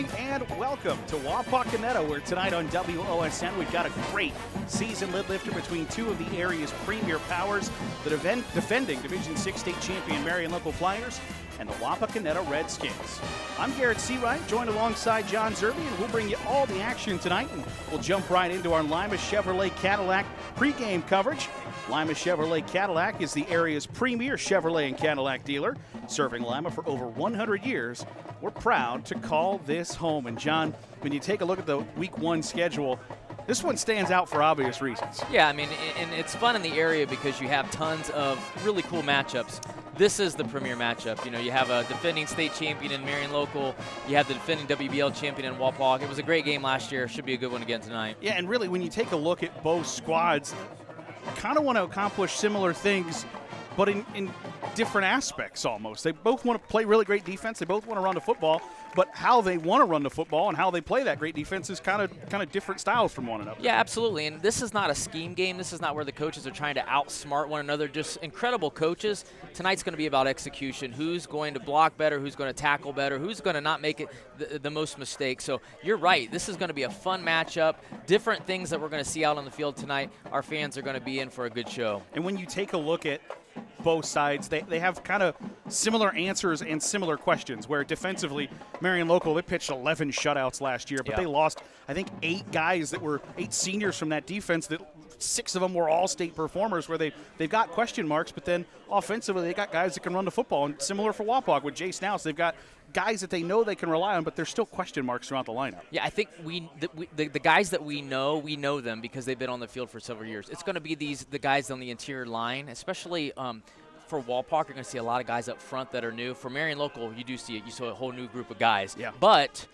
morning and welcome to Wapakoneta, where tonight on WOSN we've got a great season lid lifter between two of the area's premier powers, the defending Division VI state champion Marion Local Flyers and the Wapakoneta Redskins. I'm Garrett Seawright, joined alongside John Zerby, and we'll bring you all the action tonight. And we'll jump right into our Lima Chevrolet Cadillac pregame coverage. Lima Chevrolet Cadillac is the area's premier Chevrolet and Cadillac dealer, serving Lima for over 100 years. We're proud to call this home. And John, when you take a look at the Week 1 schedule, this one stands out for obvious reasons. Yeah, I mean, and it's fun in the area because you have tons of really cool matchups. This is the premier matchup. You know, you have a defending state champion in Marion Local. You have the defending WBL champion in Wapak. It was a great game last year. Should be a good one again tonight. Yeah, and really, when you take a look at both squads, kind of want to accomplish similar things, but in different aspects almost. They both want to play really great defense. They both want to run the football, but how they want to run the football and how they play that great defense is kind of different styles from one another. Yeah, absolutely. And this is not a scheme game. This is not where the coaches are trying to outsmart one another. Just incredible coaches. Tonight's going to be about execution. Who's going to block better? Who's going to tackle better? Who's going to not make it the most mistakes? So you're right. This is going to be a fun matchup. Different things that we're going to see out on the field tonight. Our fans are going to be in for a good show. And when you take a look at both sides, they have kind of similar answers and similar questions, where defensively, Marion Local, they pitched 11 shutouts last year, but they lost, I think, 8 guys that were 8 seniors from that defense, that 6 of them were all-state performers, where they've got question marks, but then offensively they got guys that can run the football. And similar for Wapak with Jay Snouse, they've got guys that they know they can rely on, but there's still question marks throughout the lineup. Yeah, I think the guys that we know them because they've been on the field for several years. It's going to be the guys on the interior line, especially for Wapak. You're going to see a lot of guys up front that are new. For Marion Local, you saw a whole new group of guys. Yeah. But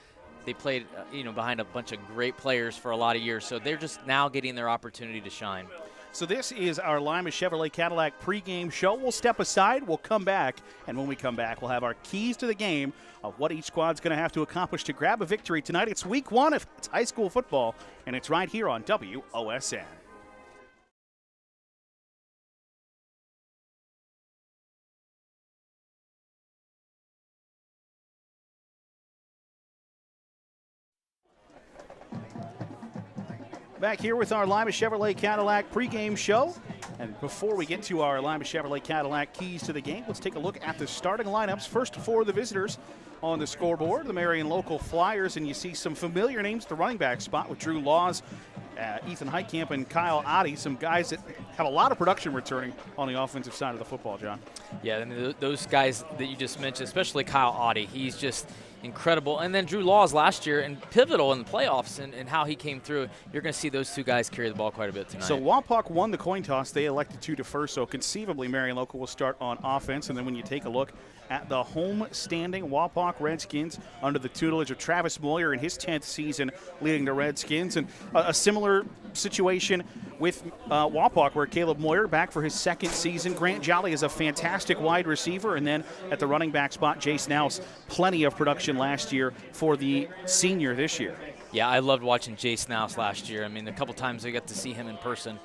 they played behind a bunch of great players for a lot of years, so they're just now getting their opportunity to shine. So this is our Lima Chevrolet Cadillac pregame show. We'll step aside, we'll come back, and when we come back, we'll have our keys to the game of what each squad's going to have to accomplish to grab a victory tonight. It's Week 1 of high school football, and it's right here on WOSN. Back here with our Lima Chevrolet Cadillac pregame show. And before we get to our Lima Chevrolet Cadillac keys to the game, let's take a look at the starting lineups. First for the visitors on the scoreboard, the Marion Local Flyers, and you see some familiar names at the running back spot with Drew Laws, Ethan Heitkamp, and Kyle Oddie, some guys that have a lot of production returning on the offensive side of the football, John. Yeah, I mean, those guys that you just mentioned, especially Kyle Oddie, he's just incredible. And then Drew Laws last year, and pivotal in the playoffs and how he came through. You're going to see those two guys carry the ball quite a bit tonight. So Wapak won the coin toss. They elected to defer, so conceivably Marion Local will start on offense. And then when you take a look at the home standing Wapak Redskins under the tutelage of Travis Moyer in his 10th season leading the Redskins. And a similar situation with Wapak, where Caleb Moyer back for his 2nd season. Grant Jolly is a fantastic wide receiver. And then at the running back spot, Jay Snouse, plenty of production last year for the senior this year. Yeah, I loved watching Jay Snouse last year. I mean, a couple times I got to see him in person.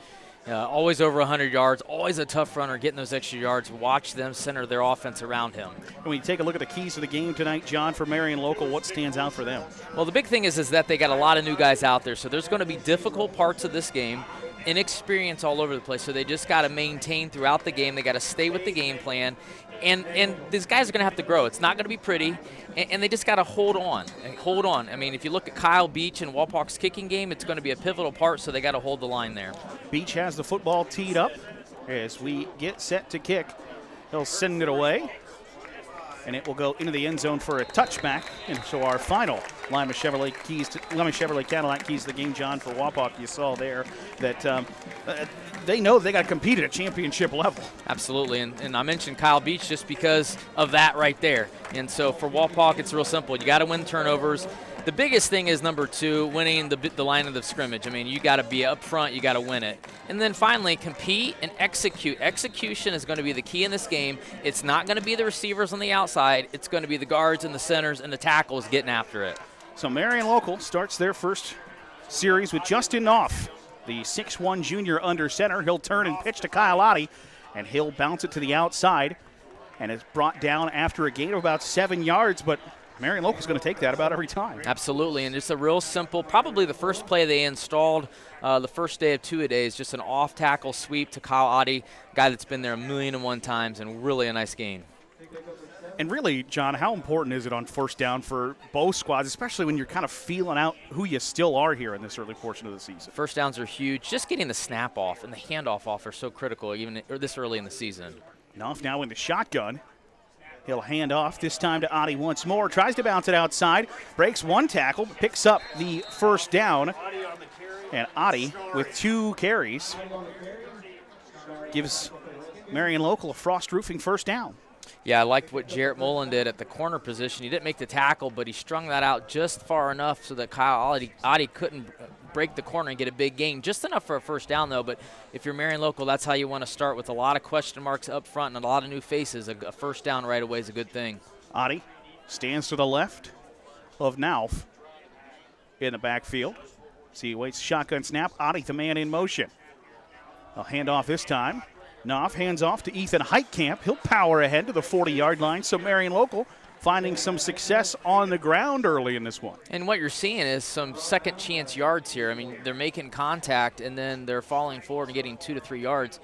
Always over 100 yards, always a tough runner, getting those extra yards. Watch them center their offense around him. When you take a look at the keys to the game tonight, John, for Marion Local, what stands out for them? Well, the big thing is that they got a lot of new guys out there, so there's going to be difficult parts of this game, inexperience all over the place, so they just got to maintain throughout the game. They got to stay with the game plan, and these guys are going to have to grow. It's not going to be pretty, and they just got to hold on. I mean, if you look at Kyle Beach and Wapak's kicking game, it's going to be a pivotal part, so they got to hold the line there. Beach has the football teed up as we get set to kick. He'll send it away, and it will go into the end zone for a touchback. And so our final Lima Chevrolet Cadillac keys to the game, John, for Wapak. You saw there that they know they got to compete at a championship level. Absolutely, and I mentioned Kyle Beach just because of that right there. And so for Wapak, it's real simple. You got to win turnovers. The biggest thing is number 2, winning the line of the scrimmage. I mean, you got to be up front, you got to win it. And then finally, compete and execute. Execution is going to be the key in this game. It's not going to be the receivers on the outside. It's going to be the guards and the centers and the tackles getting after it. So Marion Local starts their first series with Justin Knopf, the 6'1 junior under center. He'll turn and pitch to Kyle Oddie, and he'll bounce it to the outside. And it's brought down after a gain of about 7 yards, but Marion Local's going to take that about every time. Absolutely, and it's a real simple, probably the first play they installed the first day of two-a-days, just an off-tackle sweep to Kyle Oddie, guy that's been there 1,000,001 times, and really a nice gain. And really, John, how important is it on first down for both squads, especially when you're kind of feeling out who you still are here in this early portion of the season? First downs are huge. Just getting the snap off and the handoff off are so critical, even this early in the season. Knopf now in the shotgun. He'll hand off this time to Oddie once more. Tries to bounce it outside. Breaks one tackle. Picks up the first down. And Oddie with 2 carries gives Marion Local a Frost Roofing first down. Yeah, I liked what Jarrett Mullen did at the corner position. He didn't make the tackle, but he strung that out just far enough so that Kyle Oddie couldn't break the corner and get a big gain. Just enough for a first down, though. But if you're Marion Local, that's how you want to start, with a lot of question marks up front and a lot of new faces. A first down right away is a good thing. Oddie stands to the left of Knopf in the backfield. See, he waits shotgun snap. Oddie, the man in motion. A handoff this time. Knopf hands off to Ethan Heitkamp. He'll power ahead to the 40-yard line. So Marion Local finding some success on the ground early in this one. And what you're seeing is some second chance yards here. I mean, they're making contact and then they're falling forward and getting 2 to 3 yards.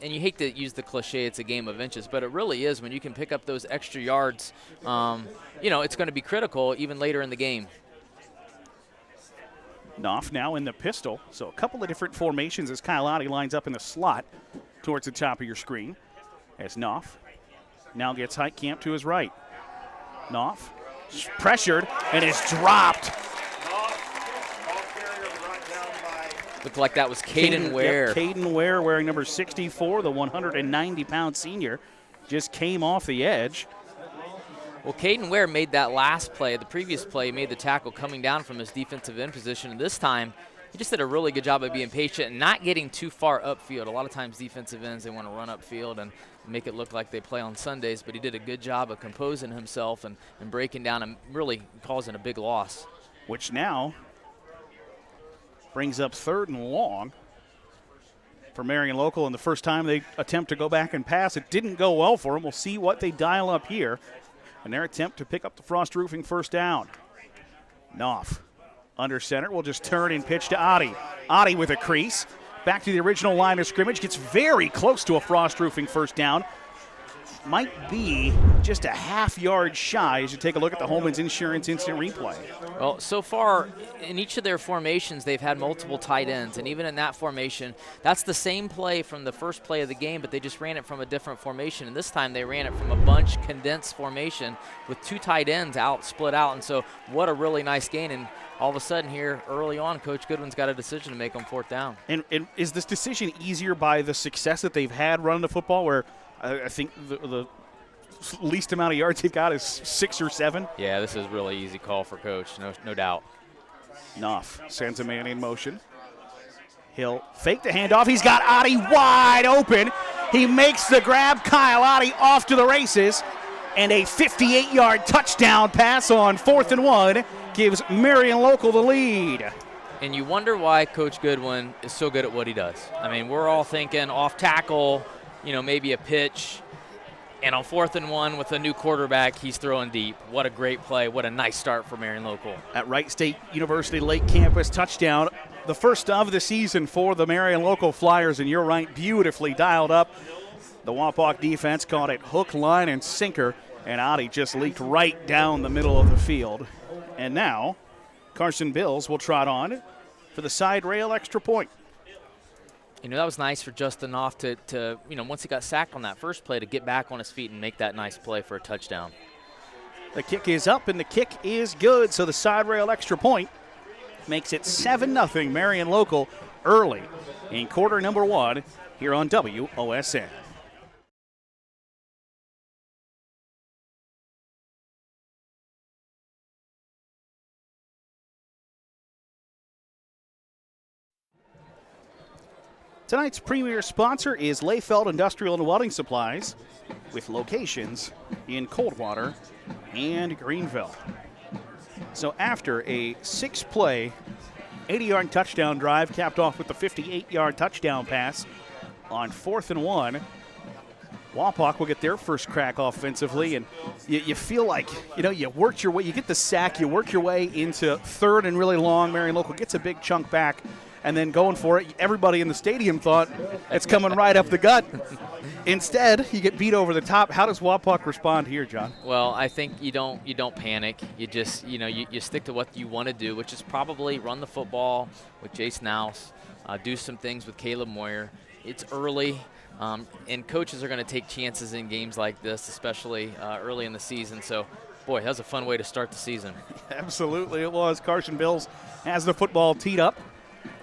And you hate to use the cliche, it's a game of inches, but it really is. When you can pick up those extra yards, it's going to be critical even later in the game. Knopf now in the pistol. So a couple of different formations as Kyle Oddie lines up in the slot towards the top of your screen. As Knopf now gets Heitkamp to his right. Knopf pressured and is dropped. Looked like that was Caden Ware. Yep, Caden Ware wearing number 64, the 190-pound senior, just came off the edge. Well, Caden Ware made that last play. The previous play, he made the tackle coming down from his defensive end position. And this time, he just did a really good job of being patient and not getting too far upfield. A lot of times defensive ends, they want to run upfield and make it look like they play on Sundays, but he did a good job of composing himself and breaking down and really causing a big loss. Which now brings up 3rd and long for Marion Local, and the first time they attempt to go back and pass, it didn't go well for them. We'll see what they dial up here in their attempt to pick up the Frost Roofing first down. Knopf under center will just turn and pitch to Oddie. Oddie with a crease. Back to the original line of scrimmage. Gets very close to a Frost Roofing first down. Might be just a half-yard shy as you take a look at the Holman's Insurance instant replay. Well, so far in each of their formations, they've had multiple tight ends, and even in that formation, that's the same play from the first play of the game, but they just ran it from a different formation, and this time they ran it from a bunch condensed formation with 2 tight ends split out, and so what a really nice gain. And all of a sudden here early on, Coach Goodwin's got a decision to make on 4th down. And is this decision easier by the success that they've had running the football, where I think the least amount of yards they've got is 6 or 7? Yeah, this is a really easy call for Coach, no doubt. Knopf sends a man in motion. He'll fake the handoff. He's got Oddie wide open. He makes the grab. Kyle Oddie off to the races. And a 58-yard touchdown pass on 4th and 1 gives Marion Local the lead. And you wonder why Coach Goodwin is so good at what he does. I mean, we're all thinking off tackle, maybe a pitch. And on 4th and 1 with a new quarterback, he's throwing deep. What a great play. What a nice start for Marion Local. At Wright State University Lake Campus, touchdown. The first of the season for the Marion Local Flyers, and you're right, beautifully dialed up. The Wapak defense caught it hook, line, and sinker, and Oddie just leaked right down the middle of the field. And now Carson Bills will trot on for the side rail extra point. That was nice for Justin Knopf to once he got sacked on that first play, to get back on his feet and make that nice play for a touchdown. The kick is up, and the kick is good, so the side rail extra point makes it 7-0 Marion Local early in quarter number 1 here on WOSN. Tonight's premier sponsor is Leyfeld Industrial and Welding Supplies, with locations in Coldwater and Greenville. So after a 6-play, 80-yard touchdown drive capped off with the 58-yard touchdown pass on 4th and 1, Wapak will get their first crack offensively, and you feel like, you worked your way, you get the sack, you work your way into third and really long. Marion Local gets a big chunk back, and then going for it. Everybody in the stadium thought it's coming right up the gut. Instead, you get beat over the top. How does Wapak respond here, John? Well, I think you don't panic. You just, you stick to what you want to do, which is probably run the football with Jace Nouse, do some things with Caleb Moyer. It's early, and coaches are going to take chances in games like this, especially early in the season. So, boy, that was a fun way to start the season. Absolutely it was. Carson Bills has the football teed up.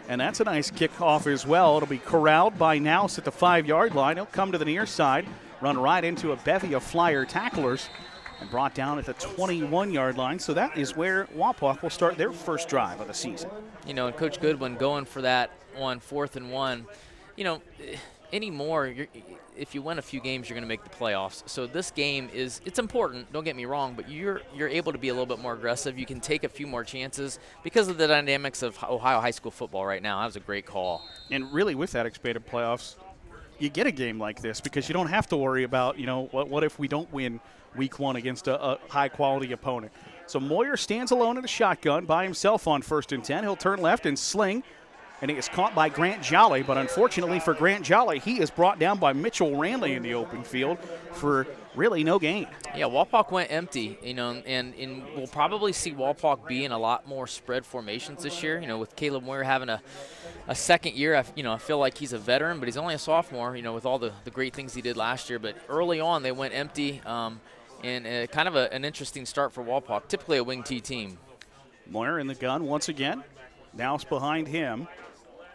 And that's a nice kickoff as well. It'll be corralled by Nouse at the 5-yard line. He'll come to the near side, run right into a bevy of Flyer tacklers, and brought down at the 21-yard line. So that is where Wapak will start their first drive of the season. And Coach Goodwin going for that on 4th and 1. Anymore, if you win a few games, you're going to make the playoffs. So this game it's important, don't get me wrong, but you're able to be a little bit more aggressive. You can take a few more chances because of the dynamics of Ohio high school football right now. That was a great call. And really, with that expanded playoffs, you get a game like this because you don't have to worry about, what if we don't win week 1 against a high-quality opponent. So Moyer stands alone in the shotgun by himself on 1st and 10. He'll turn left and sling. And he is caught by Grant Jolly, but unfortunately for Grant Jolly, he is brought down by Mitchell Ranley in the open field for really no gain. Yeah, Wapak went empty, and we'll probably see Wapak be in a lot more spread formations this year. With Caleb Moyer having a second year, I feel like he's a veteran, but he's only a sophomore, with all the great things he did last year. But early on, they went empty, and kind of an interesting start for Wapak, typically a wing T team. Moyer in the gun once again. Nouse behind him.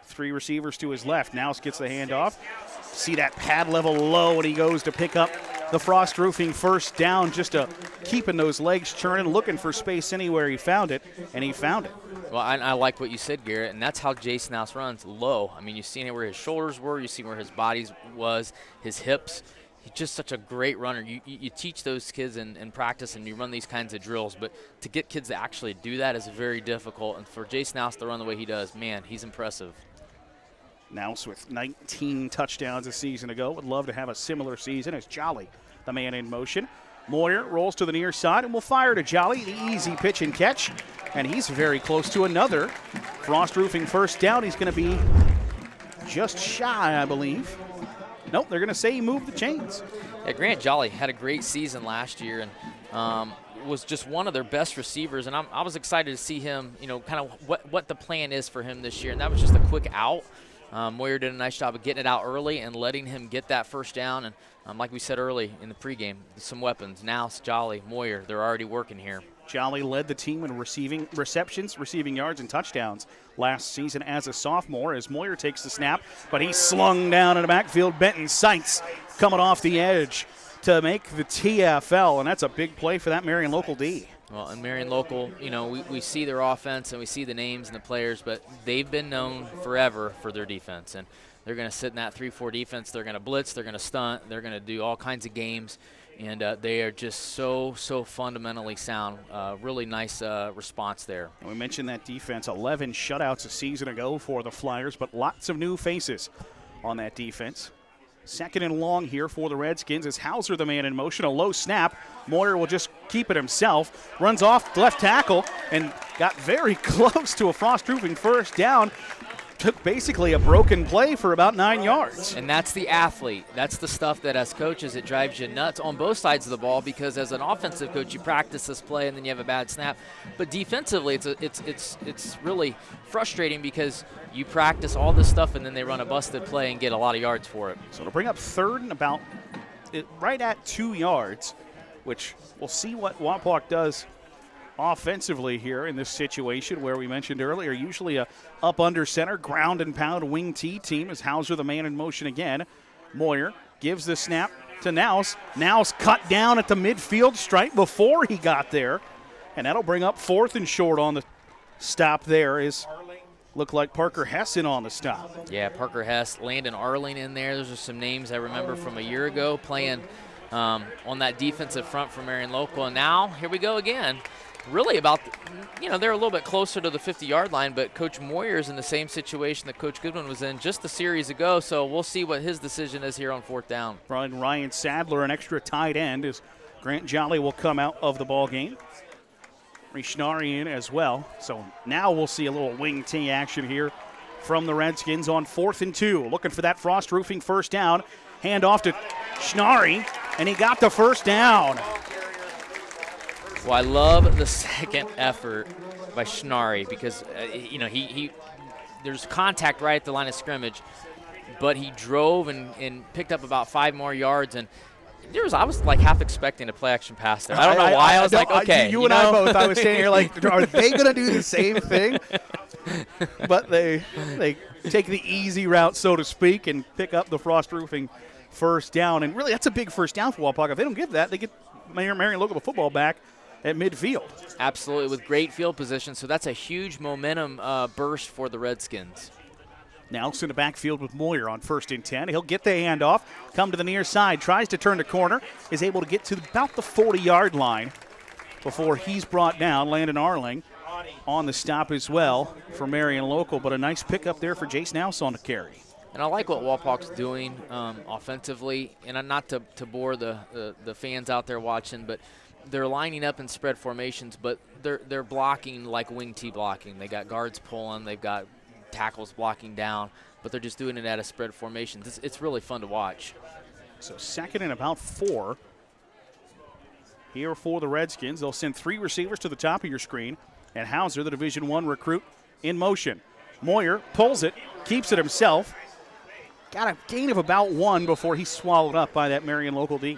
3 receivers to his left. Nouse gets the handoff. See that pad level low, and he goes to pick up the Frost Roofing first down, just keeping those legs churning, looking for space anywhere he found it, and he found it. Well, I like what you said, Garrett, and that's how Jace Nouse runs, low. I mean, you've seen where his shoulders were. You see where his body was, his hips. He's just such a great runner. You teach those kids in practice, and you run these kinds of drills, but to get kids to actually do that is very difficult. And for Jace Nouse to run the way he does, man, he's impressive. Nouse with 19 touchdowns a season ago. Would love to have a similar season as Jolly, the man in motion. Moyer rolls to the near side and will fire to Jolly. The easy pitch and catch, and he's very close to another Frost Roofing first down. He's going to be just shy, I believe. Nope, they're going to say he moved the chains. Yeah, Grant Jolly had a great season last year and was just one of their best receivers. And I was excited to see him, kind of what the plan is for him this year. And that was just a quick out. Moyer did a nice job of getting it out early and letting him get that first down. And like we said early in the pregame, some weapons. Nouse, Jolly, Moyer, they're already working here. Jolly led the team in receiving receptions, receiving yards, and touchdowns last season as a sophomore as Moyer takes the snap, but he's slung down in the backfield. Benton Sites coming off the edge to make the TFL, and that's a big play for that Marion Local D. Well, and Marion Local, we see their offense and we see the names and the players, but they've been known forever for their defense, and they're going to sit in that 3-4 defense. They're going to blitz, they're going to stunt, they're going to do all kinds of games. And they are just so fundamentally sound. Really nice response there. And we mentioned that defense, 11 shutouts a season ago for the Flyers, but lots of new faces on that defense. 2nd and long here for the Redskins as Hauser, the man in motion. A low snap. Moyer will just keep it himself. Runs off left tackle and got very close to a Frost Roofing first down. Took basically a broken play for about 9 yards. And that's the athlete. That's the stuff that as coaches it drives you nuts on both sides of the ball, because as an offensive coach you practice this play and then you have a bad snap. But defensively it's really frustrating because you practice all this stuff and then they run a busted play and get a lot of yards for it. So it'll bring up 3rd and about right at 2 yards, which we'll see what Wapak does offensively here in this situation where we mentioned earlier, usually a up under center, ground and pound wing T team as Hauser, the man in motion again. Moyer gives the snap to Nouse. Nouse cut down at the midfield stripe before he got there, and that'll bring up 4th and short on the stop there. Look like Parker Hessen on the stop. Yeah, Parker Hess, Landon Arling in there. Those are some names I remember from a year ago playing on that defensive front for Marion Local. And now here we go again. Really about, they're a little bit closer to the 50-yard line, but Coach Moyer's in the same situation that Coach Goodwin was in just a series ago, so we'll see what his decision is here on 4th down. Ryan Sadler, an extra tight end, as Grant Jolly will come out of the ball game. Schnarry in as well. So now we'll see a little wing T action here from the Redskins on 4th and 2. Looking for that Frost Roofing first down. Hand off to Schnarry, and he got the first down. Well, I love the second effort by Schnarry because, he there's contact right at the line of scrimmage, but he drove and picked up about 5 more yards. And I was like half expecting a play action pass there. I don't know why. I was like, okay. You and I both. I was standing here like, are they going to do the same thing? But they take the easy route, so to speak, and pick up the Frost Roofing first down. And really, that's a big first down for Wapak. If they don't give that, they get Marion Local the football back at midfield. Absolutely, with great field position. So that's a huge momentum burst for the Redskins. Nelson in the backfield with Moyer on 1st and 10. He'll get the handoff, come to the near side, tries to turn the corner, is able to get to about the 40-yard line before he's brought down. Landon Arling on the stop as well for Marion Local, but a nice pickup there for Jace Nouse on the carry. And I like what Wapak's doing offensively, and not to bore the fans out there watching, but they're lining up in spread formations, but they're blocking like wing T blocking. They got guards pulling, they've got tackles blocking down, but they're just doing it at a spread formation. It's really fun to watch. So 2nd and about 4 here for the Redskins. They'll send 3 receivers to the top of your screen, and Hauser, the Division I recruit, in motion. Moyer pulls it, keeps it himself. Got a gain of about 1 before he's swallowed up by that Marion Local D.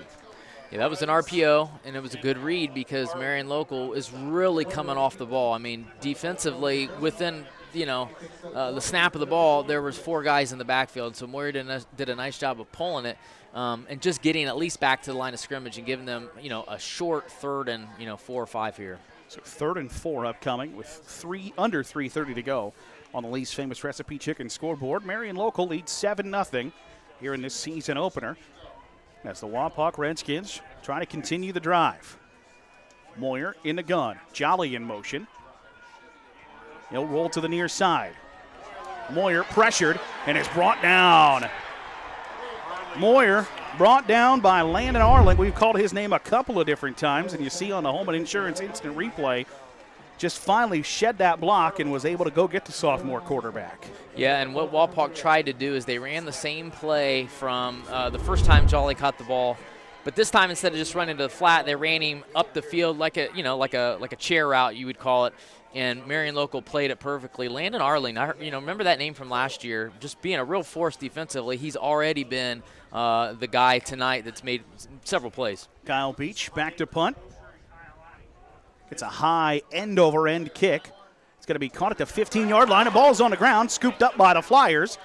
Yeah, that was an RPO, and it was a good read because Marion Local is really coming off the ball. I mean, defensively, within the snap of the ball, there was 4 guys in the backfield. So Moyer did a nice job of pulling it and just getting at least back to the line of scrimmage and giving them, a short 3rd and 4 or 5 here. So 3rd and 4 upcoming with under 3:30 to go on the Lee's Famous Recipe Chicken scoreboard. Marion Local leads 7-0 here in this season opener, as the Wapak Redskins try to continue the drive. Moyer in the gun. Jolly in motion. He'll roll to the near side. Moyer pressured and is brought down. Moyer brought down by Landon Arling. We've called his name a couple of different times, and you see on the Home and Insurance instant replay, just finally shed that block and was able to go get the sophomore quarterback. Yeah, and what Wapak tried to do is they ran the same play from the first time Jolly caught the ball, but this time instead of just running to the flat, they ran him up the field like a chair route, you would call it, and Marion Local played it perfectly. Landon Arling, remember that name from last year, just being a real force defensively. He's already been the guy tonight that's made several plays. Kyle Beach back to punt. It's a high end-over-end kick. It's going to be caught at the 15-yard line. The ball's on the ground, scooped up by the Flyers,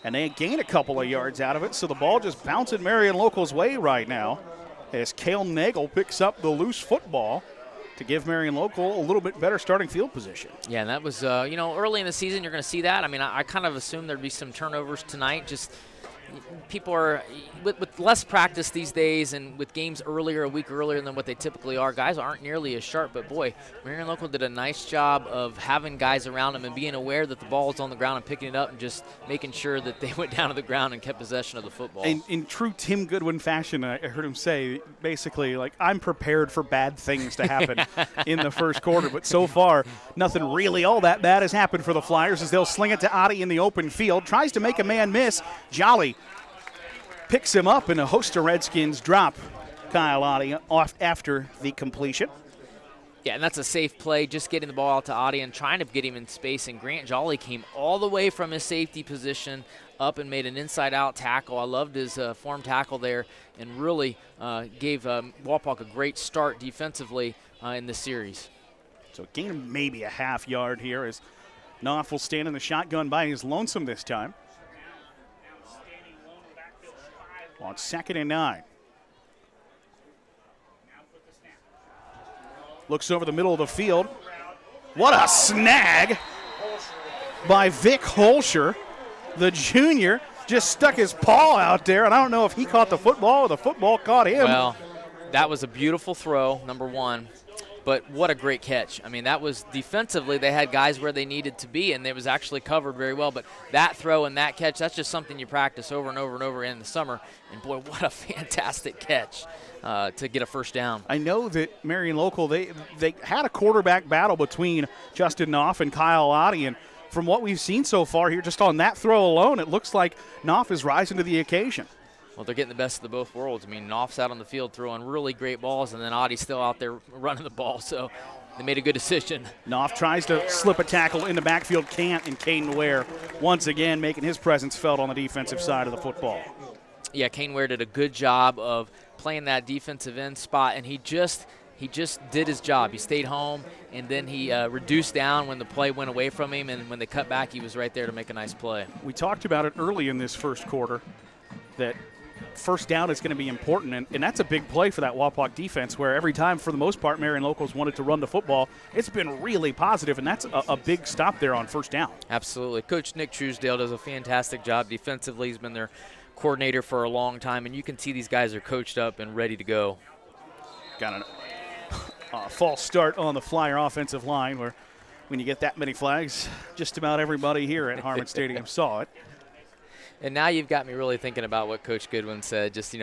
and they gain a couple of yards out of it, so the ball just bouncing Marion Local's way right now as Cale Nagel picks up the loose football to give Marion Local a little bit better starting field position. Yeah, and that was, early in the season you're going to see that. I mean, I kind of assumed there'd be some turnovers tonight. Just people are, with less practice these days and with games a week earlier than what they typically are, guys aren't nearly as sharp. But, boy, Marion Local did a nice job of having guys around them and being aware that the ball was on the ground and picking it up and just making sure that they went down to the ground and kept possession of the football. And in true Tim Goodwin fashion, I heard him say, basically, like, I'm prepared for bad things to happen in the first quarter. But so far, nothing really all that bad has happened for the Flyers as they'll sling it to Adi in the open field. Tries to make a man miss. Jolly picks him up, and a host of Redskins drop Kyle Adi off after the completion. Yeah, and that's a safe play, just getting the ball out to Adi and trying to get him in space. And Grant Jolly came all the way from his safety position up and made an inside-out tackle. I loved his form tackle there and really gave Wapak a great start defensively in this series. So gain of maybe a half yard here as Knopf will stand in the shotgun by his lonesome this time. On 2nd and 9. Looks over the middle of the field. What a snag by Vic Holscher, the junior. just stuck his paw out there, and I don't know if he caught the football or the football caught him. Well, that was a beautiful throw, number one. But what a great catch. I mean, that was defensively, they had guys where they needed to be, and it was actually covered very well. But that throw and that catch, that's just something you practice over and over and over in the summer. And, boy, what a fantastic catch to get a first down. I know that Marion Local, they had a quarterback battle between Justin Knopf and Kyle Otte, and from what we've seen so far here, just on that throw alone, it looks like Knopf is rising to the occasion. Well, they're getting the best of the both worlds. I mean, Knopf's out on the field throwing really great balls, and then Otte's still out there running the ball, so they made a good decision. Knopf tries to slip a tackle in the backfield, can't, and Caden Ware once again making his presence felt on the defensive side of the football. Yeah, Caden Ware did a good job of playing that defensive end spot, and he just did his job. He stayed home, and then he reduced down when the play went away from him, and when they cut back, he was right there to make a nice play. We talked about it early in this first quarter that first down is going to be important, and that's a big play for that Wapak defense, where every time, for the most part, Marion Locals wanted to run the football. It's been really positive, and that's a big stop there on first down. Absolutely. Coach Nick Truesdale does a fantastic job defensively. He's been their coordinator for a long time, and you can see these guys are coached up and ready to go. Got a false start on the Flyer offensive line, where when you get that many flags, just about everybody here at Harmon Stadium saw it. And now you've got me really thinking about what Coach Goodwin said, just,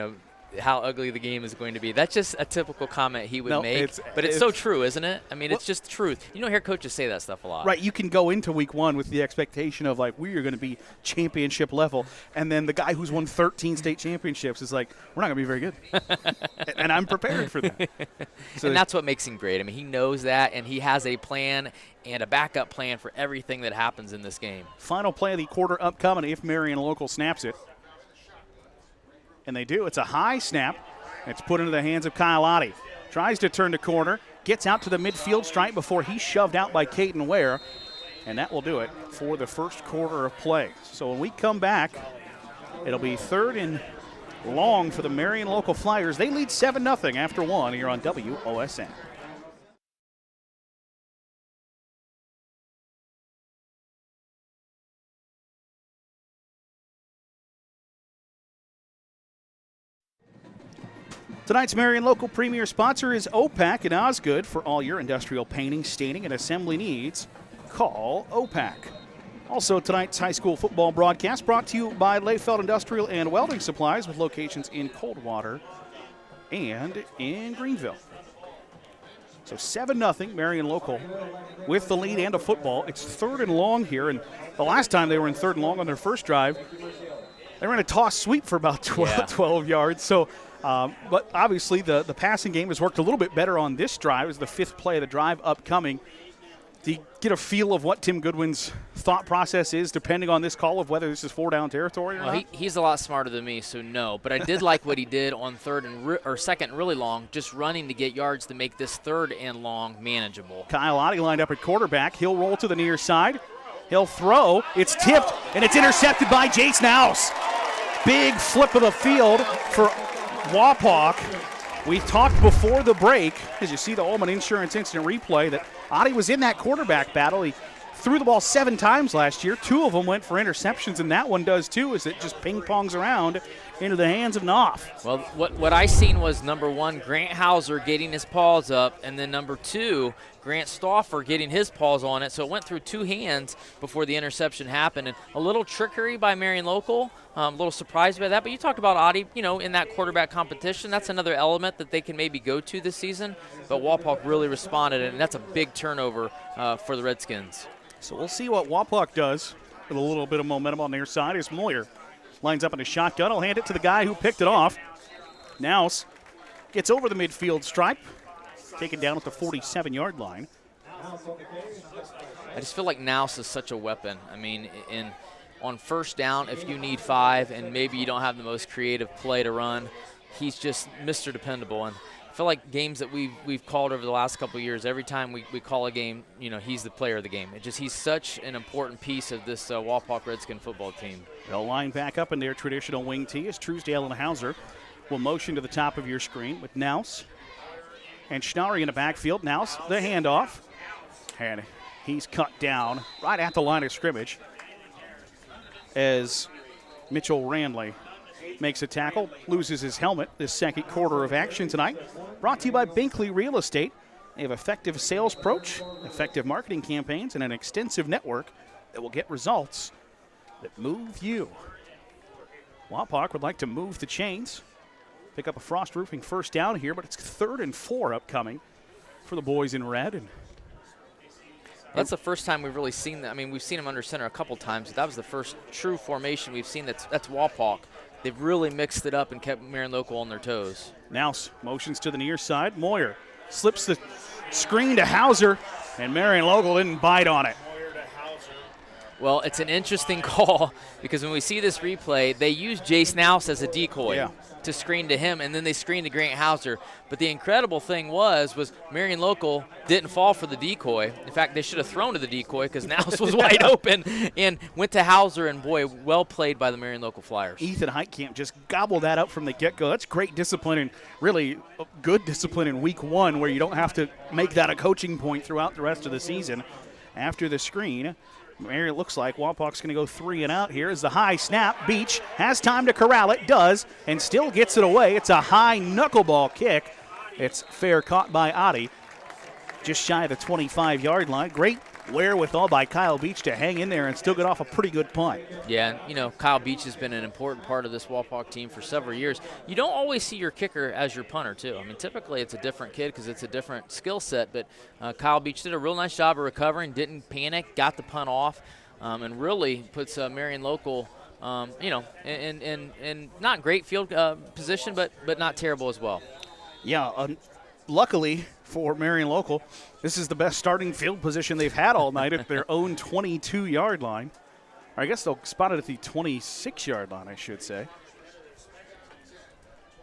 how ugly the game is going to be. That's just a typical comment he would make, but it's so true, isn't it? I mean, it's just the truth. You don't hear coaches say that stuff a lot. Right, you can go into week one with the expectation of, like, we are going to be championship level, and then the guy who's won 13 state championships is like, we're not going to be very good. And I'm prepared for that. So and that's what makes him great. I mean, he knows that, and he has a plan and a backup plan for everything that happens in this game. Final play of the quarter upcoming if Marion Local snaps it. And they do. It's a high snap. It's put into the hands of Kyle Otte. Tries to turn the corner. Gets out to the midfield stripe before he's shoved out by Caden Ware. And that will do it for the first quarter of play. So when we come back, it'll be 3rd and long for the Marion Local Flyers. They lead 7-0 after 1 here on WOSN. Tonight's Marion Local premier sponsor is OPAC and Osgood. For all your industrial painting, staining, and assembly needs, call OPAC. Also, tonight's high school football broadcast brought to you by Leyfeld Industrial and Welding Supplies, with locations in Coldwater and in Greenville. So 7-0, Marion Local with the lead and a football. It's 3rd and long here, and the last time they were in 3rd and long on their first drive, they ran a toss sweep for about 12 yards. So, but obviously the passing game has worked a little bit better on this drive. It's the 5th play of the drive upcoming. Do you get a feel of what Tim Goodwin's thought process is, depending on this call, of whether this is 4-down territory or not? He's a lot smarter than me, so no. But I did like what he did on 2nd and really long, just running to get yards to make this 3rd and long manageable. Kyle Otte lined up at quarterback. He'll roll to the near side. He'll throw. It's tipped, and it's intercepted by Jace Naus. Big flip of the field for Wapak. We talked before the break, as you see the Ullman Insurance Instant Replay, that Otte was in that quarterback battle. He threw the ball 7 times last year. 2 of them went for interceptions, and that one does too, as it just ping-pongs around into the hands of Knopf. Well, what I seen was, number 1, Grant Hauser getting his paws up, and then number 2, Grant Stauffer getting his paws on it. So it went through 2 hands before the interception happened. And a little trickery by Marion Local. A little surprised by that. But you talked about Otte, in that quarterback competition. That's another element that they can maybe go to this season. But Wapak really responded, and that's a big turnover for the Redskins. So we'll see what Wapak does with a little bit of momentum on their side as Moyer lines up in a shotgun. He'll hand it to the guy who picked it off. Naus gets over the midfield stripe, taken down at the 47-yard line. I just feel like Naus is such a weapon. I mean, on first down, if you need 5 and maybe you don't have the most creative play to run, he's just Mr. Dependable. And I feel like games that we've called over the last couple of years, every time we call a game, he's the player of the game. He's such an important piece of this Wapak Redskin football team. They'll line back up in their traditional wing tee as Truesdale and Hauser will motion to the top of your screen with Naus and Schnarri in the backfield. Naus, the handoff, and he's cut down right at the line of scrimmage as Mitchell Randley makes a tackle, loses his helmet this second quarter of action tonight. Brought to you by Binkley Real Estate. They have effective sales approach, effective marketing campaigns, and an extensive network that will get results that move you. Wapak would like to move the chains, pick up a Frost Roofing first down here, but it's 3rd and 4 upcoming for the boys in red. And that's the first time we've really seen that. I mean, we've seen them under center a couple times, but that was the first true formation we've seen that's Wapak. They've really mixed it up and kept Marion Local on their toes. Now motions to the near side. Moyer slips the screen to Hauser, and Marion Local didn't bite on it. Well, it's an interesting call because when we see this replay, they use Jace Nouse as a decoy to screen to him, and then they screen to Grant Hauser. But the incredible thing was Marion Local didn't fall for the decoy. In fact, they should have thrown to the decoy because Nouse was wide open and went to Hauser, and boy, well played by the Marion Local Flyers. Ethan Heitkamp just gobbled that up from the get-go. That's great discipline and really good discipline in week 1 where you don't have to make that a coaching point throughout the rest of the season. After the screen, Marion, it looks like Wapak's going to go 3 and out here. Is the high snap. Beach has time to corral it, does, and still gets it away. It's a high knuckleball kick. It's fair caught by Adi, just shy of the 25-yard line. Great wherewithal by Kyle Beach to hang in there and still get off a pretty good punt. Yeah, and, Kyle Beach has been an important part of this Wapak team for several years. You don't always see your kicker as your punter, too. I mean, typically it's a different kid because it's a different skill set, but Kyle Beach did a real nice job of recovering, didn't panic, got the punt off, and really puts Marion Local, in not great field position, but not terrible as well. Yeah, luckily for Marion Local, this is the best starting field position they've had all night at their own 22-yard line. Or I guess they'll spot it at the 26-yard line, I should say.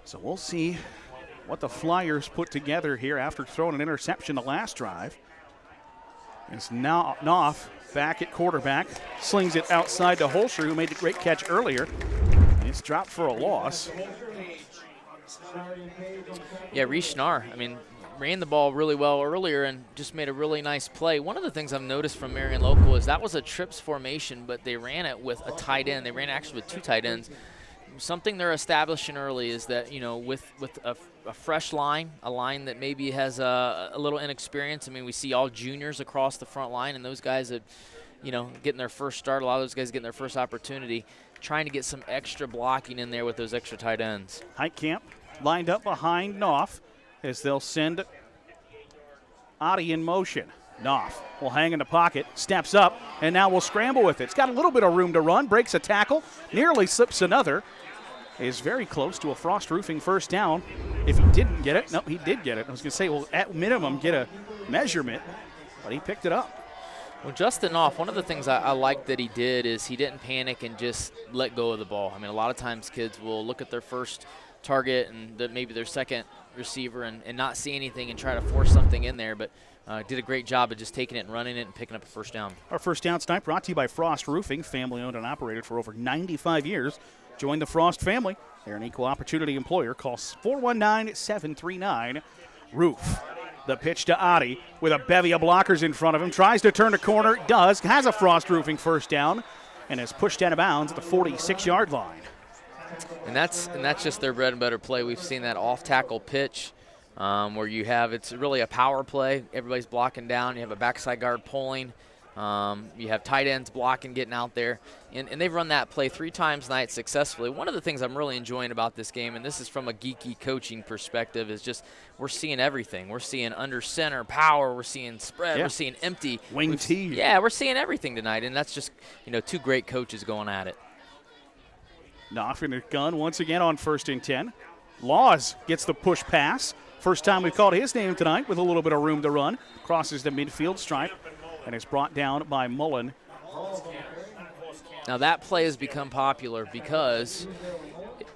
So we'll see what the Flyers put together here after throwing an interception the last drive. It's now Knopf back at quarterback, slings it outside to Holscher, who made a great catch earlier. And it's dropped for a loss. Yeah, Reese Schnarr, ran the ball really well earlier and just made a really nice play. One of the things I've noticed from Marion Local is that was a trips formation, but they ran it with a tight end. They ran actually with 2 tight ends. Something they're establishing early is that, with a fresh line, a line that maybe has a little inexperience. We see all juniors across the front line, and those guys that, getting their first start, a lot of those guys getting their first opportunity, trying to get some extra blocking in there with those extra tight ends. Heitkamp lined up behind Knopf as they'll send Adi in motion. Knopf will hang in the pocket, steps up, and now will scramble with it. It's got a little bit of room to run, breaks a tackle, nearly slips another. Is very close to a Frost Roofing first down. If he didn't get it, no, he did get it. I was going to say, well, at minimum, get a measurement, but he picked it up. Well, Justin Knopf, one of the things I like that he did is he didn't panic and just let go of the ball. A lot of times kids will look at their first target and maybe their second receiver and not see anything and try to force something in there, but did a great job of just taking it and running it and picking up a first down. Our first down tonight brought to you by Frost Roofing, family owned and operated for over 95 years. Join the Frost family. They're an equal opportunity employer. Call 419-739-ROOF. The pitch to Adi with a bevy of blockers in front of him. Tries to turn the corner, does, has a Frost Roofing first down, and is pushed out of bounds at the 46-yard line. And that's just their bread and butter play. We've seen that off-tackle pitch where it's really a power play. Everybody's blocking down. You have a backside guard pulling. You have tight ends blocking, getting out there. And they've run that play 3 times tonight successfully. One of the things I'm really enjoying about this game, and this is from a geeky coaching perspective, is just we're seeing everything. We're seeing under center power. We're seeing spread. We're seeing empty. Wing T. Yeah, we're seeing everything tonight, and that's just 2 great coaches going at it. Knopf in the gun once again on 1st and 10. Laws gets the push pass. First time we've called his name tonight with a little bit of room to run. Crosses the midfield stripe and is brought down by Mullen. Now that play has become popular because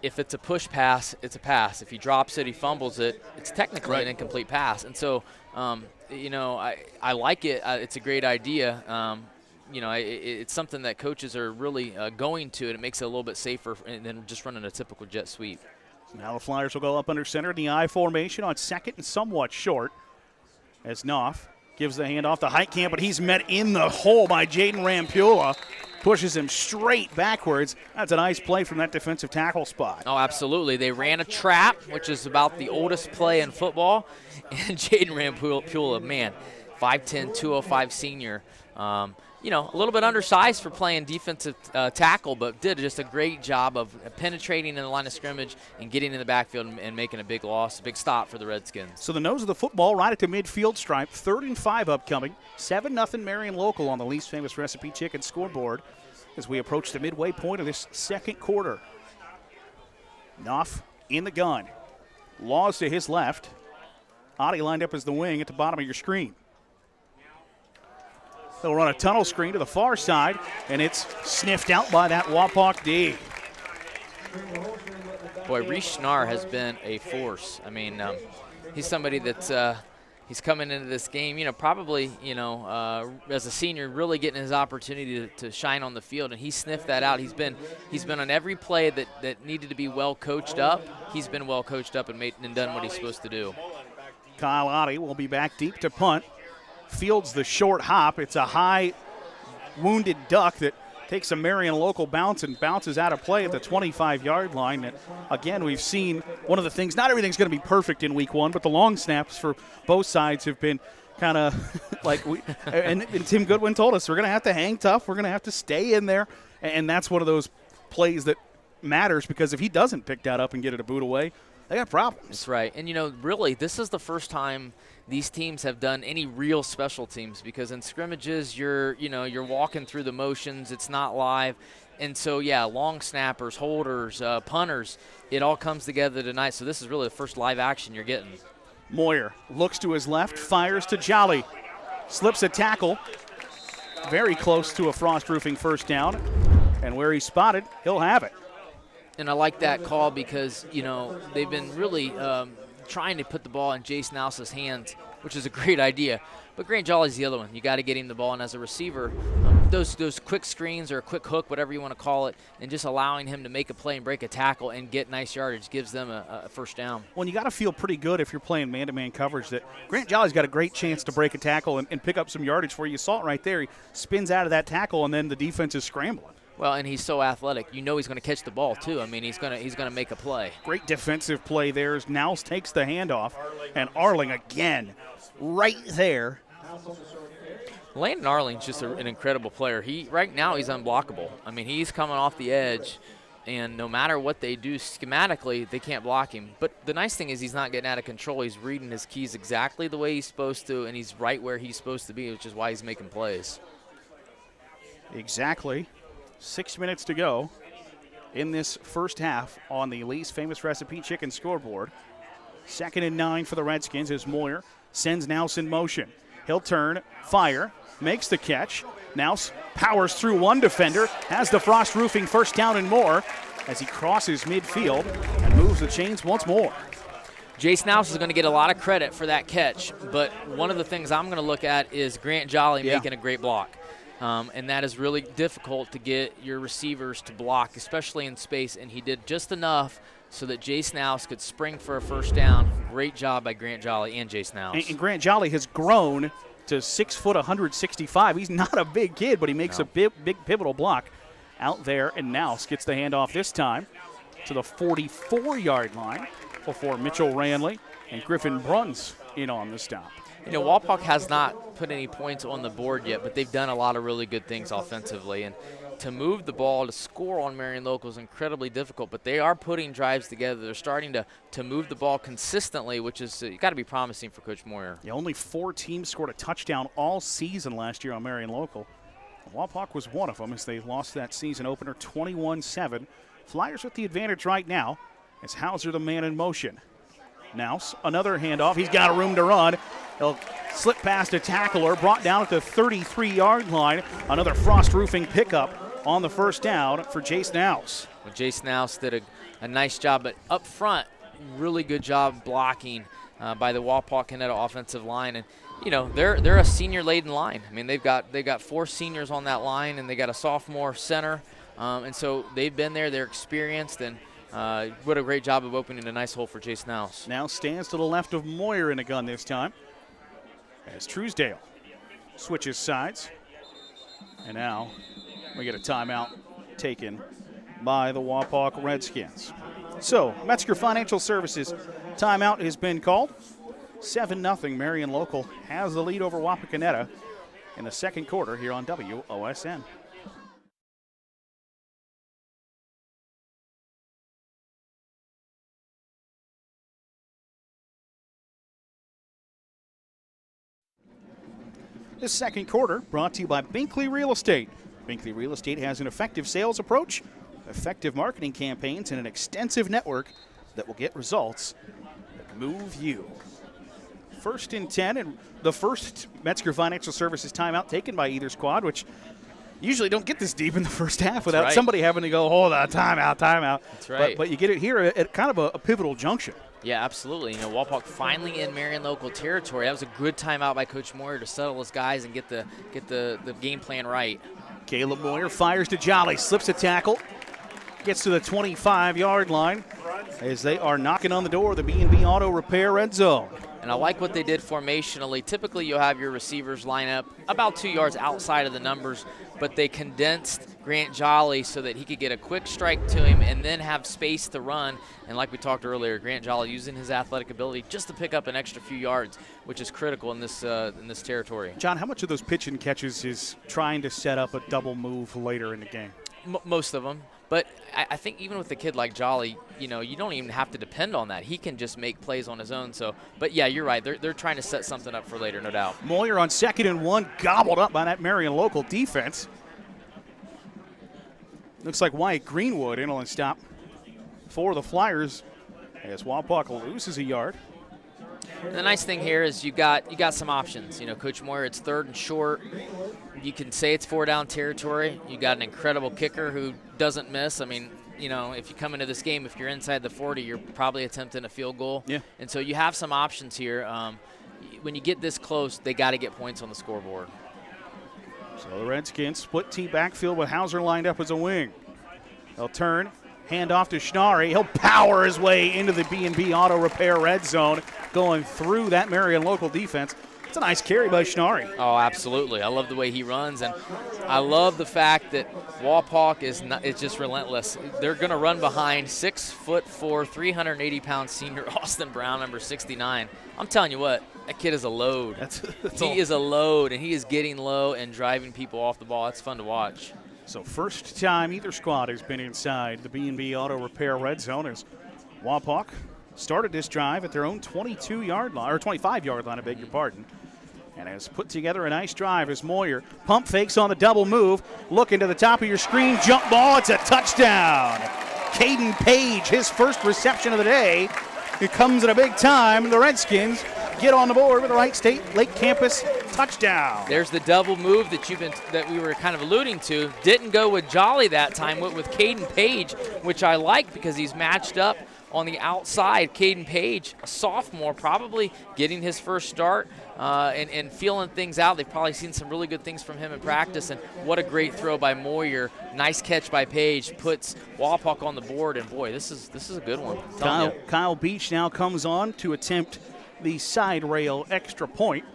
if it's a push pass, it's a pass. If he drops it, he fumbles it, it's technically an incomplete pass. And so, I like it. It's a great idea. It's something that coaches are really going to, and it makes it a little bit safer than just running a typical jet sweep. Now the Flyers will go up under center in the I formation on 2nd and somewhat short as Knopf gives the handoff to Heitkamp, but he's met in the hole by Jaden Rampula. Pushes him straight backwards. That's a nice play from that defensive tackle spot. Oh, absolutely. They ran a trap, which is about the oldest play in football. And Jaden Rampula, man, 5'10", 205 senior. You know, a little bit undersized for playing defensive tackle, but did just a great job of penetrating in the line of scrimmage and getting in the backfield and making a big loss, a big stop for the Redskins. So the nose of the football right at the midfield stripe, 3rd and 5 upcoming. 7-0 Marion local on the Lee's Famous Recipe Chicken scoreboard as we approach the midway point of this second quarter. Knopf in the gun. Laws to his left. Adi lined up as the wing at the bottom of your screen. They'll run a tunnel screen to the far side, and it's sniffed out by that Wapak D. Boy, Reese Schnarr has been a force. I mean, he's somebody that's he's coming into this game, you know, probably, you know, as a senior, really getting his opportunity to shine on the field, and he sniffed that out. He's been on every play that needed to be well coached up. He's been well coached up and done what he's supposed to do. Kyle Adi will be back deep to punt. Fields the short hop. It's a high wounded duck that takes a Marion local bounce and bounces out of play at the 25-yard line. And again, we've seen one of the things, not everything's going to be perfect in week 1, but the long snaps for both sides have been kind of like and Tim Goodwin told us, we're going to have to hang tough. We're going to have to stay in there. And that's one of those plays that matters, because if he doesn't pick that up and get it a boot away, they got problems. That's right. And, you know, really, this is the first time these teams have done any real special teams, because in scrimmages you're walking through the motions. It's not live. And so, yeah, long snappers, holders, punters, it all comes together tonight. So this is really the first live action you're getting. Moyer looks to his left, fires to Jolly. Slips a tackle. Very close to a Frost Roofing first down. And where he's spotted, he'll have it. And I like that call because, you know, they've been really trying to put the ball in Jace Nouse's hands, which is a great idea. But Grant Jolly's the other one. You got to get him the ball, and as a receiver, those quick screens or a quick hook, whatever you want to call it, and just allowing him to make a play and break a tackle and get nice yardage gives them a first down. Well, you got to feel pretty good if you're playing man-to-man coverage that Grant Jolly's got a great chance to break a tackle and pick up some yardage for you. You saw it right there. He spins out of that tackle, and then the defense is scrambling. Well, and he's so athletic. You know he's going to catch the ball, too. I mean, he's going to make a play. Great defensive play there as Nouse takes the handoff, and Arling again right there. Landon Arling's just an incredible player. Right now he's unblockable. I mean, he's coming off the edge, and no matter what they do schematically, they can't block him. But the nice thing is he's not getting out of control. He's reading his keys exactly the way he's supposed to, and he's right where he's supposed to be, which is why he's making plays. Exactly. 6 minutes to go in this first half on the Lee's Famous Recipe Chicken scoreboard. 2nd and 9 for the Redskins as Moyer sends Nouse in motion. He'll turn, fire, makes the catch. Nouse powers through one defender, has the Frost Roofing first down and more as he crosses midfield and moves the chains once more. Jace Nouse is going to get a lot of credit for that catch, but one of the things I'm going to look at is Grant Jolly making a great block. And that is really difficult to get your receivers to block, especially in space, and he did just enough so that Jace Nouse could spring for a first down. Great job by Grant Jolly and Jace Nouse. And Grant Jolly has grown to 6 foot 165. He's not a big kid, but he makes a big pivotal block out there, and Nouse gets the handoff this time to the 44-yard line before Mitchell Ranley and Griffin Bruns in on the stop. You know, Wapak has not put any points on the board yet, but they've done a lot of really good things offensively. And to move the ball, to score on Marion Local is incredibly difficult, but they are putting drives together. They're starting to move the ball consistently, which is got to be promising for Coach Moyer. Yeah, only 4 teams scored a touchdown all season last year on Marion Local. Wapak was one of them as they lost that season opener 21-7. Flyers with the advantage right now as Hauser the man in motion. Nouse, another handoff. He's got room to run. He'll slip past a tackler, brought down at the 33-yard line. Another Frost Roofing pickup on the first down for Jace Nouse. Well, Jace Nouse did a nice job, but up front, really good job blocking by the Wapakoneta offensive line. And, you know, they're a senior-laden line. I mean, they've got 4 seniors on that line, and they got a sophomore center. And so they've been there. They're experienced, and what a great job of opening a nice hole for Jace Nouse. Now stands to the left of Moyer in a gun this time. as Truesdale switches sides. And now we get a timeout taken by the Wapak Redskins. So, Metzger Financial Services timeout has been called. 7-0. Marion Local has the lead over Wapakoneta in the second quarter here on WOSN. This second quarter brought to you by Binkley Real Estate. Binkley Real Estate has an effective sales approach, effective marketing campaigns, and an extensive network that will get results that move you. 1st and 10, and the first Metzger Financial Services timeout taken by either squad, which usually don't get this deep in the first half without somebody having to go, hold on, timeout. That's right. But you get it here at kind of a pivotal junction. Yeah, absolutely. You know, Wapak finally in Marion Local territory. That was a good timeout by Coach Moyer to settle his guys and get the game plan right. Caleb Moyer fires to Jolly, slips a tackle, gets to the 25-yard line as they are knocking on the door of the B&B Auto Repair red zone. And I like what they did formationally. Typically, you'll have your receivers line up about 2 yards outside of the numbers, but they condensed Grant Jolly so that he could get a quick strike to him and then have space to run. And like we talked earlier, Grant Jolly using his athletic ability just to pick up an extra few yards, which is critical in this territory. John, how much of those pitch and catches is trying to set up a double move later in the game? Most of them. But I think even with a kid like Jolly, you know, you don't even have to depend on that. He can just make plays on his own. So, but yeah, you're right. They're trying to set something up for later, no doubt. Moyer on 2nd and 1, gobbled up by that Marion Local defense. Looks like Wyatt Greenwood in on stop for the Flyers as Wapak loses a yard. And the nice thing here is you got some options. You know, Coach Moyer, it's 3rd and short. You can say it's 4-down territory. You got an incredible kicker who doesn't miss. I mean, you know, if you come into this game, if you're inside the 40, you're probably attempting a field goal. Yeah. And so you have some options here. When you get this close, they got to get points on the scoreboard. So the Redskins split T backfield with Hauser lined up as a wing. They'll turn, hand off to Schnarri. He'll power his way into the B&B Auto Repair red zone, going through that Marion Local defense. It's a nice carry by Schnarri. Oh, absolutely. I love the way he runs, and I love the fact that Wapak is just relentless. They're going to run behind 6'4", 380-pound senior Austin Brown, number 69. I'm telling you what, that kid is a load. He is a load, and he is getting low and driving people off the ball. It's fun to watch. So first time either squad has been inside the B&B Auto Repair red zone as Wapak started this drive at their own 22-yard line, or 25-yard line, I beg your pardon, and has put together a nice drive as Moyer pump fakes on the double move, looking to the top of your screen, jump ball, it's a touchdown. Caden Page, his first reception of the day. It comes at a big time. The Redskins get on the board with a Wright State Lake Campus touchdown. There's the double move that we were kind of alluding to. Didn't go with Jolly that time, went with Caden Page, which I like because he's matched up on the outside. Caden Page, a sophomore, probably getting his first start and feeling things out. They've probably seen some really good things from him in practice, and what a great throw by Moyer. Nice catch by Page, puts Wapak on the board, and boy, this is a good one. Kyle Beach now comes on to attempt the side rail extra point.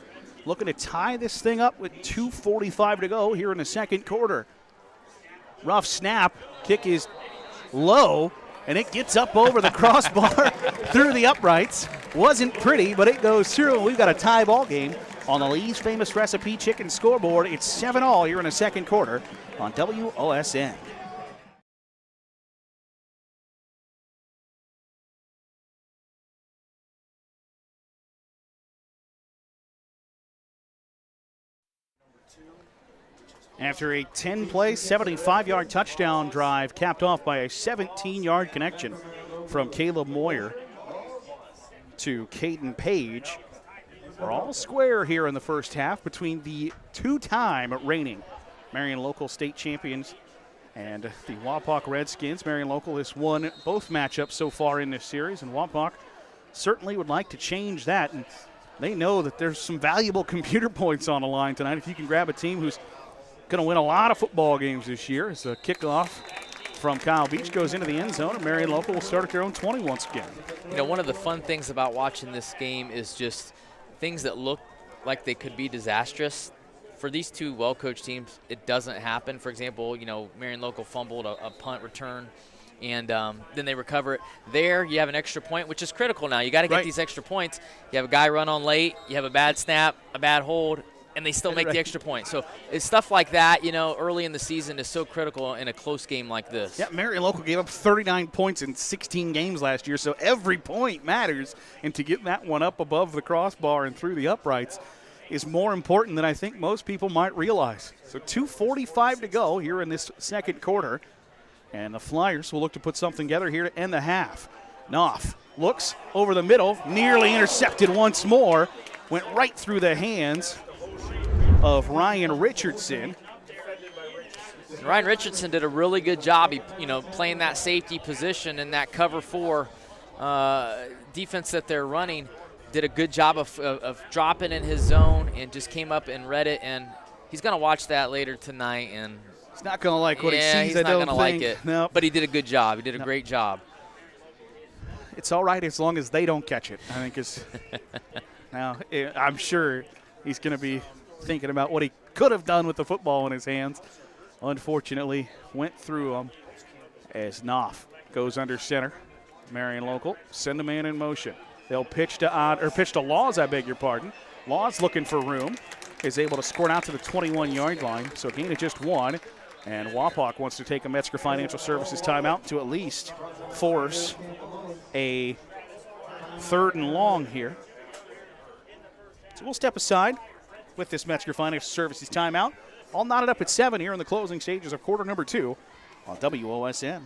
Looking to tie this thing up with 2:45 to go here in the second quarter. Rough snap, kick is low, and it gets up over the crossbar through the uprights. Wasn't pretty, but it goes through, and we've got a tie ball game on the Lee's Famous Recipe Chicken scoreboard. It's 7-all here in the second quarter on WOSN. After a 10-play, 75-yard touchdown drive capped off by a 17-yard connection from Caleb Moyer to Caden Page. We're all square here in the first half between the two-time reigning Marion Local state champions and the Wapak Redskins. Marion Local has won both matchups so far in this series, and Wapak certainly would like to change that. And they know that there's some valuable computer points on the line tonight if you can grab a team who's going to win a lot of football games this year. As the kickoff from Kyle Beach goes into the end zone, and Marion Local will start at their own 20 once again. You know, one of the fun things about watching this game is just things that look like they could be disastrous, for these two well-coached teams, it doesn't happen. For example, Marion Local fumbled a punt return, and then they recover it. There, you have an extra point, which is critical now. You got to get these extra points. You have a guy run on late. You have a bad snap, a bad hold, and they still make the extra point. So it's stuff like that, early in the season is so critical in a close game like this. Yeah, Marion Local gave up 39 points in 16 games last year, so every point matters. And to get that one up above the crossbar and through the uprights is more important than I think most people might realize. So 2:45 to go here in this second quarter. And the Flyers will look to put something together here to end the half. Knopf looks over the middle, nearly intercepted once more. Went right through the hands of Ryan Richardson. Ryan Richardson did a really good job, playing that safety position in that cover 4 defense that they're running. Did a good job of dropping in his zone and just came up and read it. And he's going to watch that later tonight. And he's not going to like what he sees. He's not going to like it. No. But he did a good job. He did a great job. It's all right as long as they don't catch it, I think is. Now, I'm sure he's going to be thinking about what he could have done with the football in his hands. Unfortunately, went through him as Knopf goes under center. Marion Local send a man in motion. They'll pitch to Laws, I beg your pardon. Laws looking for room. Is able to squirt out to the 21-yard line, so a gain of just 1. And Wapak wants to take a Metzger Financial Services timeout to at least force a 3rd and long here. So we'll step aside with this Metzger Financial Services timeout. All knotted up at 7 here in the closing stages of quarter number 2 on WOSN.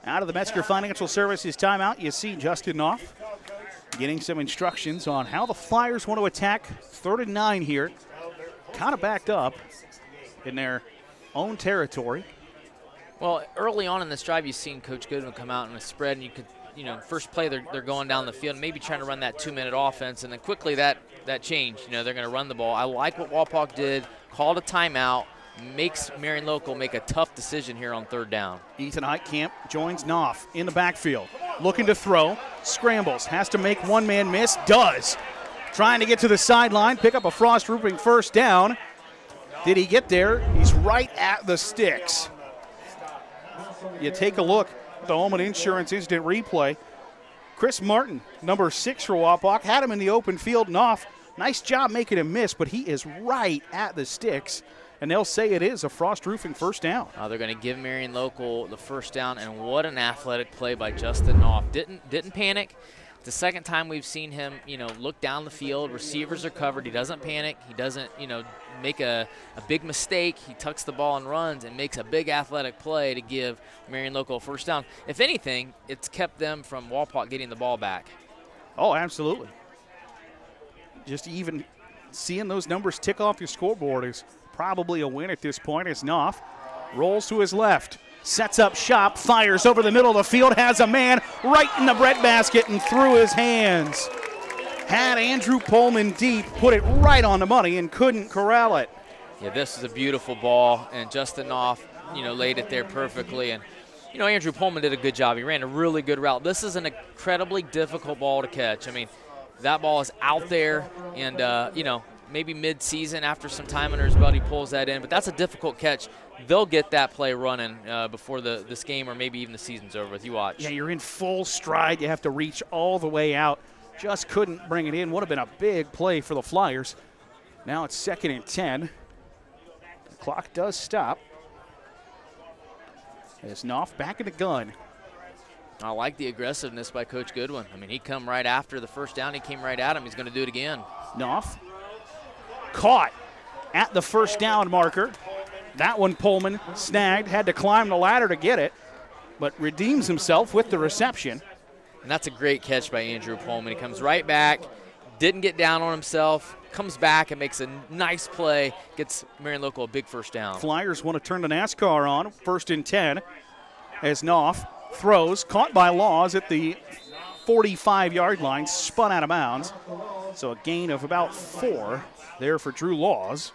Out of the Metzger Financial Services timeout, you see Justin Knopf getting some instructions on how the Flyers want to attack 3rd and 9 here. Kind of backed up in their own territory. Well, early on in this drive, you've seen Coach Goodwin come out in a spread, and you could, first play they're going down the field, maybe trying to run that 2-minute offense, and then quickly that changed. They're going to run the ball. I like what Wapak did, called a timeout, makes Marion Local make a tough decision here on 3rd down. Ethan Heitkamp joins Knopf in the backfield. Looking to throw, scrambles, has to make one man miss, does. Trying to get to the sideline, pick up a frost roofing first down. Did he get there? He's right at the sticks. You take a look at the Holman Insurance Instant Replay. Chris Martin, number 6 for Wapak, had him in the open field. Knopf, nice job making him miss, but he is right at the sticks. And they'll say it is a frost roofing first down. They're going to give Marion Local the first down, and what an athletic play by Justin Knopf. Didn't panic. The second time we've seen him, look down the field. Receivers are covered. He doesn't panic. He doesn't, make a big mistake. He tucks the ball and runs and makes a big athletic play to give Marion Local a first down. If anything, it's kept them from Wapak getting the ball back. Oh, absolutely. Just even seeing those numbers tick off your scoreboard is probably a win at this point as Knopf rolls to his left, sets up shop, fires over the middle of the field, has a man right in the breadbasket and through his hands. Had Andrew Pullman deep, put it right on the money and couldn't corral it. Yeah, this is a beautiful ball, and Justin Knopf, laid it there perfectly. And, Andrew Pullman did a good job. He ran a really good route. This is an incredibly difficult ball to catch. I mean, that ball is out there, and, maybe mid-season after some time under his belt, he pulls that in. But that's a difficult catch. They'll get that play running before this game or maybe even the season's over with. You watch. Yeah, you're in full stride. You have to reach all the way out. Just couldn't bring it in. Would have been a big play for the Flyers. Now it's 2nd and 10. The clock does stop. As Knopf back in the gun. I like the aggressiveness by Coach Goodwin. I mean, he come right after the first down. He came right at him. He's going to do it again. Knopf caught at the first down marker. That one Pullman snagged, had to climb the ladder to get it, but redeems himself with the reception. And that's a great catch by Andrew Pullman. He comes right back, didn't get down on himself, comes back and makes a nice play, gets Marion Local a big first down. Flyers want to turn the NASCAR on, 1st and 10, as Knopf throws, caught by Laws at the 45-yard line, spun out of bounds. So a gain of about 4 there for Drew Laws.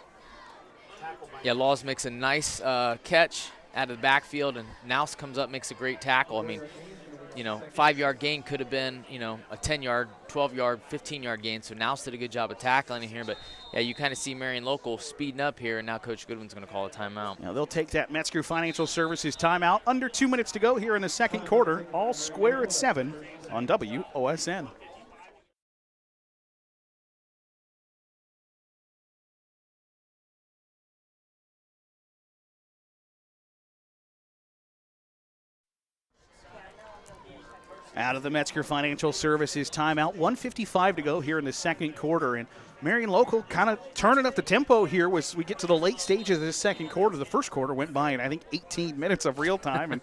Yeah, Laws makes a nice catch out of the backfield, and Nouse comes up, makes a great tackle. I mean, 5-yard gain could have been, a 10-yard, 12-yard, 15-yard gain. So Nouse did a good job of tackling here. But, yeah, you kind of see Marion Local speeding up here, and now Coach Goodwin's going to call a timeout. Now they'll take that Metzger Financial Services timeout. Under 2 minutes to go here in the second quarter. All square at 7 on WOSN. Out of the Metzger Financial Services timeout. 1:55 to go here in the second quarter. And Marion Local kind of turning up the tempo here as we get to the late stages of this second quarter. The first quarter went by in, I think, 18 minutes of real time. And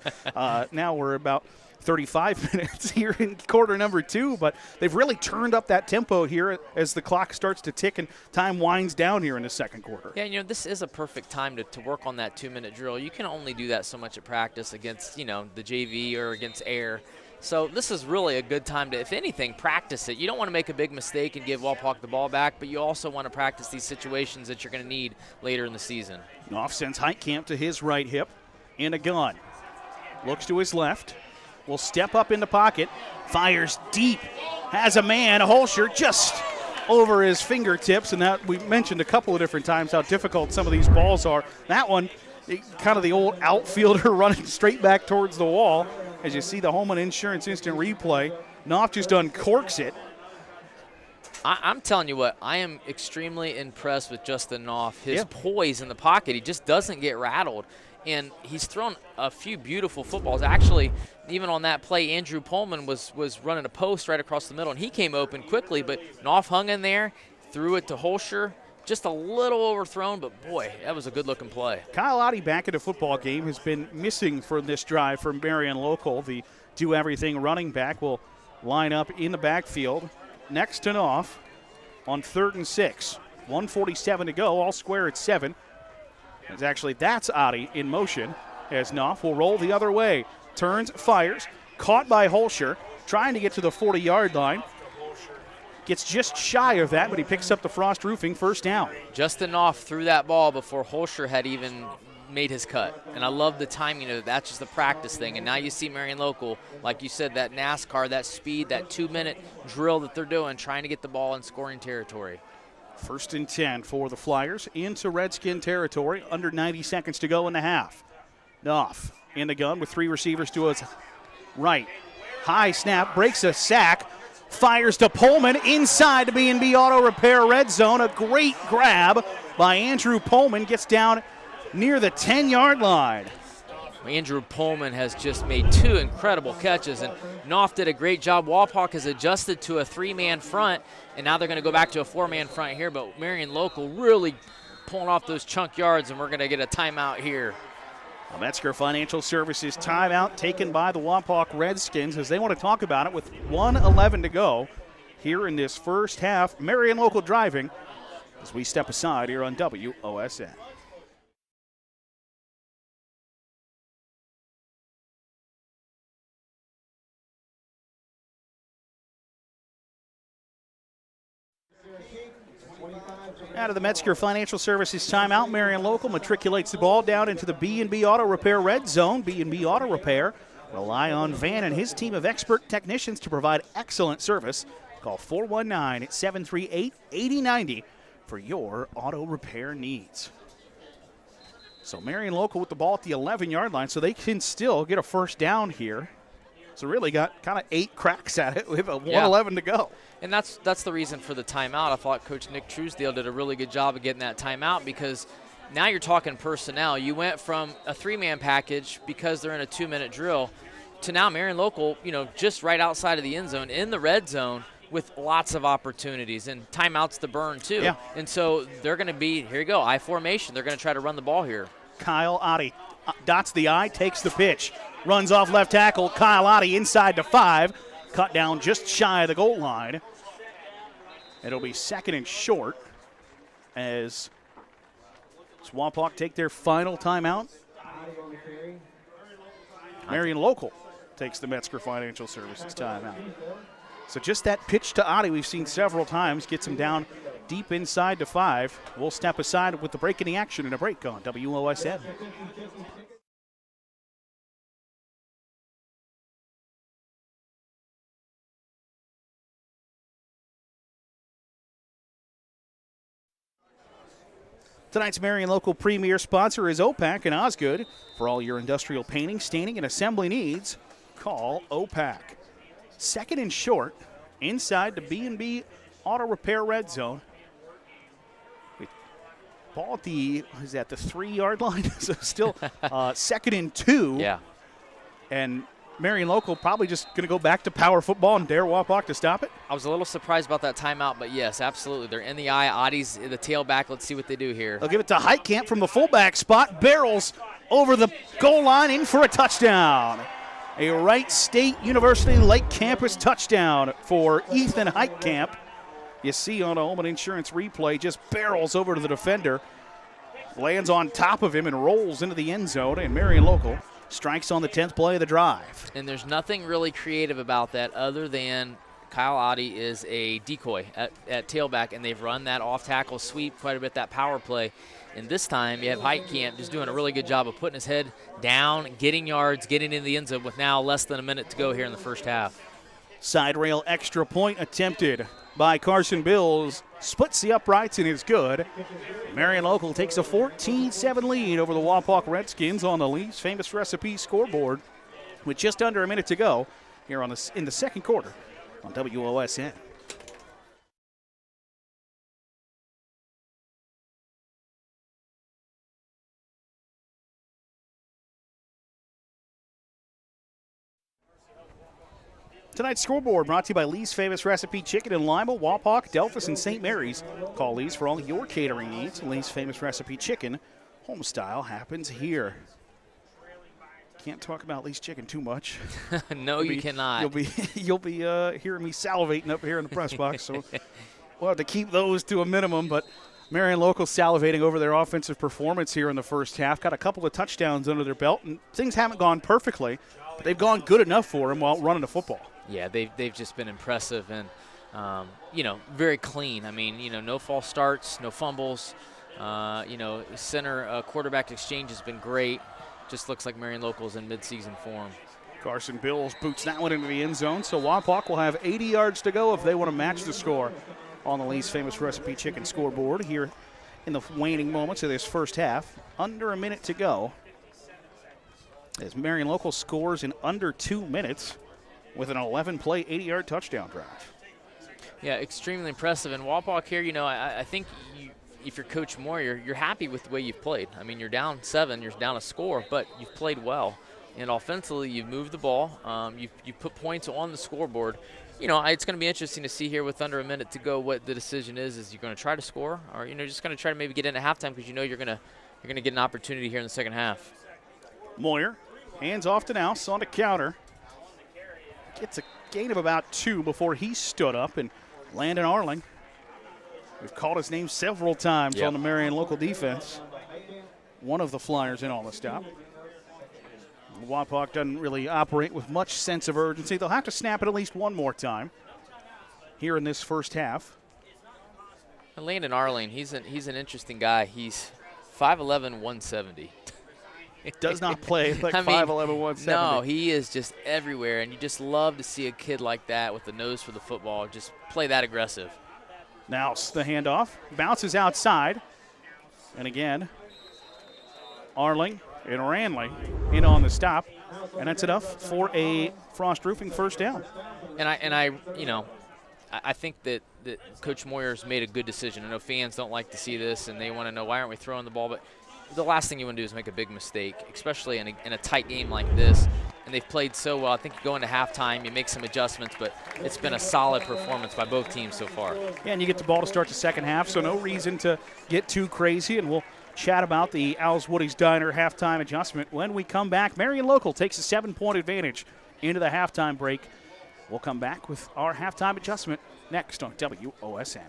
now we're about 35 minutes here in quarter number 2. But they've really turned up that tempo here as the clock starts to tick and time winds down here in the second quarter. Yeah, this is a perfect time to work on that 2-minute drill. You can only do that so much at practice against, the JV or against air. So this is really a good time to, if anything, practice it. You don't want to make a big mistake and give Wapak the ball back, but you also want to practice these situations that you're going to need later in the season. Off sends Heitkamp to his right hip in a gun. Looks to his left. Will step up in the pocket. Fires deep. Has a man, Holscher, just over his fingertips. And that we mentioned a couple of different times how difficult some of these balls are. That one, kind of the old outfielder running straight back towards the wall. As you see the Holman Insurance instant replay, Knopf just uncorks it. I'm telling you what, I am extremely impressed with Justin Knopf. His poise in the pocket, he just doesn't get rattled. And he's thrown a few beautiful footballs. Actually, even on that play, Andrew Pullman was running a post right across the middle, and he came open quickly, but Knopf hung in there, threw it to Holscher. Just a little overthrown, but boy, that was a good-looking play. Kyle Otte back in the football game has been missing from this drive from Marion Local. The do-everything running back will line up in the backfield next to Knopf on 3rd and 6. 1:47 to go, all square at 7. That's Otte in motion as Knopf will roll the other way. Turns, fires, caught by Holscher, trying to get to the 40-yard line. Gets just shy of that, but he picks up the Frost Roofing first down. Justin Knopf threw that ball before Holscher had even made his cut. And I love the timing of it. That's just the practice thing. And now you see Marion Local, like you said, that NASCAR, that speed, that 2-minute drill that they're doing, trying to get the ball in scoring territory. 1st and 10 for the Flyers into Redskin territory. Under 90 seconds to go in the half. Knopf in the gun with 3 receivers to his right. High snap, breaks a sack. Fires to Pullman inside the B&B Auto Repair red zone. A great grab by Andrew Pullman. Gets down near the 10-yard line. Andrew Pullman has just made 2 incredible catches, and Knopf did a great job. Wapak has adjusted to a 3-man front, and now they're going to go back to a 4-man front here, but Marion Local really pulling off those chunk yards, and we're going to get a timeout here. A Metzger Financial Services timeout taken by the Wapak Redskins as they want to talk about it with 1:11 to go here in this first half. Marion Local driving as we step aside here on WOSN. Out of the Metzger Financial Services timeout, Marion Local matriculates the ball down into the B&B Auto Repair red zone. B&B Auto Repair rely on Van and his team of expert technicians to provide excellent service. Call 419-738-8090 for your auto repair needs. So Marion Local with the ball at the 11-yard line, so they can still get a first down here. So really got kind of 8 cracks at it with a 1:11 to go. And that's the reason for the timeout. I thought Coach Nick Truesdale did a really good job of getting that timeout because now you're talking personnel. You went from a 3-man package because they're in a 2-minute drill to now Marion Local, just right outside of the end zone in the red zone with lots of opportunities and timeouts to burn too. Yeah. And so they're going to be, here you go, I formation. They're going to try to run the ball here. Kyle Otte dots the I, takes the pitch, runs off left tackle. Kyle Otte inside to 5, cut down just shy of the goal line. It'll be 2nd and short as Wapak take their final timeout. Marion Local takes the Metzger Financial Services timeout. So just that pitch to Otte we've seen several times gets him down deep inside to 5. We'll step aside with the break in the action and a break on WOSN. Tonight's Marion local premier sponsor is OPAC and Osgood. For all your industrial painting, staining, and assembly needs, call OPAC. Second and short, inside the B&B Auto Repair red zone. Ball at the 3-yard line? So still second and 2. Yeah. And Marion local probably just going to go back to power football and dare Wapak to stop it. I was a little surprised about that timeout, but yes, absolutely. They're in the eye. Audie's the tailback. Let's see what they do here. They'll give it to Heitkamp from the fullback spot. Barrels over the goal line in for a touchdown. A Wright State University Lake Campus touchdown for Ethan Heitkamp. You see on a Holman Insurance replay, just barrels over to the defender, lands on top of him and rolls into the end zone, and Marion local strikes on the 10th play of the drive. And there's nothing really creative about that other than Kyle Audie is a decoy at tailback, and they've run that off-tackle sweep quite a bit, that power play. And this time you have Heitkamp just doing a really good job of putting his head down, getting yards, getting in the end zone with now less than a minute to go here in the first half. Side rail extra point attempted by Carson Bills. Splits the uprights and is good. Marion local takes a 14-7 lead over the Wapak Redskins on the Lee's Famous Recipe scoreboard with just under a minute to go here in the second quarter on WOSN. Tonight's scoreboard brought to you by Lee's Famous Recipe Chicken in Lima, Wapak, Delphus, and St. Mary's. Call Lee's for all your catering needs. Lee's Famous Recipe Chicken, home style, happens here. Can't talk about Lee's Chicken too much. No, you cannot. You'll be hearing me salivating up here in the press box, so we'll have to keep those to a minimum. But Marion local salivating over their offensive performance here in the first half. Got a couple of touchdowns under their belt, and things haven't gone perfectly, but they've gone good enough for them while running the football. Yeah, they've just been impressive and, very clean. I mean, no false starts, no fumbles. Center quarterback exchange has been great. Just looks like Marion local's in midseason form. Carson Bills boots that one into the end zone, so Wapak will have 80 yards to go if they want to match the score on the Lee's Famous Recipe Chicken scoreboard here in the waning moments of this first half. Under a minute to go as Marion local scores in under 2 minutes with an 11-play, 80-yard touchdown drive. Yeah, extremely impressive. And Wapak here, I think if you're Coach Moore, you're happy with the way you've played. I mean, you're down 7, you're down a score, but you've played well. And offensively, you've moved the ball. You've put points on the scoreboard. It's going to be interesting to see here with under a minute to go what the decision is. Is you're going to try to score, or just going to try to maybe get in at halftime because you're going to get an opportunity here in the second half. Moyer hands off to Nouse on the counter. Gets a gain of about 2 before he stood up, and Landon Arling. We've called his name several times on the Marion local defense. One of the Flyers in on the stop. Wapak doesn't really operate with much sense of urgency. They'll have to snap it at least one more time here in this first half. And Landon Arling, he's an interesting guy. He's 5'11", 170. Does not play like 5'11", 170. No, he is just everywhere, and you just love to see a kid like that with the nose for the football just play that aggressive. Now the handoff, bounces outside, and again, Arling and Ranley in on the stop, and that's enough for a Frost Roofing first down. And I think that Coach Moyer's made a good decision. I know fans don't like to see this, and they want to know why aren't we throwing the ball, but the last thing you want to do is make a big mistake, especially in a tight game like this. And they've played so well. I think you go into halftime, you make some adjustments, but it's been a solid performance by both teams so far. Yeah, and you get the ball to start the second half, so no reason to get too crazy. And we'll chat about the Al's Woody's Diner halftime adjustment when we come back. Marion local takes a 7-point advantage into the halftime break. We'll come back with our halftime adjustment next on WOSN.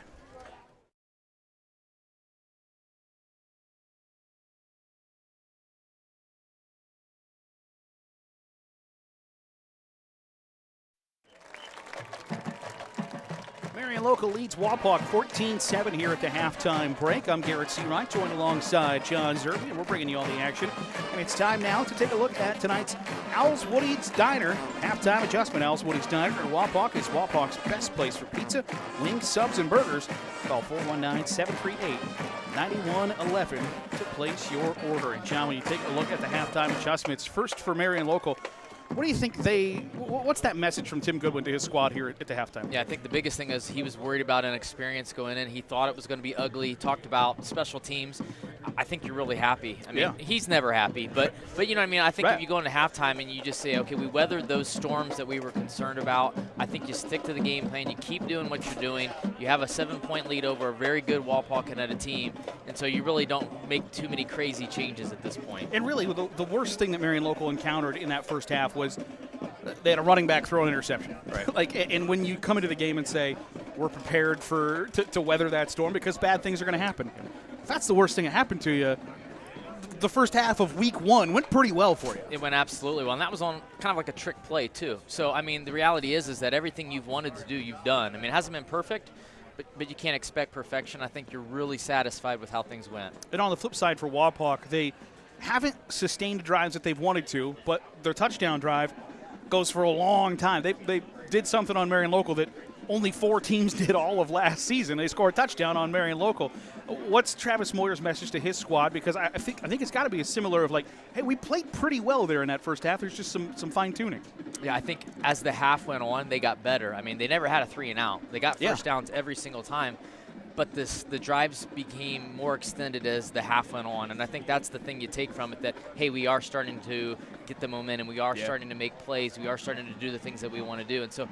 Marion Local leads Wapak 14-7 here at the halftime break. I'm Garrett Seawright, joined alongside John Zerby, and we're bringing you all the action. And it's time now to take a look at tonight's Owl's Woody's Diner halftime adjustment. Owl's Woody's Diner in Wapak is Wapak's best place for pizza, wings, subs, and burgers. Call 419-738-9111 to place your order. And John, when you take a look at the halftime adjustments, first for Marion Local, what do you think what's that message from Tim Goodwin to his squad here at the halftime? Yeah, I think the biggest thing is he was worried about inexperience going in. He thought it was going to be ugly. He talked about special teams. I think you're really happy. I mean, He's never happy, but you know what I mean? I think if you go into halftime and you just say, okay, we weathered those storms that we were concerned about, I think you stick to the game plan. You keep doing what you're doing. You have a 7-point lead over a very good Wapakoneta team, and so you really don't make too many crazy changes at this point. And really, the worst thing that Marion Local encountered in that first half was they had a running back throw an interception. Right. And when you come into the game and say, we're prepared to weather that storm because bad things are going to happen. If that's the worst thing that happened to you, the first half of week one went pretty well for you. It went absolutely well, and that was on kind of like a trick play too. So, I mean, the reality is that everything you've wanted to do, you've done. I mean, it hasn't been perfect, but you can't expect perfection. I think you're really satisfied with how things went. And on the flip side for Wapak, they haven't sustained drives that they've wanted to, but their touchdown drive goes for a long time. They did something on Marion Local that only 4 teams did all of last season. They scored a touchdown on Marion Local. What's Travis Moyer's message to his squad? Because I think it's got to be a similar of like, hey, we played pretty well there in that first half. There's just some fine-tuning. Yeah, I think as the half went on, they got better. I mean, they never had a 3-and-out. They got first downs every single time. But the drives became more extended as the half went on. And I think that's the thing you take from it, that, hey, we are starting to get the momentum. We are starting to make plays. We are starting to do the things that we want to do. And so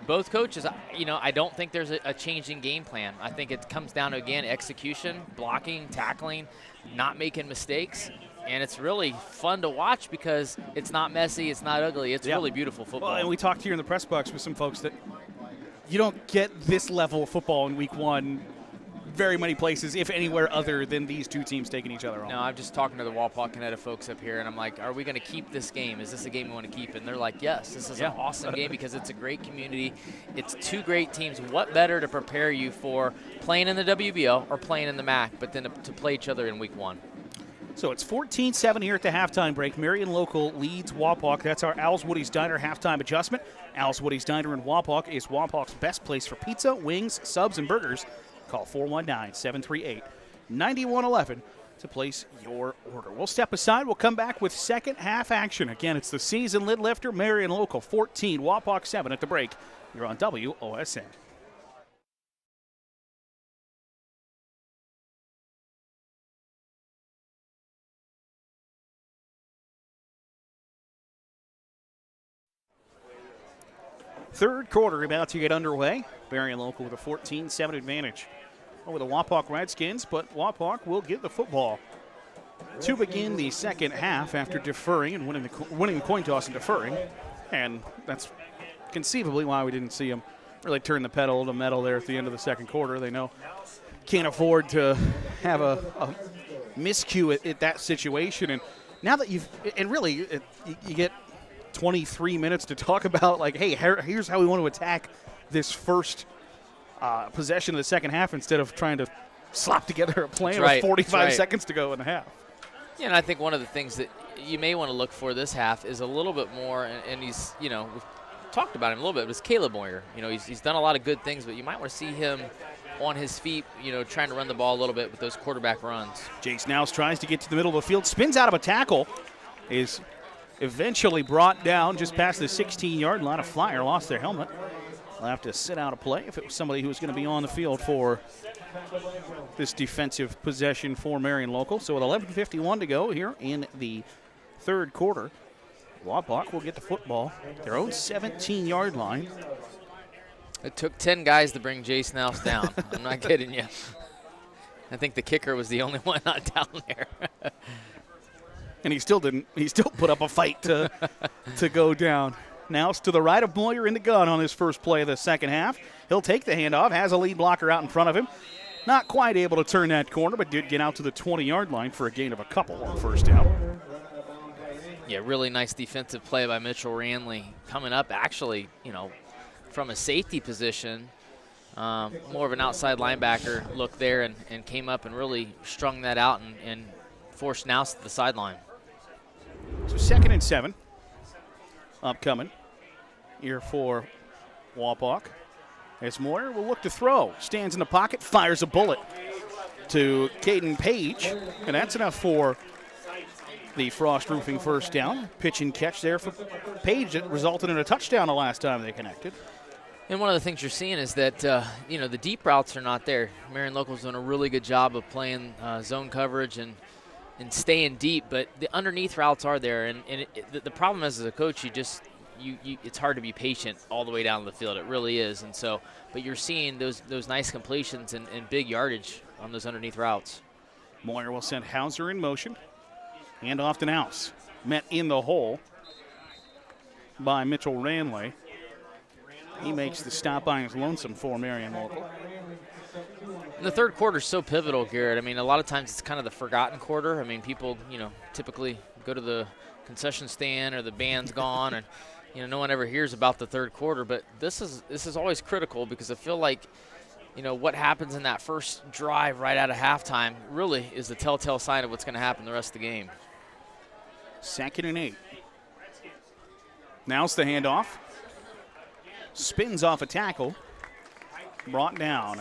both coaches, I don't think there's a change in game plan. I think it comes down to, again, execution, blocking, tackling, not making mistakes. And it's really fun to watch because it's not messy, it's not ugly. It's really beautiful football. Well, and we talked here in the press box with some folks that you don't get this level of football in week one very many places, if anywhere, other than these two teams taking each other on. No, I'm just talking to the Wapakoneta folks up here, and I'm like, are we going to keep this game? Is this a game we want to keep? And they're like, yes, this is an awesome game because it's a great community. It's 2 great teams. What better to prepare you for playing in the WBO or playing in the MAC, but then to play each other in week one? So it's 14-7 here at the halftime break. Marion Local leads Wapak. That's our Owl's Woody's Diner halftime adjustment. Owl's Woody's Diner in Wapak is Wapak's best place for pizza, wings, subs, and burgers. Call 419-738-9111 to place your order. We'll step aside. We'll come back with second half action. Again, it's the season lid lifter. Marion Local 14, Wapak 7 at the break. You're on WOSN. Third quarter about to get underway. Marion Local with a 14-7 advantage over the Wapak Redskins, but Wapak will get the football to begin the second half after deferring and winning the coin toss and deferring. And that's conceivably why we didn't see them really turn the pedal to metal there at the end of the second quarter. They know can't afford to have a miscue at that situation. And now that you get 23 minutes to talk about, like, hey, here's how we want to attack this first possession of the second half instead of trying to slap together a plan with 45 seconds to go in the half. Yeah, and I think one of the things that you may want to look for this half is a little bit more, and he's, we've talked about him a little bit, but it's Caleb Moyer. He's done a lot of good things, but you might want to see him on his feet, trying to run the ball a little bit with those quarterback runs. Jace Nouse tries to get to the middle of the field, spins out of a tackle, is eventually brought down just past the 16-yard line. A flyer lost their helmet. They'll have to sit out a play if it was somebody who was going to be on the field for this defensive possession for Marion Local. So with 11:51 to go here in the third quarter, Wapak will get the football at their own 17-yard line. It took 10 guys to bring Jace Nouse down. I'm not kidding you. I think the kicker was the only one not down there. And he still put up a fight to go down. Nouse to the right of Moyer in the gun on his first play of the second half. He'll take the handoff, has a lead blocker out in front of him. Not quite able to turn that corner, but did get out to the 20-yard line for a gain of a couple on first down. Yeah, really nice defensive play by Mitchell Ranley. Coming up, actually, from a safety position, more of an outside linebacker look there and came up and really strung that out and forced Nouse to the sideline. So 2nd and 7 upcoming here for Wapak. As Moyer will look to throw. Stands in the pocket, fires a bullet to Caden Page. And that's enough for the Frost Roofing first down. Pitch and catch there for Page that resulted in a touchdown the last time they connected. And one of the things you're seeing is that, the deep routes are not there. Marion Local's doing a really good job of playing zone coverage and staying deep, but the underneath routes are there. And the problem is, as a coach, it's hard to be patient all the way down the field. It really is. And so, but you're seeing those nice completions and big yardage on those underneath routes. Moyer will send Hauser in motion. Hand off to Nouse. Met in the hole by Mitchell Ranley. He makes the stop by his lonesome for Marion Local. The third quarter is so pivotal, Garrett. I mean, a lot of times it's kind of the forgotten quarter. I mean, people, typically go to the concession stand or the band's gone, and no one ever hears about the third quarter. But this is always critical because I feel like, what happens in that first drive right out of halftime really is the telltale sign of what's going to happen the rest of the game. 2nd and 8. Now's the handoff. Spins off a tackle. Brought down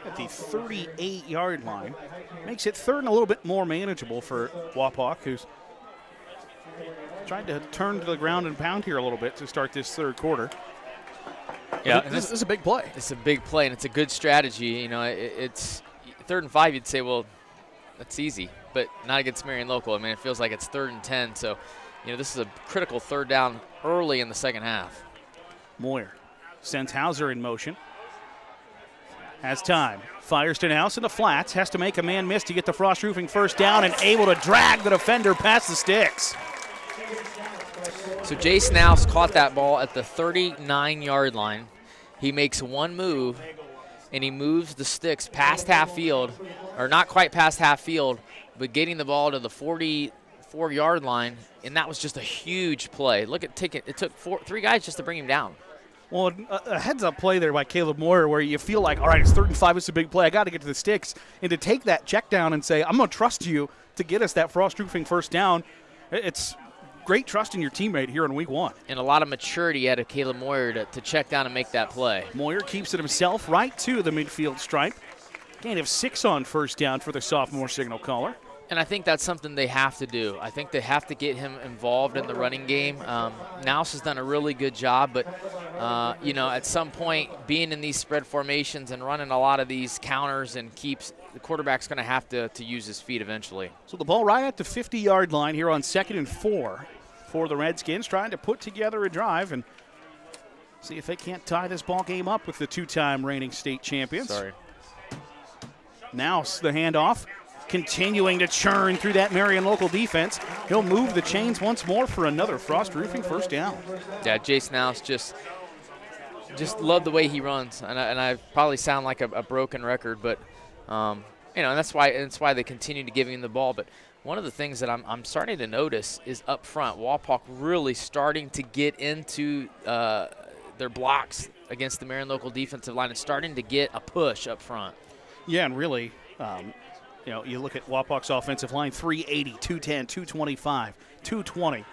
at the 38-yard line. Makes it 3rd and a little bit more manageable for Wapak, who's tried to turn to the ground and pound here a little bit to start this third quarter. Yeah, this is a big play. It's a big play, and it's a good strategy. It's 3rd and 5, you'd say, well, that's easy, but not against Marion Local. I mean, it feels like it's 3rd and 10, so, this is a critical 3rd down early in the second half. Moyer sends Hauser in motion. Has time. Fires to Nouse in the flats. Has to make a man miss to get the Frost Roofing first down and able to drag the defender past the sticks. So Jace Nouse caught that ball at the 39-yard line. He makes one move, and he moves the sticks past half field, or not quite past half field, but getting the ball to the 44-yard line, and that was just a huge play. Look at it took 3 guys just to bring him down. Well, a heads-up play there by Caleb Moyer where you feel like, all right, it's 3rd and 5, it's a big play. I got to get to the sticks. And to take that check down and say, I'm going to trust you to get us that Frost Roofing first down, it's great trust in your teammate here in week 1. And a lot of maturity out of Caleb Moyer to check down and make that play. Moyer keeps it himself right to the midfield stripe. Gain of 6 on first down for the sophomore signal caller. And I think that's something they have to do. I think they have to get him involved in the running game. Nouse has done a really good job, but, at some point, being in these spread formations and running a lot of these counters and keeps – the quarterback's going to have to use his feet eventually. So the ball right at the 50-yard line here on 2nd and 4 for the Redskins, trying to put together a drive and see if they can't tie this ball game up with the 2-time reigning state champions. Sorry. Nouse the handoff. Continuing to churn through that Marion Local defense. He'll move the chains once more for another Frost Roofing first down. Yeah, Jace Nouse just love the way he runs, and I probably sound like a broken record, but and that's why they continue to give him the ball. But one of the things that I'm starting to notice is up front, Wapak really starting to get into their blocks against the Marion Local defensive line and starting to get a push up front. Yeah, and really. You look at Wapak's offensive line, 380, 210, 225, 220.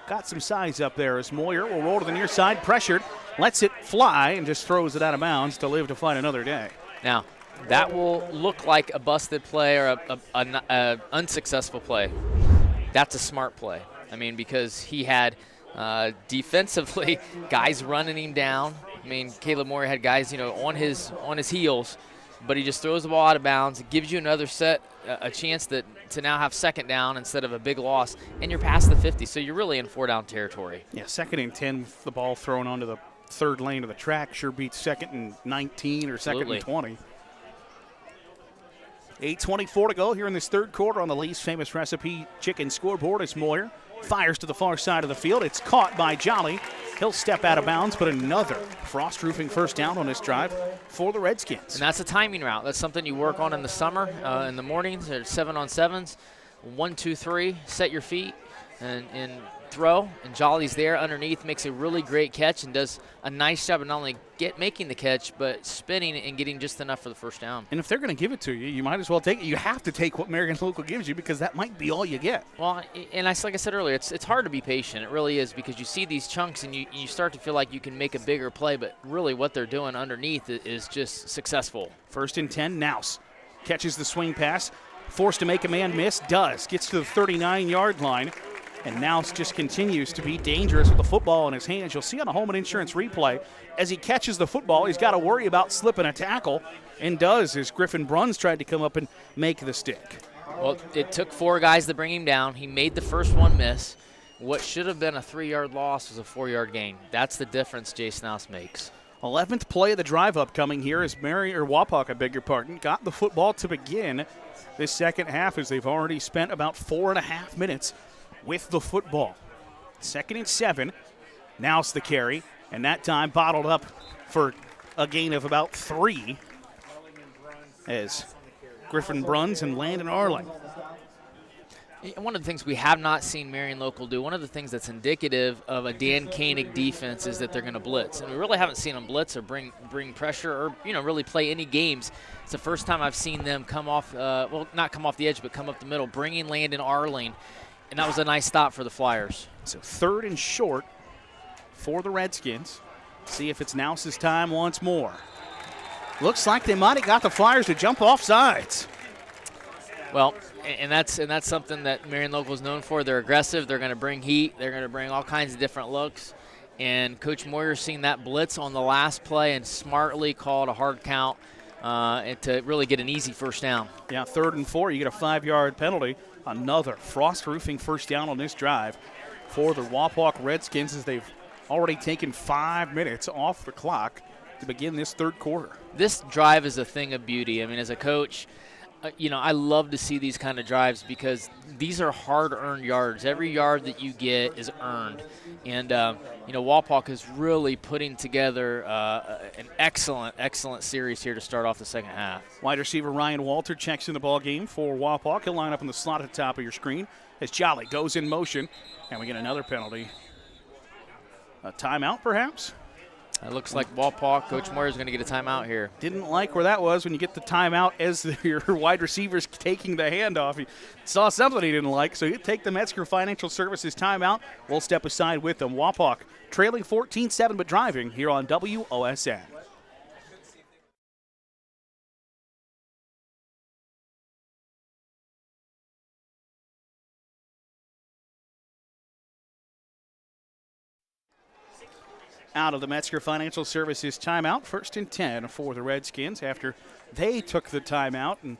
Got some size up there as Moyer will roll to the near side, pressured, lets it fly, and just throws it out of bounds to live to fight another day. Now, that will look like a busted play or a unsuccessful play. That's a smart play. I mean, because he had defensively guys running him down. I mean, Caleb Moyer had guys, on his heels. But he just throws the ball out of bounds. It gives you another a chance to now have 2nd down instead of a big loss, and you're past the 50, so you're really in 4-down territory. Yeah, 2nd and 10 with the ball thrown onto the 3rd lane of the track sure beats 2nd and 19 or 2nd and 20. 8:24 to go here in this third quarter on the Lee's Famous Recipe Chicken scoreboard as Moyer fires to the far side of the field. It's caught by Jolly. He'll step out of bounds, but another Frost Roofing first down on this drive for the Redskins. And that's a timing route. That's something you work on in the summer, in the mornings. There's 7-on-7s, 1, 2, 3. Set your feet, and throw, and Jolly's there underneath, makes a really great catch and does a nice job of not only making the catch, but spinning and getting just enough for the first down. And if they're going to give it to you, you might as well take it. You have to take what Marion Local gives you because that might be all you get. Well, and like I said earlier, it's hard to be patient. It really is, because you see these chunks and you start to feel like you can make a bigger play, but really what they're doing underneath is just successful. 1st and 10, Nouse catches the swing pass, forced to make a man miss, gets to the 39-yard line. And Nouse just continues to be dangerous with the football in his hands. You'll see on a Home and Insurance replay, as he catches the football, he's got to worry about slipping a tackle, and does, as Griffin Bruns tried to come up and make the stick. Well, it took 4 guys to bring him down. He made the first one miss. What should have been a 3-yard loss was a 4-yard gain. That's the difference Jace Nouse makes. 11th play of the drive upcoming here as Wapak, got the football to begin this second half, as they've already spent about 4.5 minutes with the football. 2nd and 7. Now's the carry, and that time bottled up for a gain of about 3 as Griffin Bruns and Landon Arling. One of the things we have not seen Marion Local do, one of the things that's indicative of a Dan Koenig defense, is that they're going to blitz. And we really haven't seen them blitz or bring pressure or, really play any games. It's the first time I've seen them come off, not come off the edge, but come up the middle, bringing Landon Arling. And that was a nice stop for the Flyers. So 3rd and short for the Redskins. See if it's Nouse's time once more. Looks like they might have got the Flyers to jump off sides. Well, and that's something that Marion Local is known for. They're aggressive. They're going to bring heat. They're going to bring all kinds of different looks. And Coach Moyer's seen that blitz on the last play and smartly called a hard count and to really get an easy first down. Yeah, 3rd and 4, you get a 5-yard penalty. Another frost roofing first down on this drive for the Wapak Redskins, as they've already taken 5 minutes off the clock to begin this 3rd quarter. This drive is a thing of beauty. I mean, as a coach, I love to see these kind of drives because these are hard-earned yards. Every yard that you get is earned. And, Wapak is really putting together an excellent series here to start off the second half. Wide receiver Ryan Walter checks in the ball game for Wapak. He'll line up in the slot at the top of your screen as Jolly goes in motion. And we get another penalty. A timeout, perhaps? It looks like Wapak, Coach Moyer is going to get a timeout here. Didn't like where that was when you get the timeout as your wide receiver's taking the handoff. He saw something he didn't like, so you take the Metzger Financial Services timeout. We'll step aside with them. Wapak trailing 14-7 but driving here on WOSN. Out of the Metzger Financial Services timeout. 1st and 10 for the Redskins after they took the timeout. And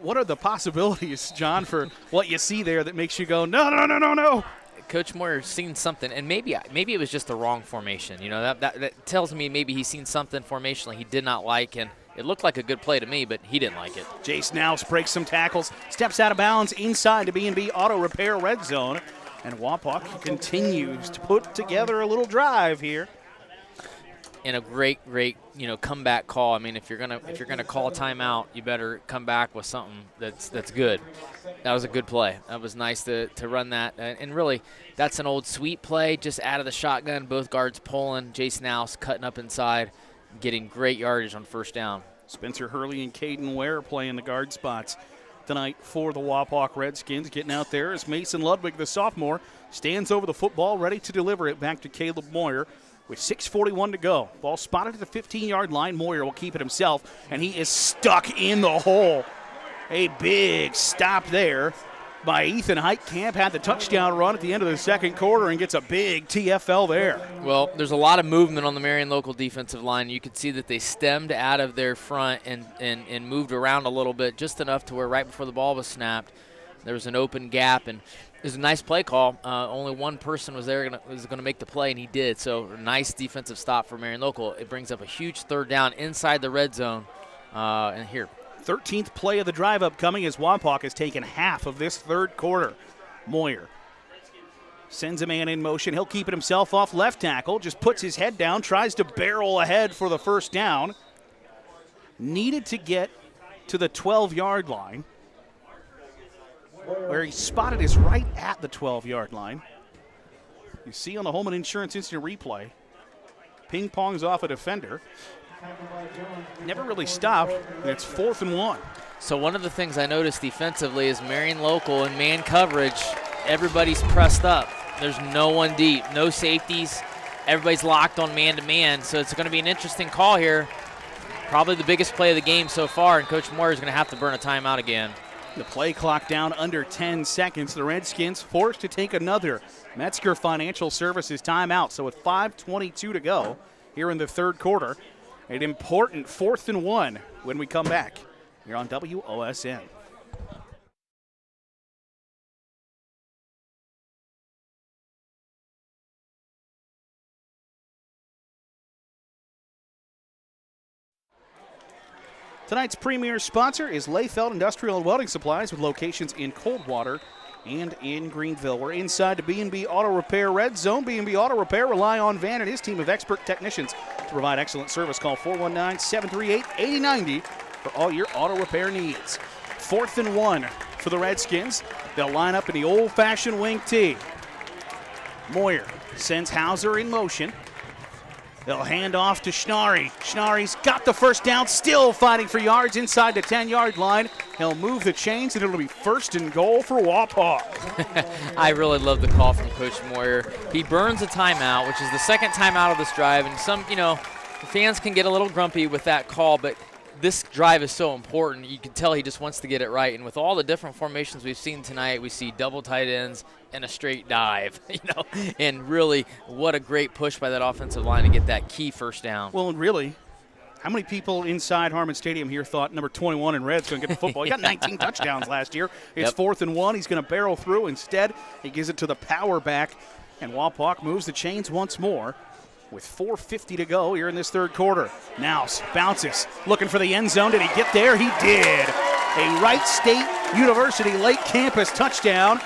what are the possibilities, John, for what you see there that makes you go, no? Coach Moyer's seen something, and maybe it was just the wrong formation. That tells me maybe he's seen something formationally he did not like, and it looked like a good play to me, but he didn't like it. Jace Nouse breaks some tackles, steps out of bounds inside to B&B Auto Repair red zone. And Wapak continues to put together a little drive here. And a great, comeback call. I mean, if you're gonna call a timeout, you better come back with something that's good. That was a good play. That was nice to run that. And really, that's an old sweep play, just out of the shotgun. Both guards pulling. Jace Nouse cutting up inside, getting great yardage on first down. Spencer Hurley and Caden Ware playing the guard spots tonight for the Wapak Redskins. Getting out there as Mason Ludwig, the sophomore, stands over the football, ready to deliver it back to Caleb Moyer with 6:41 to go. Ball spotted at the 15-yard line. Moyer will keep it himself, and he is stuck in the hole. A big stop there by Ethan Heitkamp. Had the touchdown run at the end of the second quarter and gets a big TFL there. Well, there's a lot of movement on the Marion Local defensive line. You could see that they stemmed out of their front and moved around a little bit, just enough to where right before the ball was snapped, there was an open gap, and it was a nice play call. Only one person was there was going to make the play, and he did. So nice defensive stop for Marion Local. It brings up a huge 3rd down inside the red zone. And here, 13th play of the drive upcoming as Wapak has taken half of this 3rd quarter. Moyer sends a man in motion. He'll keep it himself off left tackle. Just puts his head down, tries to barrel ahead for the first down. Needed to get to the 12-yard line. where he spotted is right at the 12-yard line. You see on the Holman Insurance Instant Replay, ping pongs off a defender. Never really stopped, and it's 4th and 1. So one of the things I noticed defensively is Marion local in man coverage, everybody's pressed up. There's no one deep, no safeties. Everybody's locked on man-to-man, so it's going to be an interesting call here. Probably the biggest play of the game so far, and Coach Moyer is going to have to burn a timeout again. The play clock down under 10 seconds. The Redskins forced to take another Metzger Financial Services timeout. So with 5:22 to go here in the third quarter, an important 4th and 1 when we come back here on WOSN. Tonight's premier sponsor is Layfeld Industrial and Welding Supplies with locations in Coldwater and in Greenville. We're inside the B&B Auto Repair Red Zone. B&B Auto Repair, rely on Van and his team of expert technicians to provide excellent service. Call 419-738-8090 for all your auto repair needs. 4th and 1 for the Redskins. They'll line up in the old-fashioned wing tee. Moyer sends Hauser in motion. They'll hand off to Schnarry. Schnarry's got the first down, still fighting for yards inside the 10-yard line. He'll move the chains, and it'll be 1st and goal for Wapak. I really love the call from Coach Moyer. He burns a timeout, which is the second timeout of this drive, and some, fans can get a little grumpy with that call, but this drive is so important. You can tell he just wants to get it right. And with all the different formations we've seen tonight, we see double tight ends and a straight dive, and really what a great push by that offensive line to get that key first down. Well, and really, how many people inside Harmon Stadium here thought number 21 in red's going to get the football? He got 19 touchdowns last year. It's 4th and 1. He's going to barrel through. Instead, he gives it to the power back, and Wapak moves the chains once more. With 4:50 to go here in this third quarter. Now bounces, looking for the end zone. Did he get there? He did. A Wright State University late campus touchdown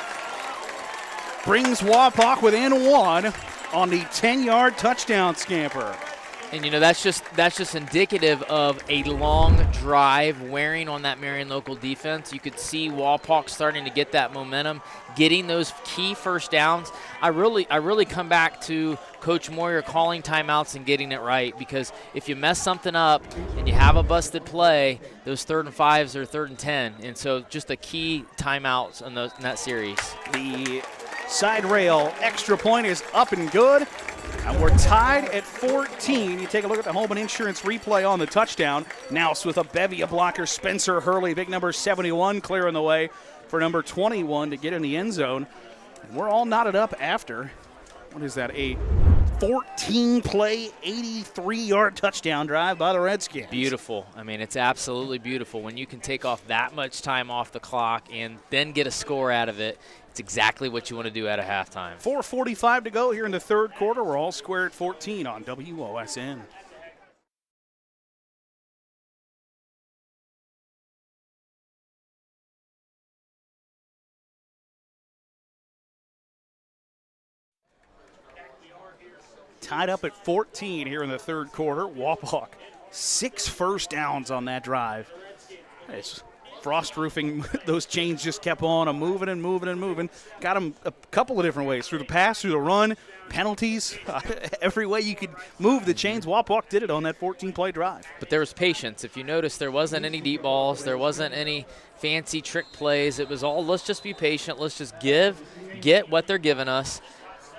brings Wapak within 1 on the 10-yard touchdown scamper. And that's just indicative of a long drive wearing on that Marion local defense. You could see Wapak starting to get that momentum, getting those key first downs. I really come back to Coach Moyer calling timeouts and getting it right, because if you mess something up and you have a busted play, those 3rd and 5s are 3rd and 10. And so just a key timeouts in that series. The side rail extra point is up and good. And we're tied at 14. You take a look at the Holman Insurance replay on the touchdown. Now with a bevy of blockers, Spencer Hurley, big number 71, clearing the way for number 21 to get in the end zone. And we're all knotted up after, what is that, a 14-play, 83-yard touchdown drive by the Redskins. Beautiful. I mean, it's absolutely beautiful. When you can take off that much time off the clock and then get a score out of it, it's exactly what you want to do at a halftime. 4:45 to go here in the third quarter. We're all square at 14 on WOSN. Tied up at 14 here in the third quarter. Wapak, 6 first downs on that drive. It's frost roofing, those chains just kept on moving and moving and moving. Got them a couple of different ways, through the pass, through the run, penalties, every way you could move the chains. Wapak did it on that 14-play drive. But there was patience. If you notice, there wasn't any deep balls. There wasn't any fancy trick plays. It was all, let's just be patient. Let's just get what they're giving us.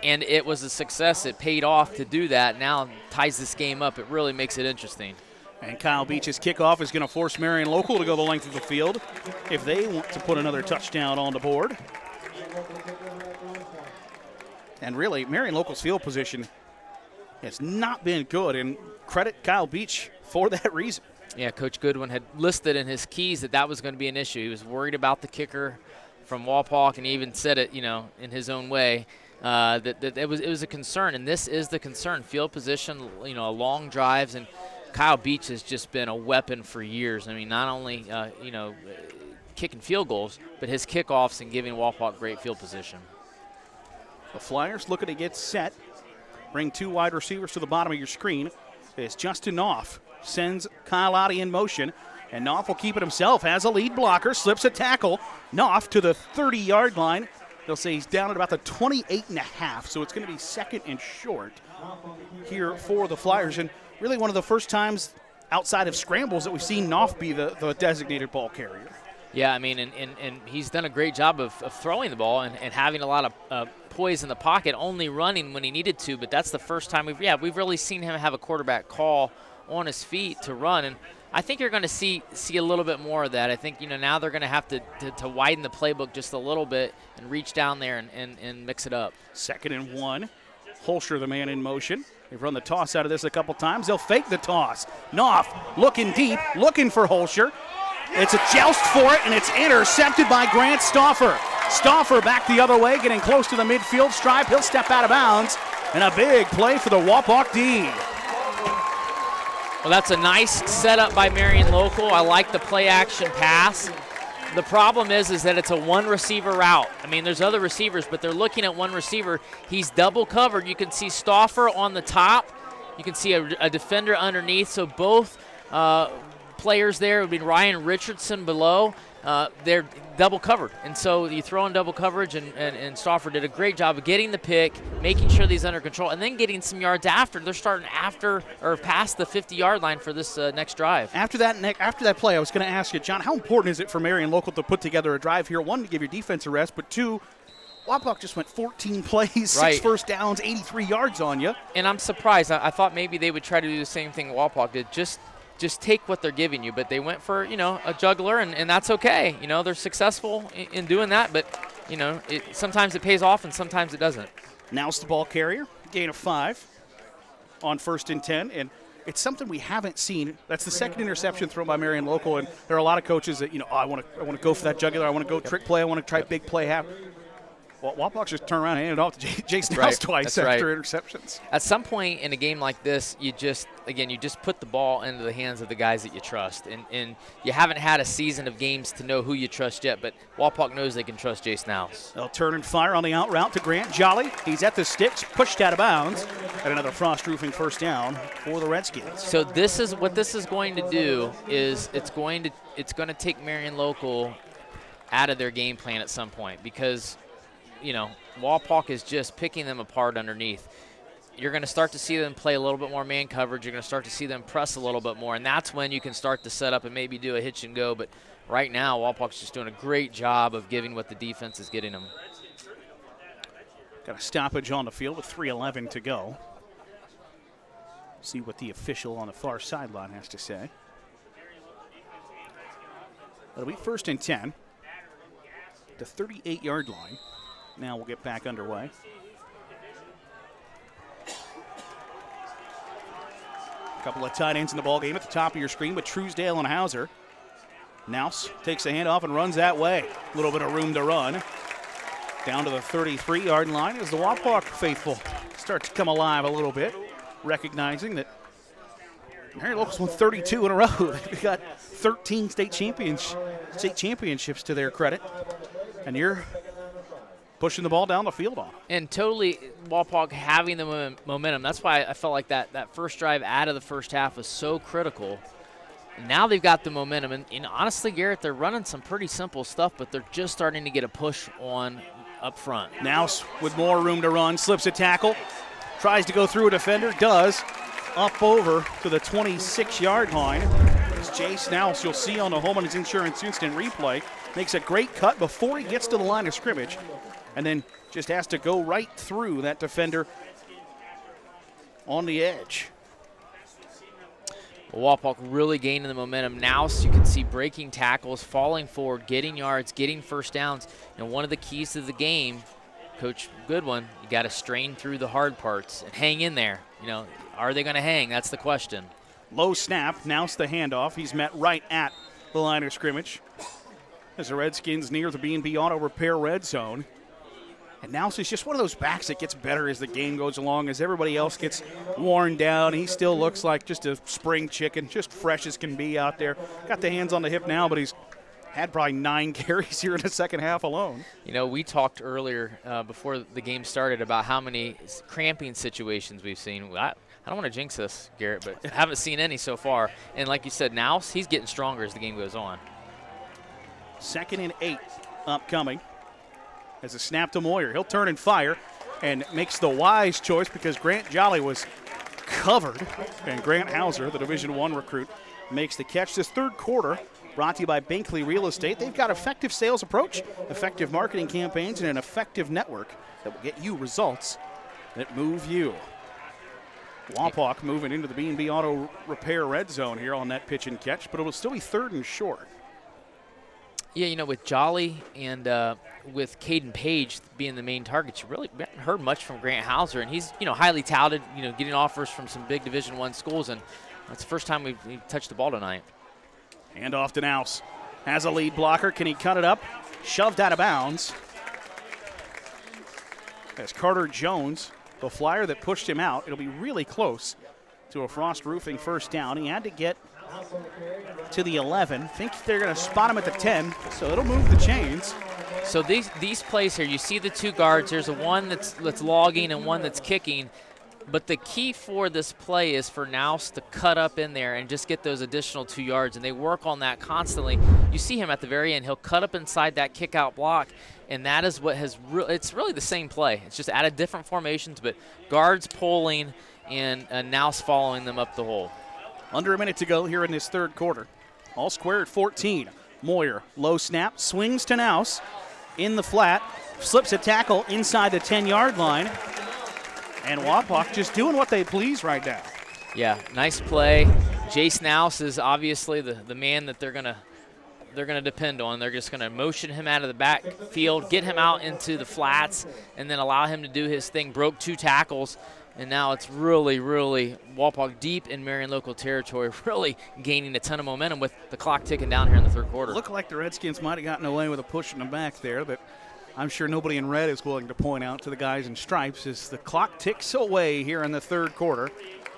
And it was a success. It paid off to do that. Now ties this game up. It really makes it interesting. And Kyle Beach's kickoff is going to force Marion Local to go the length of the field if they want to put another touchdown on the board. And really, Marion Local's field position has not been good, and credit Kyle Beach for that reason. Yeah, Coach Goodwin had listed in his keys that was going to be an issue. He was worried about the kicker from Wapak, and he even said it, in his own way. That it was a concern, and this is the concern. Field position, long drives, and Kyle Beach has just been a weapon for years. I mean, not only, kicking field goals, but his kickoffs and giving Wapak great field position. The Flyers looking to get set. Bring 2 wide receivers to the bottom of your screen. As Justin Knopf sends Kyle Otte in motion. And Knopf will keep it himself, has a lead blocker, slips a tackle. Knopf to the 30-yard line. They'll say he's down at about the 28.5, so it's going to be second and short here for the Flyers. And really one of the first times outside of scrambles that we've seen Knopf be the designated ball carrier. Yeah, I mean, and he's done a great job of throwing the ball and having a lot of poise in the pocket, only running when he needed to. But that's the first time we've really seen him have a quarterback call on his feet to run. And I think you're going to see a little bit more of that. I think, now they're going to have to widen the playbook just a little bit and reach down there and mix it up. 2nd and 1. Holscher, the man in motion. They've run the toss out of this a couple times. They'll fake the toss. Knopf looking deep, looking for Holscher. It's a joust for it, and it's intercepted by Grant Stauffer. Stauffer back the other way, getting close to the midfield stripe. He'll step out of bounds, and a big play for the Wapak D. Well, that's a nice setup by Marion Local. I like the play-action pass. The problem is that it's a one-receiver route. I mean, there's other receivers, but they're looking at one receiver. He's double covered. You can see Stauffer on the top. You can see a defender underneath. So both players there would be Ryan Richardson below. They're double covered. And so you throw in double coverage, and Stauffer did a great job of getting the pick, making sure that he's under control, and then getting some yards after. They're starting after or past the 50-yard line for this next drive. After that play, I was going to ask you, John, how important is it for Marion Local to put together a drive here? One, to give your defense a rest, but two, Wapak just went 14 plays, 6 first downs, 83 yards on you. And I'm surprised. I thought maybe they would try to do the same thing Wapak did, just take what they're giving you, but they went for, a juggler, and that's okay. They're successful in doing that, but, sometimes it pays off and sometimes it doesn't. Now's the ball carrier, gain of 5 on 1st and 10, and it's something we haven't seen. That's the second interception thrown by Marion Local, and there are a lot of coaches that, I want to go for that jugular, I want to go trick play, I want to try big play. Well, Wapak just turn around and hand it off to Jason House twice after interceptions. At some point in a game like this, you just put the ball into the hands of the guys that you trust. And you haven't had a season of games to know who you trust yet, but Wapak knows they can trust Jason House. They'll turn and fire on the out route to Grant Jolly. He's at the sticks, pushed out of bounds, and another Frost Roofing first down for the Redskins. So this is what this is going to do is it's going to take Marion Local out of their game plan at some point, because Wapak is just picking them apart underneath. You're going to start to see them play a little bit more man coverage. You're going to start to see them press a little bit more, and that's when you can start to set up and maybe do a hitch and go. But right now, Wapak's just doing a great job of giving what the defense is getting them. Got a stoppage on the field with 3:11 to go. See what the official on the far sideline has to say. It'll be 1st and 10. The 38-yard line. Now we'll get back underway. A couple of tight ends in the ball game at the top of your screen with Truesdale and Hauser. Nouse takes a handoff and runs that way. A little bit of room to run. Down to the 33-yard line as the Wapak faithful start to come alive a little bit, recognizing that Marion Local's won 32 in a row. They've got 13 state championships to their credit. And you're pushing the ball down the field on. And totally Wapak having the momentum. That's why I felt like that first drive out of the first half was so critical. And now they've got the momentum. And honestly, Garrett, they're running some pretty simple stuff, but they're just starting to get a push on up front. Nouse with more room to run, slips a tackle, tries to go through a defender, does. Up over to the 26-yard line. It's Jace Nouse, you'll see on the Homeowners Insurance Instant Replay, makes a great cut before he gets to the line of scrimmage, and then just has to go right through that defender on the edge. Well, Wapak really gaining the momentum. Now so you can see breaking tackles, falling forward, getting yards, getting first downs. And one of the keys to the game, Coach Goodwin, you got to strain through the hard parts and hang in there. Are they going to hang? That's the question. Low snap, now's the handoff. He's met right at the line of scrimmage as the Redskins near the B&B Auto Repair red zone. And Nouse is just one of those backs that gets better as the game goes along, as everybody else gets worn down. He still looks like just a spring chicken, just fresh as can be out there. Got the hands on the hip now, but he's had probably 9 carries here in the second half alone. We talked earlier before the game started about how many cramping situations we've seen. I don't want to jinx this, Garrett, but I haven't seen any so far. And like you said, now he's getting stronger as the game goes on. 2nd and 8 upcoming. As a snap to Moyer. He'll turn and fire and makes the wise choice because Grant Jolly was covered. And Grant Hauser, the Division I recruit, makes the catch. This third quarter brought to you by Binkley Real Estate. They've got effective sales approach, effective marketing campaigns, and an effective network that will get you results that move you. Wapak moving into the B&B Auto Repair red zone here on that pitch and catch, but it will still be 3rd and short. Yeah, you know, with Jolly and with Caden Page being the main targets, you really haven't heard much from Grant Hauser, and he's, you know, highly touted, you know, getting offers from some big Division I schools, and that's the first time we've touched the ball tonight. Hand off to Nouse. Has a lead blocker. Can he cut it up? Shoved out of bounds. As Carter Jones, the flyer that pushed him out, it'll be really close to a Frost Roofing first down. He had to get to the 11. Think they're going to spot him at the 10, so it'll move the chains. So these plays here, you see the 2 guards. There's a one that's logging and one that's kicking. But the key for this play is for Nouse to cut up in there and just get those additional 2 yards, and they work on that constantly. You see him at the very end. He'll cut up inside that kick-out block, and that is what has it's really the same play. It's just added different formations, but guards pulling and Nouse following them up the hole. Under a minute to go here in this third quarter. All square at 14. Moyer, low snap, swings to Nouse in the flat, slips a tackle inside the 10-yard line. And Wapak just doing what they please right now. Yeah, nice play. Jace Nouse is obviously the man that they're gonna depend on. They're just gonna motion him out of the backfield, get him out into the flats, and then allow him to do his thing. Broke 2 tackles, and now it's really, really Wapak deep in Marion local territory, really gaining a ton of momentum with the clock ticking down here in the third quarter. Looked like the Redskins might have gotten away with a push in the back there, but I'm sure nobody in red is willing to point out to the guys in stripes as the clock ticks away here in the third quarter.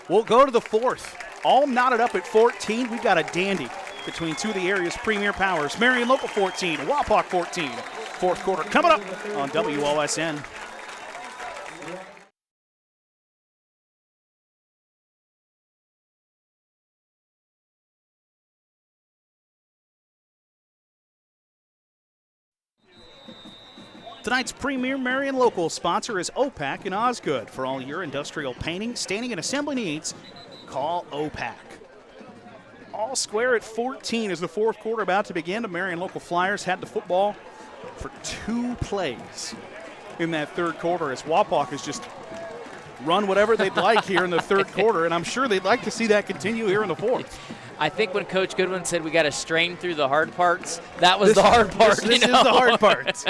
We'll go to the fourth. All knotted up at 14. We've got a dandy between 2 of the area's premier powers. Marion Local 14, Wapak 14. Fourth quarter coming up on WOSN. Tonight's premier Marion local sponsor is OPAC in Osgood. For all your industrial painting, staining, and assembly needs, call OPAC. All square at 14 as the fourth quarter about to begin. The Marion local Flyers had the football for 2 plays in that third quarter as Wapak has just run whatever they'd like here in the third quarter, and I'm sure they'd like to see that continue here in the fourth. I think when Coach Goodwin said we got to strain through the hard parts, that was the hard part. This is the hard part.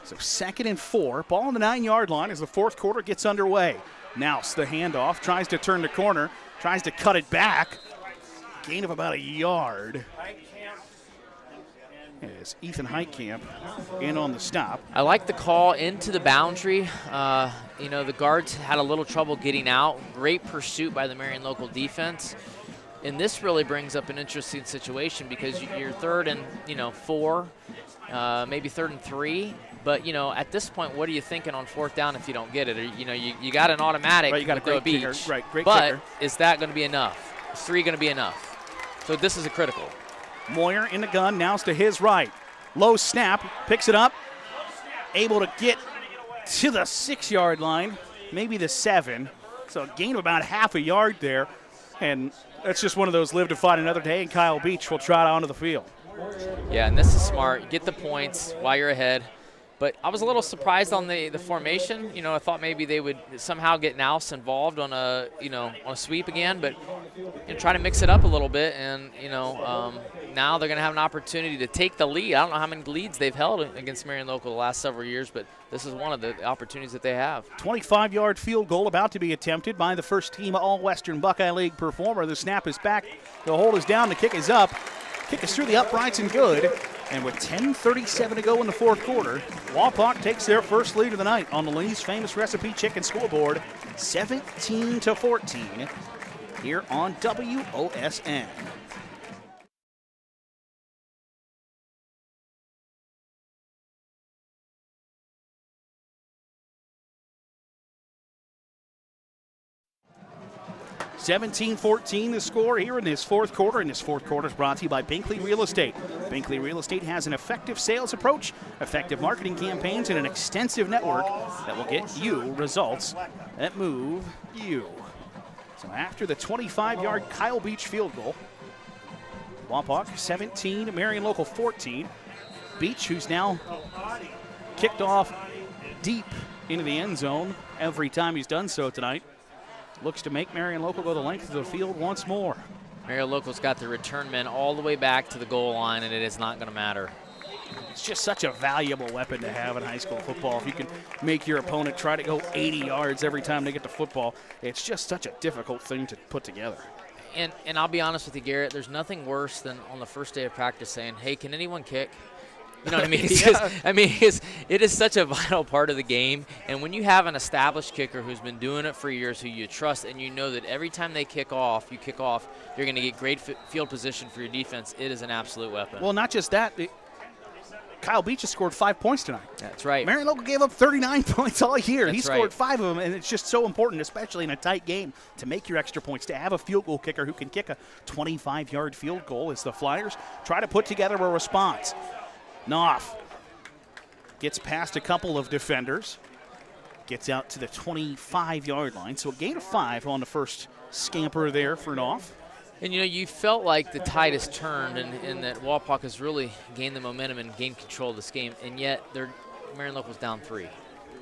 So 2nd and 4, ball on the 9-yard line as the fourth quarter gets underway. Nouse, the handoff, tries to turn the corner, tries to cut it back. Gain of about a yard. As Ethan Heitkamp in on the stop. I like the call into the boundary. You know, the guards had a little trouble getting out. Great pursuit by the Marion local defense. And this really brings up an interesting situation because you're 3rd and, 4, maybe 3rd and 3. But, at this point, what are you thinking on 4th down if you don't get it? Or, you got an automatic. Right, you got a great kicker. Right, great but kicker. Is that going to be enough? Is 3 going to be enough? So this is a critical. Moyer in the gun, Nouse to his right. Low snap, picks it up. Able to get to the 6-yard line, maybe the 7. So a gain of about half a yard there. And that's just one of those live to fight another day, and Kyle Beach will trot onto the field. Yeah, and this is smart. Get the points while you're ahead. But I was a little surprised on the formation. I thought maybe they would somehow get Nouse involved on a sweep again, but try to mix it up a little bit. And now they're going to have an opportunity to take the lead. I don't know how many leads they've held against Marion Local the last several years, but this is one of the opportunities that they have. 25-yard field goal about to be attempted by the first-team All-Western Buckeye League performer. The snap is back. The hold is down. The kick is up. Kick is through the uprights and good. And with 10:37 to go in the fourth quarter, Wapak takes their first lead of the night on the Lee's Famous Recipe Chicken scoreboard, 17-14, here on WOSN. 17-14 the score here in this fourth quarter. And this fourth quarter is brought to you by Binkley Real Estate. Binkley Real Estate has an effective sales approach, effective marketing campaigns, and an extensive network that will get you results that move you. So after the 25-yard Kyle Beach field goal, Wapak 17, Marion Local 14. Beach, who's now kicked off deep into the end zone every time he's done so tonight, looks to make Marion Local go the length of the field once more. Marion Local's got the return men all the way back to the goal line, and it is not going to matter. It's just such a valuable weapon to have in high school football. If you can make your opponent try to go 80 yards every time they get the football, it's just such a difficult thing to put together. And I'll be honest with you, Garrett, there's nothing worse than on the first day of practice saying, hey, can anyone kick? You know what I mean? Yeah. I mean, it is such a vital part of the game. And when you have an established kicker who's been doing it for years, who you trust, and you know that every time they kick off, you're going to get great field position for your defense, it is an absolute weapon. Well, not just that. Kyle Beach has scored 5 points tonight. That's right. Marion Local gave up 39 points all year. That's he scored right. 5 of them, and it's just so important, especially in a tight game, to make your extra points, to have a field goal kicker who can kick a 25-yard field goal as the Flyers try to put together a response. Knopf gets past a couple of defenders, gets out to the 25-yard line. So a gain of 5 on the first scamper there for Knopf. And, you know, you felt like the tide has turned and that Wapak has really gained the momentum and gained control of this game, and yet Marion Local's down 3,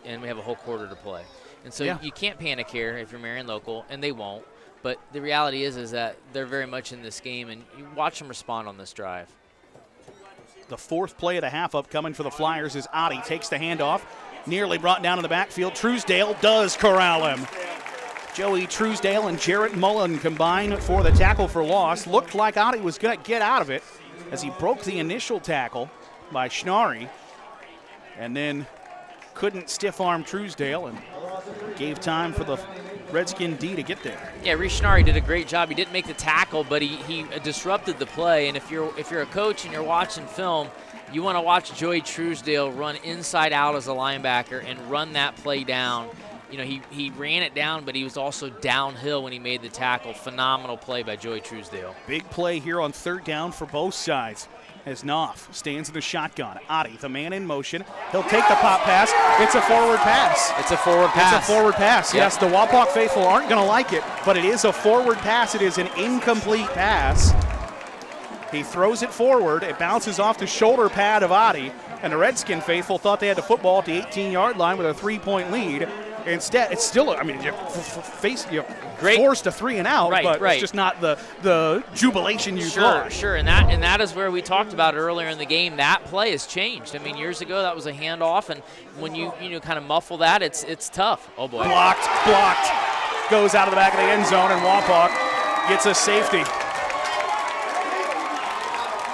and we have a whole quarter to play. And so you can't panic here if you're Marion Local, and they won't. But the reality is that they're very much in this game, and you watch them respond on this drive. The fourth play of the half upcoming for the Flyers is Adi takes the handoff, nearly brought down in the backfield. Truesdale does corral him. Joey Truesdale and Jarrett Mullen combine for the tackle for loss. Looked like Adi was going to get out of it as he broke the initial tackle by Schnarry and then couldn't stiff-arm Truesdale and gave time for the Redskin D to get there. Yeah, Reece Schnarry did a great job. He didn't make the tackle, but he disrupted the play. And if you're a coach and you're watching film, you want to watch Joey Truesdale run inside out as a linebacker and run that play down. You know, he ran it down, but he was also downhill when he made the tackle. Phenomenal play by Joey Truesdale. Big play here on third down for both sides as Knopf stands in the shotgun. Adi, the man in motion. He'll take the pop pass. It's a forward pass. It's a forward pass. It's a forward pass. Yep. Yes, the Wapak faithful aren't going to like it, but it is a forward pass. It is an incomplete pass. He throws it forward. It bounces off the shoulder pad of Adi, and the Redskin faithful thought they had the football at the 18-yard line with a 3-point lead. Instead, it's still, I mean, you're forced a 3 and out, but it's just not the jubilation you thought. Sure, and that is where we talked about earlier in the game. That play has changed. I mean, years ago that was a handoff, and when you kind of muffle that, it's tough. Oh boy, blocked, goes out of the back of the end zone, and Wapak gets a safety.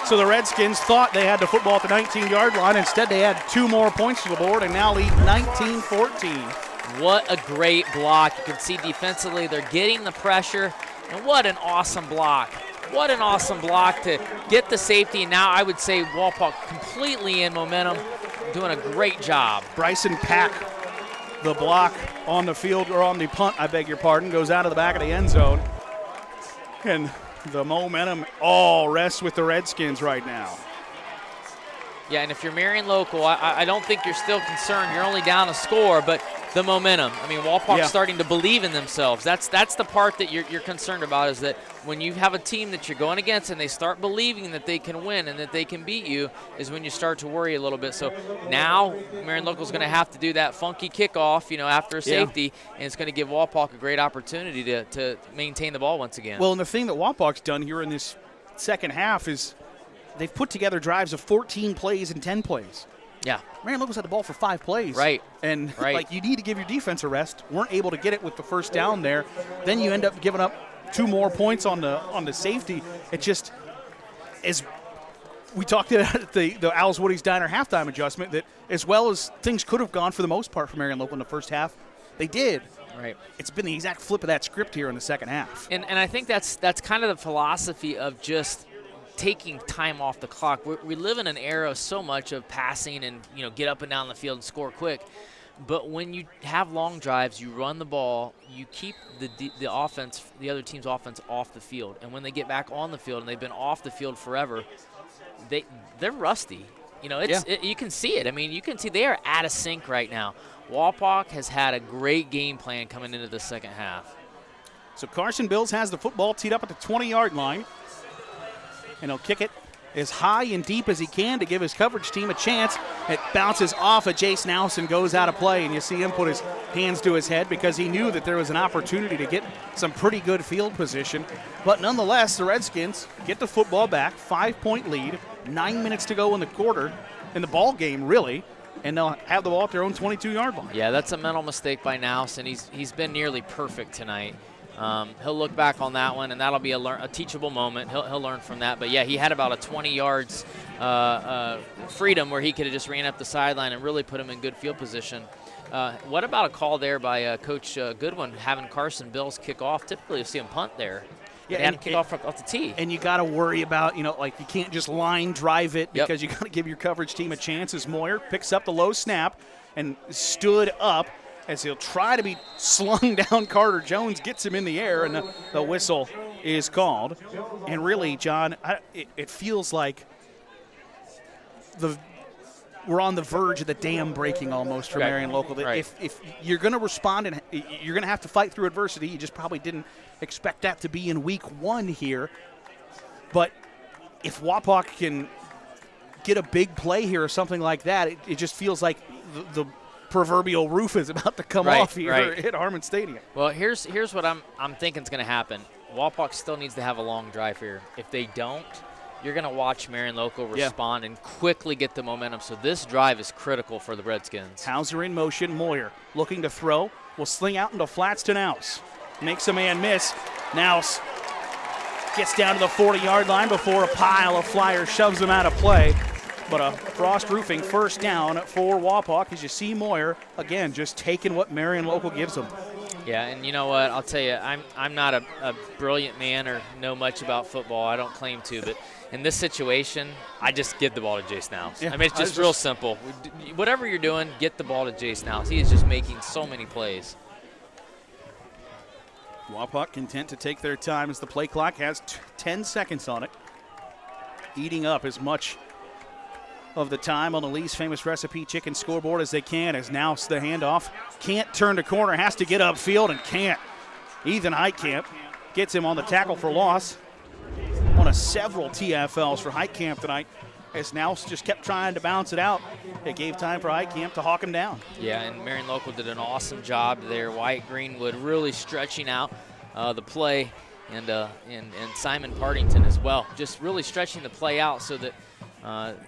So the Redskins thought they had the football at the 19-yard line. Instead, they had 2 more points to the board and now lead 19-14. What a great block. You can see defensively they're getting the pressure, and what an awesome block. What an awesome block to get the safety. And now I would say Wapak completely in momentum, doing a great job. Bryson Pack, the block on the field, or on the punt, I beg your pardon, goes out of the back of the end zone. And the momentum all rests with the Redskins right now. Yeah, and if you're Marion Local, I don't think you're still concerned. You're only down a score, but the momentum. I mean, Wapak's starting to believe in themselves. That's the part that you're concerned about, is that when you have a team that you're going against and they start believing that they can win and that they can beat you, is when you start to worry a little bit. So now Marion Local's going to have to do that funky kickoff, after a safety, and it's going to give Wapak a great opportunity to maintain the ball once again. Well, and the thing that Wapak's done here in this second half is they've put together drives of 14 plays and 10 plays. Yeah. Marion Local's had the ball for 5 plays. Right. And, you need to give your defense a rest. Weren't able to get it with the first down there. Then you end up giving up 2 more points on the safety. It just, as we talked about the Owls Woody's Diner halftime adjustment, that as well as things could have gone for the most part for Marion Local in the first half, they did. Right. It's been the exact flip of that script here in the second half. And I think that's kind of the philosophy of just taking time off the clock. We live in an era so much of passing and get up and down the field and score quick. But when you have long drives, you run the ball, you keep the offense, the other team's offense off the field. And when they get back on the field, and they've been off the field forever, they're rusty. You know, you can see it. I mean, you can see they are out of sync right now. Wapak has had a great game plan coming into the second half. So Carson Bills has the football teed up at the 20-yard line. And he'll kick it as high and deep as he can to give his coverage team a chance. It bounces off of Jace Nouse and goes out of play, and you see him put his hands to his head because he knew that there was an opportunity to get some pretty good field position. But nonetheless, the Redskins get the football back, 5-point lead, 9 minutes to go in the quarter, in the ball game, really, and they'll have the ball at their own 22-yard line. Yeah, that's a mental mistake by Nouse, and he's been nearly perfect tonight. He'll look back on that one, and that'll be a teachable moment. He'll learn from that. But, yeah, he had about a 20 yards freedom where he could have just ran up the sideline and really put him in good field position. What about a call there by Coach Goodwin having Carson Bills kick off? Typically, you see him punt there. Yeah, and kick off the tee. And you got to worry about, you can't just line drive it because you got to give your coverage team a chance as Moyer picks up the low snap and stood up as he'll try to be slung down. Carter Jones gets him in the air, and the whistle is called. And really, John, it feels like we're on the verge of the dam breaking almost for Marion Local. Right. If you're going to respond and you're going to have to fight through adversity, you just probably didn't expect that to be in week 1 here. But if Wapak can get a big play here or something like that, it just feels like the proverbial roof is about to come off here at Harmon Stadium. Well, here's what I'm thinking is going to happen. Wapak still needs to have a long drive here. If they don't, you're going to watch Marion Local respond and quickly get the momentum. So this drive is critical for the Redskins. Hauser in motion. Moyer looking to throw. Will sling out into flats to Nouse. Makes a man miss. Nouse gets down to the 40-yard line before a pile of flyers shoves him out of play. But a Frost Roofing first down for Wapak as you see Moyer, again, just taking what Marion Local gives him. Yeah, and you know what? I'll tell you, I'm not a brilliant man or know much about football. I don't claim to, but in this situation, I just give the ball to Jace Nouse. Yeah, I mean, it's just real simple. Whatever you're doing, get the ball to Jace Nouse. He is just making so many plays. Wapak content to take their time as the play clock has 10 seconds on it, eating up as much of the time on the Lee's Famous Recipe Chicken scoreboard as they can, as Nouse the handoff. Can't turn the corner, has to get upfield and can't. Ethan Heitkamp gets him on the tackle for loss. One of several TFLs for Heitkamp tonight as Nouse just kept trying to bounce it out. It gave time for Heitkamp to hawk him down. Yeah, and Marion Local did an awesome job there. Wyatt Greenwood really stretching out the play, and Simon Partington as well. Just really stretching the play out so that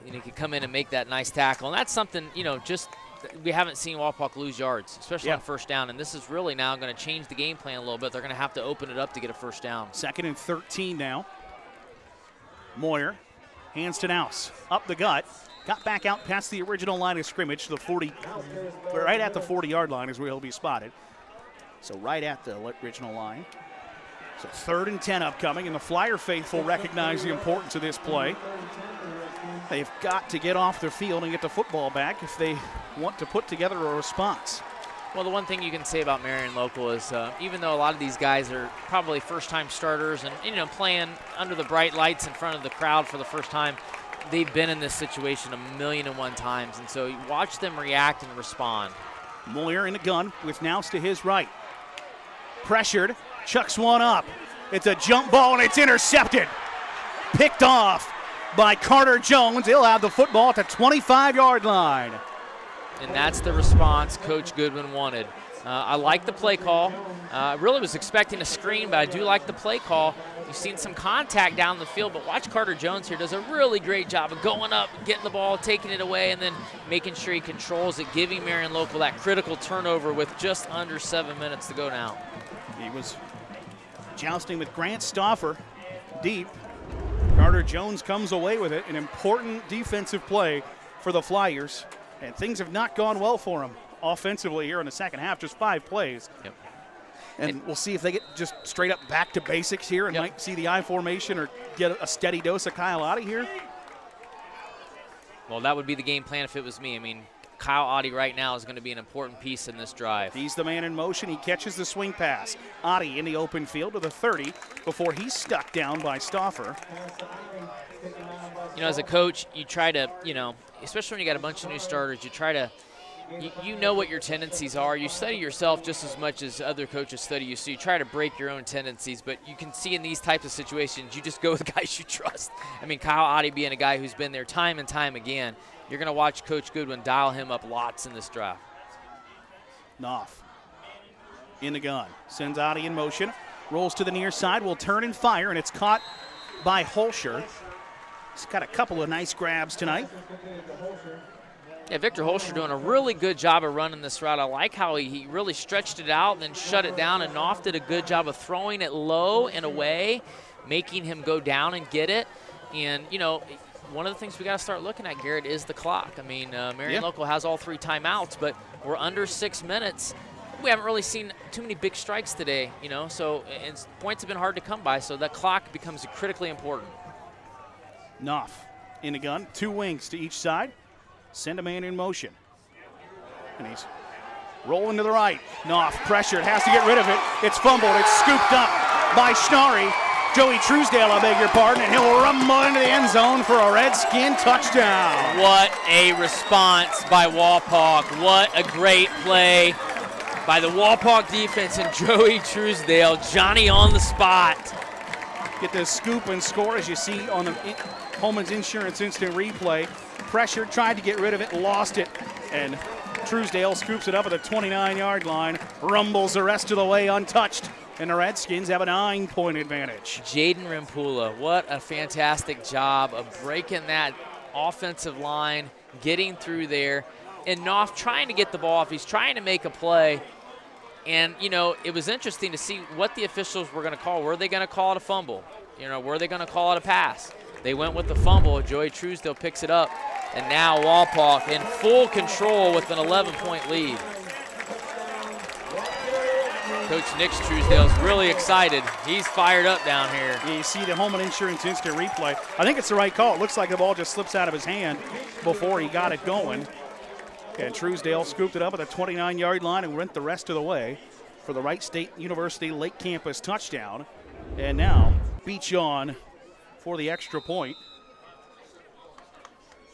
he could come in and make that nice tackle. And that's something, just we haven't seen Wapak lose yards, especially on first down. And this is really now going to change the game plan a little bit. They're going to have to open it up to get a first down. 2nd and 13 now. Moyer, hands to Nouse, up the gut. Got back out past the original line of scrimmage, the 40, right at the 40-yard line is where he'll be spotted. So right at the original line. So 3rd and 10 upcoming, and the Flyer faithful recognize the importance of this play. They've got to get off their field and get the football back if they want to put together a response. Well, the one thing you can say about Marion Local is even though a lot of these guys are probably first-time starters and playing under the bright lights in front of the crowd for the first time, they've been in this situation 1,000,001 times, and so you watch them react and respond. Moyer in the gun with Nouse to his right. Pressured, chucks one up. It's a jump ball, and it's intercepted. Picked off by Carter Jones. He'll have the football at the 25-yard line. And that's the response Coach Goodwin wanted. I like the play call. I really was expecting a screen, but I do like the play call. You've seen some contact down the field, but watch Carter Jones here. Does a really great job of going up, getting the ball, taking it away, and then making sure he controls it, giving Marion Local that critical turnover with just under 7 minutes to go now. He was jousting with Grant Stauffer deep. Carter Jones comes away with it. An important defensive play for the Flyers. And things have not gone well for him offensively here in the second half, just 5 plays. Yep. And we'll see if they get just straight up back to basics here and might see the I formation or get a steady dose of Kyle out of here. Well, that would be the game plan if it was me. I mean, Kyle Oddie right now is going to be an important piece in this drive. He's the man in motion. He catches the swing pass. Oddie in the open field to the 30 before he's stuck down by Stauffer. As a coach, you try to, especially when you got a bunch of new starters, you try to, you know what your tendencies are. You study yourself just as much as other coaches study you, so you try to break your own tendencies. But you can see in these types of situations, you just go with guys you trust. I mean, Kyle Oddie being a guy who's been there time and time again, you're going to watch Coach Goodwin dial him up lots in this drive. Knopf in the gun. Sends Oddie in motion. Rolls to the near side. Will turn and fire, and it's caught by Holscher. He's got a couple of nice grabs tonight. Yeah, Victor Holscher doing a really good job of running this route. I like how he really stretched it out and then shut it down, and Knopf did a good job of throwing it low and away, making him go down and get it. And, one of the things we got to start looking at, Garrett, is the clock. I mean, Marion Local has all 3 timeouts, but we're under 6 minutes. We haven't really seen too many big strikes today, so and points have been hard to come by, so that clock becomes critically important. Knopf in the gun, 2 wings to each side. Send a man in motion. And he's rolling to the right. Knopf pressured, has to get rid of it. It's fumbled, it's scooped up by Schnarry. Joey Truesdale, I beg your pardon, and he'll rumble into the end zone for a Redskin touchdown. What a response by Wapak. What a great play by the Wapak defense and Joey Truesdale. Johnny on the spot. Get the scoop and score as you see on the Holman's Insurance instant replay. Pressure, tried to get rid of it, lost it, and Truesdale scoops it up at the 29-yard line, rumbles the rest of the way untouched, and the Redskins have a 9-point advantage. Jaden Rimpula, what a fantastic job of breaking that offensive line, getting through there, and Knopf trying to get the ball off. He's trying to make a play, and, it was interesting to see what the officials were going to call. Were they going to call it a fumble? Were they going to call it a pass? They went with the fumble. Joey Truesdale picks it up. And now Wapak in full control with an 11-point lead. Coach Nick Truesdale's really excited. He's fired up down here. Yeah, you see the Holman Insurance instant replay. I think it's the right call. It looks like the ball just slips out of his hand before he got it going. And Truesdale scooped it up at the 29-yard line and went the rest of the way for the Wright State University Lake Campus touchdown. And now Beach on for the extra point.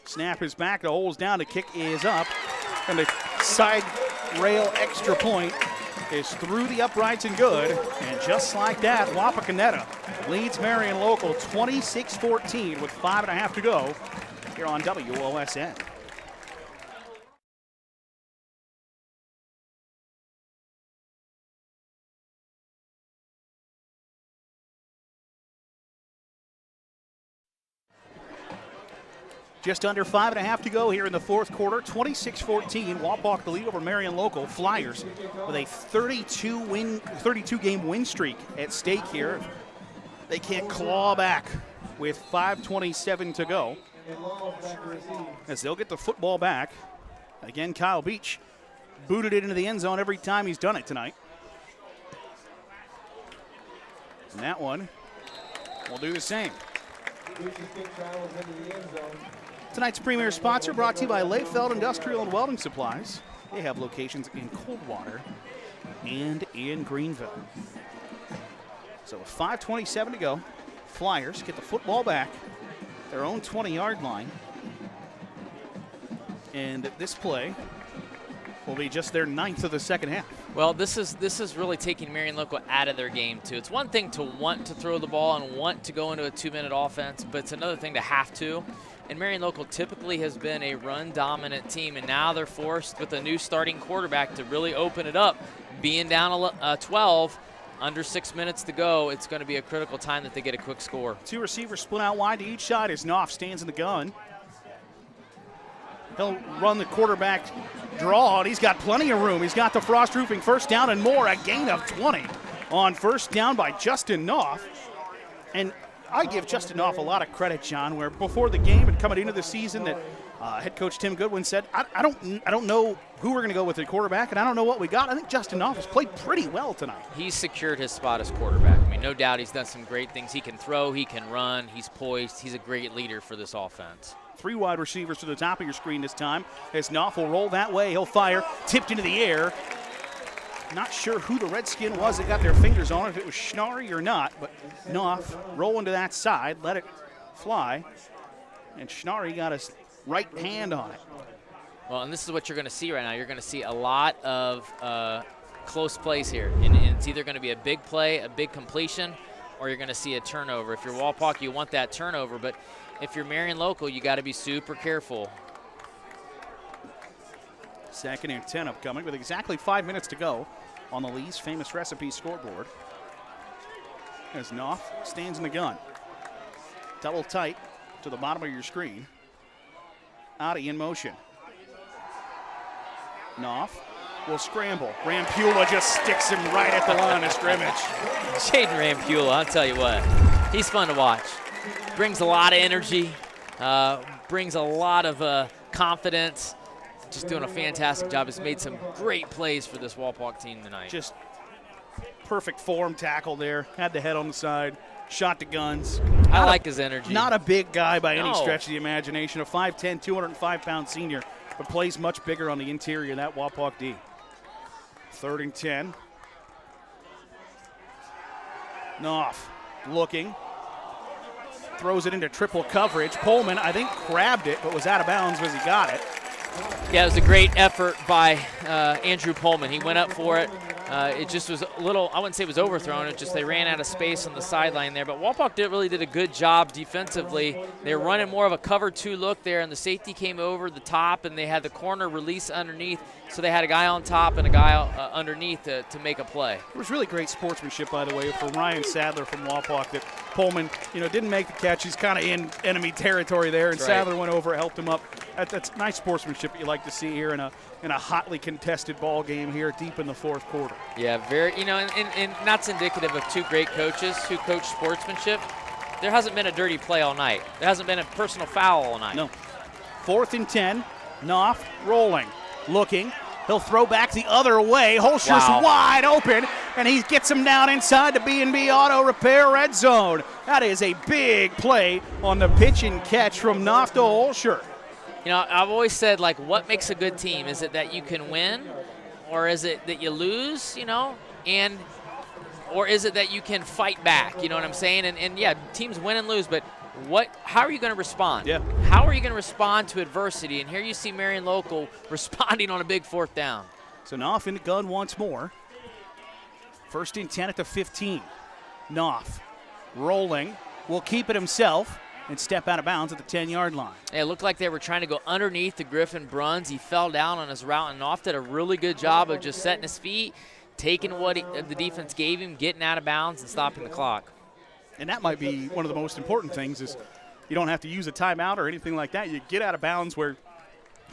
Snap is back, the hole's down, the kick is up, and the side rail extra point is through the uprights and good. And just like that, Wapakoneta leads Marion Local 26-14 with 5.5 to go here on WOSN. Just under 5.5 to go here in the fourth quarter. 26-14. Wapak the lead over Marion Local. Flyers with a 32-game win streak at stake here. They can't claw back with 5:27 to go, as they'll get the football back. Again, Kyle Beach booted it into the end zone every time he's done it tonight. And that one will do the same. Tonight's premier sponsor brought to you by Layfeld Industrial and Welding Supplies. They have locations in Coldwater and in Greenville. So with 5:27 to go, Flyers get the football back, their own 20-yard line. And this play will be just their 9th of the second half. Well, this is really taking Marion Local out of their game, too. It's one thing to want to throw the ball and want to go into a 2-minute offense, but it's another thing to have to. And Marion Local typically has been a run-dominant team, and now they're forced with a new starting quarterback to really open it up. Being down 12, under 6 minutes to go, it's going to be a critical time that they get a quick score. 2 receivers split out wide to each side as Knopf stands in the gun. He'll run the quarterback draw, and he's got plenty of room. He's got the Frost Roofing first down and more, a gain of 20 on first down by Justin Knopf. And I give Justin Knopf a lot of credit, John, where before the game and coming into the season that head coach Tim Goodwin said, I don't know who we're going to go with at quarterback, and I don't know what we got. I think Justin Knopf has played pretty well tonight. He's secured his spot as quarterback. I mean, no doubt he's done some great things. He can throw, he can run, he's poised. He's a great leader for this offense. 3 wide receivers to the top of your screen this time. As Knopf will roll that way. He'll fire. Tipped into the air. Not sure who the Redskin was that got their fingers on it, if it was Schnarry or not, but Knopf rolling to that side, let it fly, and Schnarry got his right hand on it. Well, and this is what you're going to see right now. You're going to see a lot of close plays here, and it's either going to be a big play, a big completion, or you're going to see a turnover. If you're Wapak, you want that turnover, but if you're Marion local, you got to be super careful. 2nd and 10 upcoming with exactly 5 minutes to go on the Lee's Famous Recipe scoreboard. As Knopf stands in the gun. Double tight to the bottom of your screen. Adi in motion. Knopf will scramble. Rampula just sticks him right at the line of scrimmage. Jaden Rampula, I'll tell you what, he's fun to watch. Brings a lot of energy, brings a lot of confidence. Just doing a fantastic job. Has made some great plays for this Wapak team tonight. Just perfect form tackle there. Had the head on the side. Shot the guns. I like his energy. Not a big guy by any stretch of the imagination. A 5'10", 205-pound senior, but plays much bigger on the interior of that Wapak D. 3rd and 10. Knopf looking. Throws it into triple coverage. Pullman, I think, grabbed it, but was out of bounds as he got it. Yeah, it was a great effort by Andrew Pullman. He went up for it. It just was a little, I wouldn't say it was overthrown, it just they ran out of space on the sideline there. But Wapak really did a good job defensively. They were running more of a cover 2 look there, and the safety came over the top, and they had the corner release underneath. So they had a guy on top and a guy underneath to make a play. It was really great sportsmanship, by the way, from Ryan Sadler from Wapak, that Pullman, didn't make the catch. He's kind of in enemy territory there, and Sadler went over, helped him up. That's nice sportsmanship that you like to see here in a hotly contested ball game here deep in the 4th quarter. Yeah, very, and that's indicative of 2 great coaches who coach sportsmanship. There hasn't been a dirty play all night. There hasn't been a personal foul all night. No. 4th and 10, Knopf rolling, looking. He'll throw back the other way. Holscher's wide open, and he gets him down inside the B&B Auto Repair red zone. That is a big play on the pitch and catch from Knopf to Holscher. I've always said, what makes a good team? Is it that you can win, or is it that you lose, or is it that you can fight back? You know what I'm saying? And yeah, teams win and lose, but how are you going to respond? Yeah. How are you going to respond to adversity? And here you see Marion local responding on a big 4th down. So Knopf in the gun once more. 1st and 10 at the 15. Knopf rolling, will keep it himself and step out of bounds at the 10-yard line. It looked like they were trying to go underneath the Griffin Bruns. He fell down on his route, and Knopf did a really good job of just setting his feet, taking what the defense gave him, getting out of bounds, and stopping the clock. And that might be one of the most important things is you don't have to use a timeout or anything like that. You get out of bounds where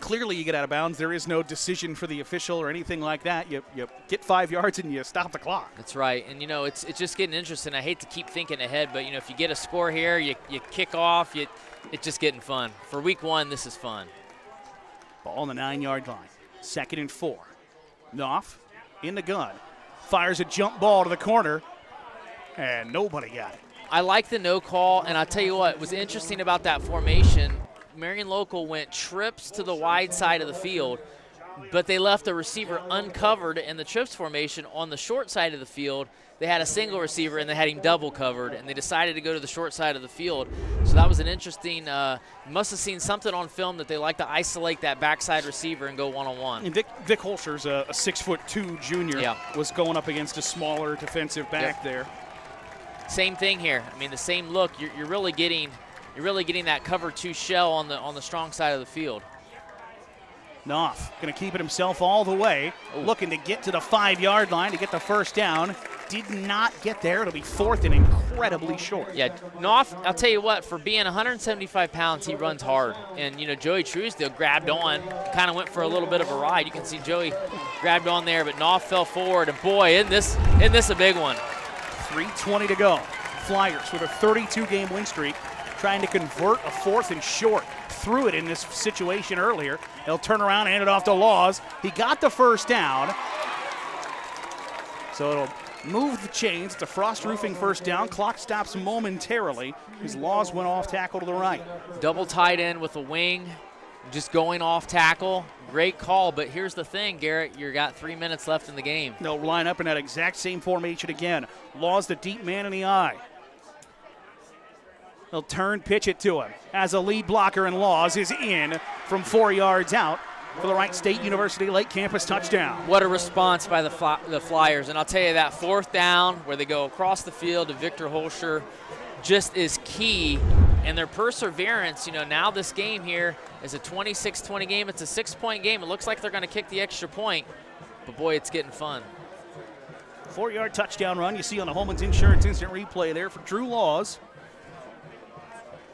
clearly you get out of bounds. There is no decision for the official or anything like that. You get 5 yards and you stop the clock. That's right. And, it's just getting interesting. I hate to keep thinking ahead, but, if you get a score here, you kick off, it's just getting fun. For week 1, this is fun. Ball on the 9-yard line. 2nd and 4. Knopf in the gun. Fires a jump ball to the corner, and nobody got it. I like the no call, and I'll tell you what was interesting about that formation. Marion local went trips to the wide side of the field, but they left the receiver uncovered in the trips formation on the short side of the field. They had a single receiver, and they had him double covered, and they decided to go to the short side of the field. So that was an interesting must have seen something on film that they like to isolate that backside receiver and go one-on-one. And Vic Holscher's a 6'2" junior, was going up against a smaller defensive back there. Same thing here. I mean, the same look. You're really getting that cover 2 shell on the strong side of the field. Knopf going to keep it himself all the way, looking to get to the 5-yard line to get the 1st down. Did not get there. It'll be 4th and incredibly short. Yeah, Knopf, I'll tell you what, for being 175 pounds, he runs hard. And, Joey Truesdale grabbed on, kind of went for a little bit of a ride. You can see Joey grabbed on there, but Knopf fell forward. And, boy, isn't this a big one. 3:20 to go. Flyers with a 32-game win streak trying to convert a 4th and short. Threw it in this situation earlier. They'll turn around and hand it off to Laws. He got the 1st down. So it'll move the chains. It's a Frost Roofing first down. Clock stops momentarily as Laws went off tackle to the right. Double tight end with a wing, just going off tackle. Great call, but here's the thing, Garrett. You got 3 minutes left in the game. They'll line up in that exact same formation again. Laws the deep man in the eye. They'll turn, pitch it to him. As a lead blocker, and Laws is in from 4 yards out for the Wright State University late campus touchdown. What a response by the Flyers. And I'll tell you that fourth down where they go across the field to Victor Holscher just is key. And their perseverance, now this game here is a 26-20 game. It's a 6-point game. It looks like they're going to kick the extra point. But, boy, it's getting fun. 4-yard touchdown run you see on the Holman's Insurance instant replay there for Drew Laws.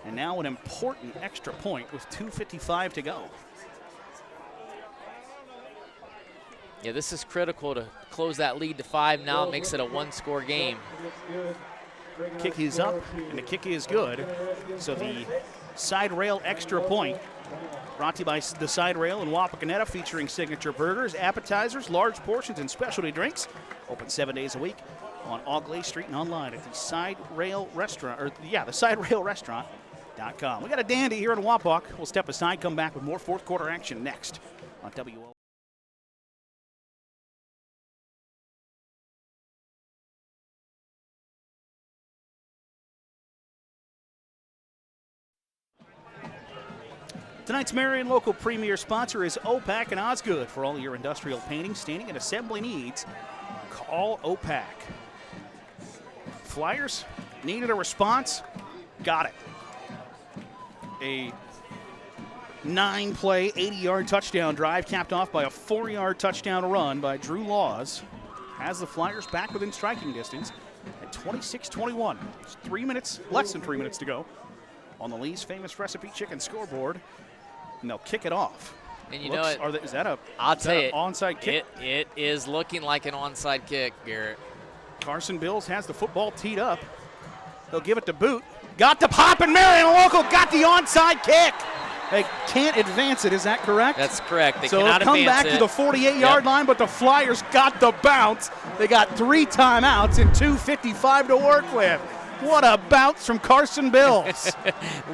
And now an important extra point with 2:55 to go. Yeah, this is critical to close that lead to 5. Now it makes it a 1-score game. Kick is up, and the kick is good. So the side rail extra point brought to you by the Side Rail in Wapakoneta, featuring signature burgers, appetizers, large portions, and specialty drinks. Open 7 days a week on Augley Street and online at the Side Rail Restaurant, the Side Rail Restaurant.com. We got a dandy here in Wapak. We'll step aside, come back with more fourth quarter action next on WO. Tonight's Marion local premier sponsor is OPAC and Osgood. For all your industrial painting, staining, and assembly needs, call OPAC. Flyers needed a response, got it. A 9-play, 80-yard touchdown drive capped off by a 4-yard touchdown run by Drew Laws has the Flyers back within striking distance at 26-21. Less than 3 minutes to go on the Lee's Famous Recipe Chicken scoreboard. And they'll kick it off. And you know it. Is that a onside kick? It is looking like an onside kick, Garrett. Carson Bills has the football teed up. They'll give it to Boot. Got the pop, and Marion local got the onside kick. They can't advance it. Is that correct? That's correct. They so cannot they'll come advance back to the 48-yard line, but the Flyers got the bounce. They got 3 timeouts and 2:55 to work with. What a bounce from Carson Bills.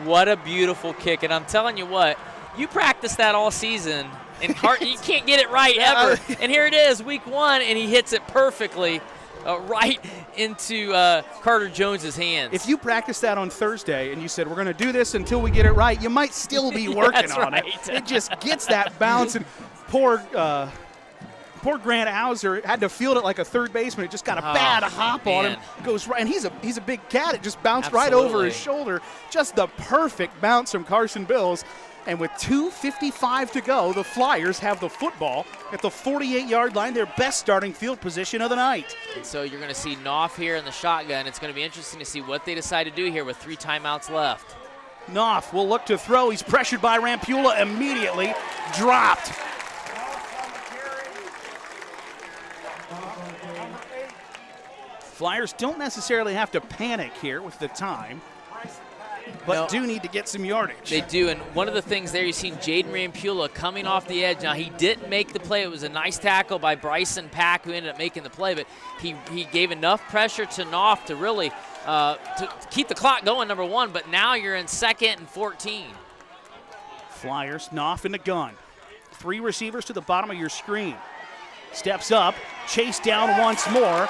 What a beautiful kick. And I'm telling you what, you practice that all season, and you can't get it right ever. And here it is, week 1, and he hits it perfectly right into Carter Jones's hands. If you practice that on Thursday and you said, we're going to do this until we get it right, you might still be working on it. It just gets that bounce, and poor Grant Hauser had to field it like a third baseman. It just got a bad hop on him. Goes right, and he's a big cat. It just bounced right over his shoulder. Just the perfect bounce from Carson Bills. And with 2:55 to go, the Flyers have the football at the 48-yard line, their best starting field position of the night. And so you're going to see Knopf here in the shotgun. It's going to be interesting to see what they decide to do here with 3 timeouts left. Knopf will look to throw. He's pressured by Rampula, immediately dropped. Flyers don't necessarily have to panic here with the time, but do need to get some yardage. They do, and one of the things there, you've seen Jaden Rampula coming off the edge. Now, he didn't make the play. It was a nice tackle by Bryson Pack, who ended up making the play, but he gave enough pressure to Knopf to really to keep the clock going, number 1, but now you're in 2nd and 14. Flyers, Knopf in the gun. 3 receivers to the bottom of your screen. Steps up, chased down once more,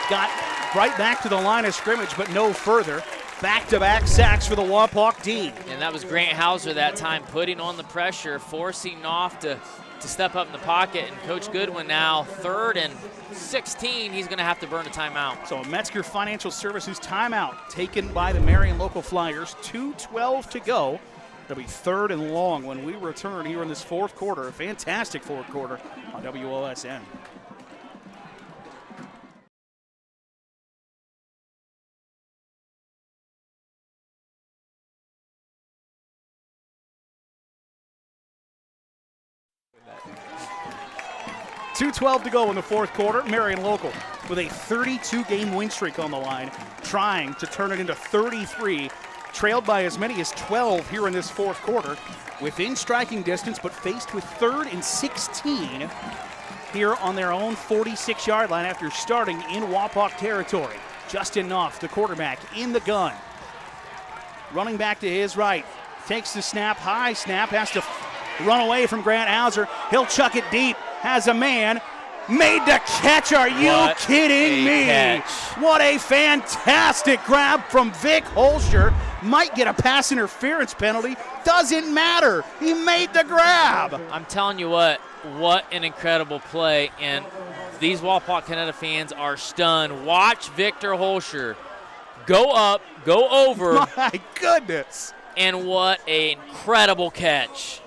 got right back to the line of scrimmage, but no further. Back-to-back sacks for the Wapak D. And that was Grant Hauser that time, putting on the pressure, forcing Knopf to step up in the pocket. And Coach Goodwin now 3rd and 16. He's going to have to burn a timeout. So a Metzger Financial Services timeout taken by the Marion local Flyers. 2:12 to go. It'll be 3rd and long when we return here in this fourth quarter. A fantastic fourth quarter on WOSN. .212 to go in the fourth quarter. Marion local with a 32-game win streak on the line, trying to turn it into 33, trailed by as many as 12 here in this fourth quarter, within striking distance, but faced with 3rd and 16 here on their own 46-yard line after starting in Wapak territory. Justin Knopf, the quarterback, in the gun. Running back to his right. Takes the snap, high snap, has to run away from Grant Hauser. He'll chuck it deep, has a man. Made the catch, are you kidding me? Catch. What a fantastic grab from Vic Holscher. Might get a pass interference penalty, doesn't matter. He made the grab. I'm telling you what an incredible play, and these Wapakoneta fans are stunned. Watch Victor Holscher go up, go over. My goodness. And what an incredible catch.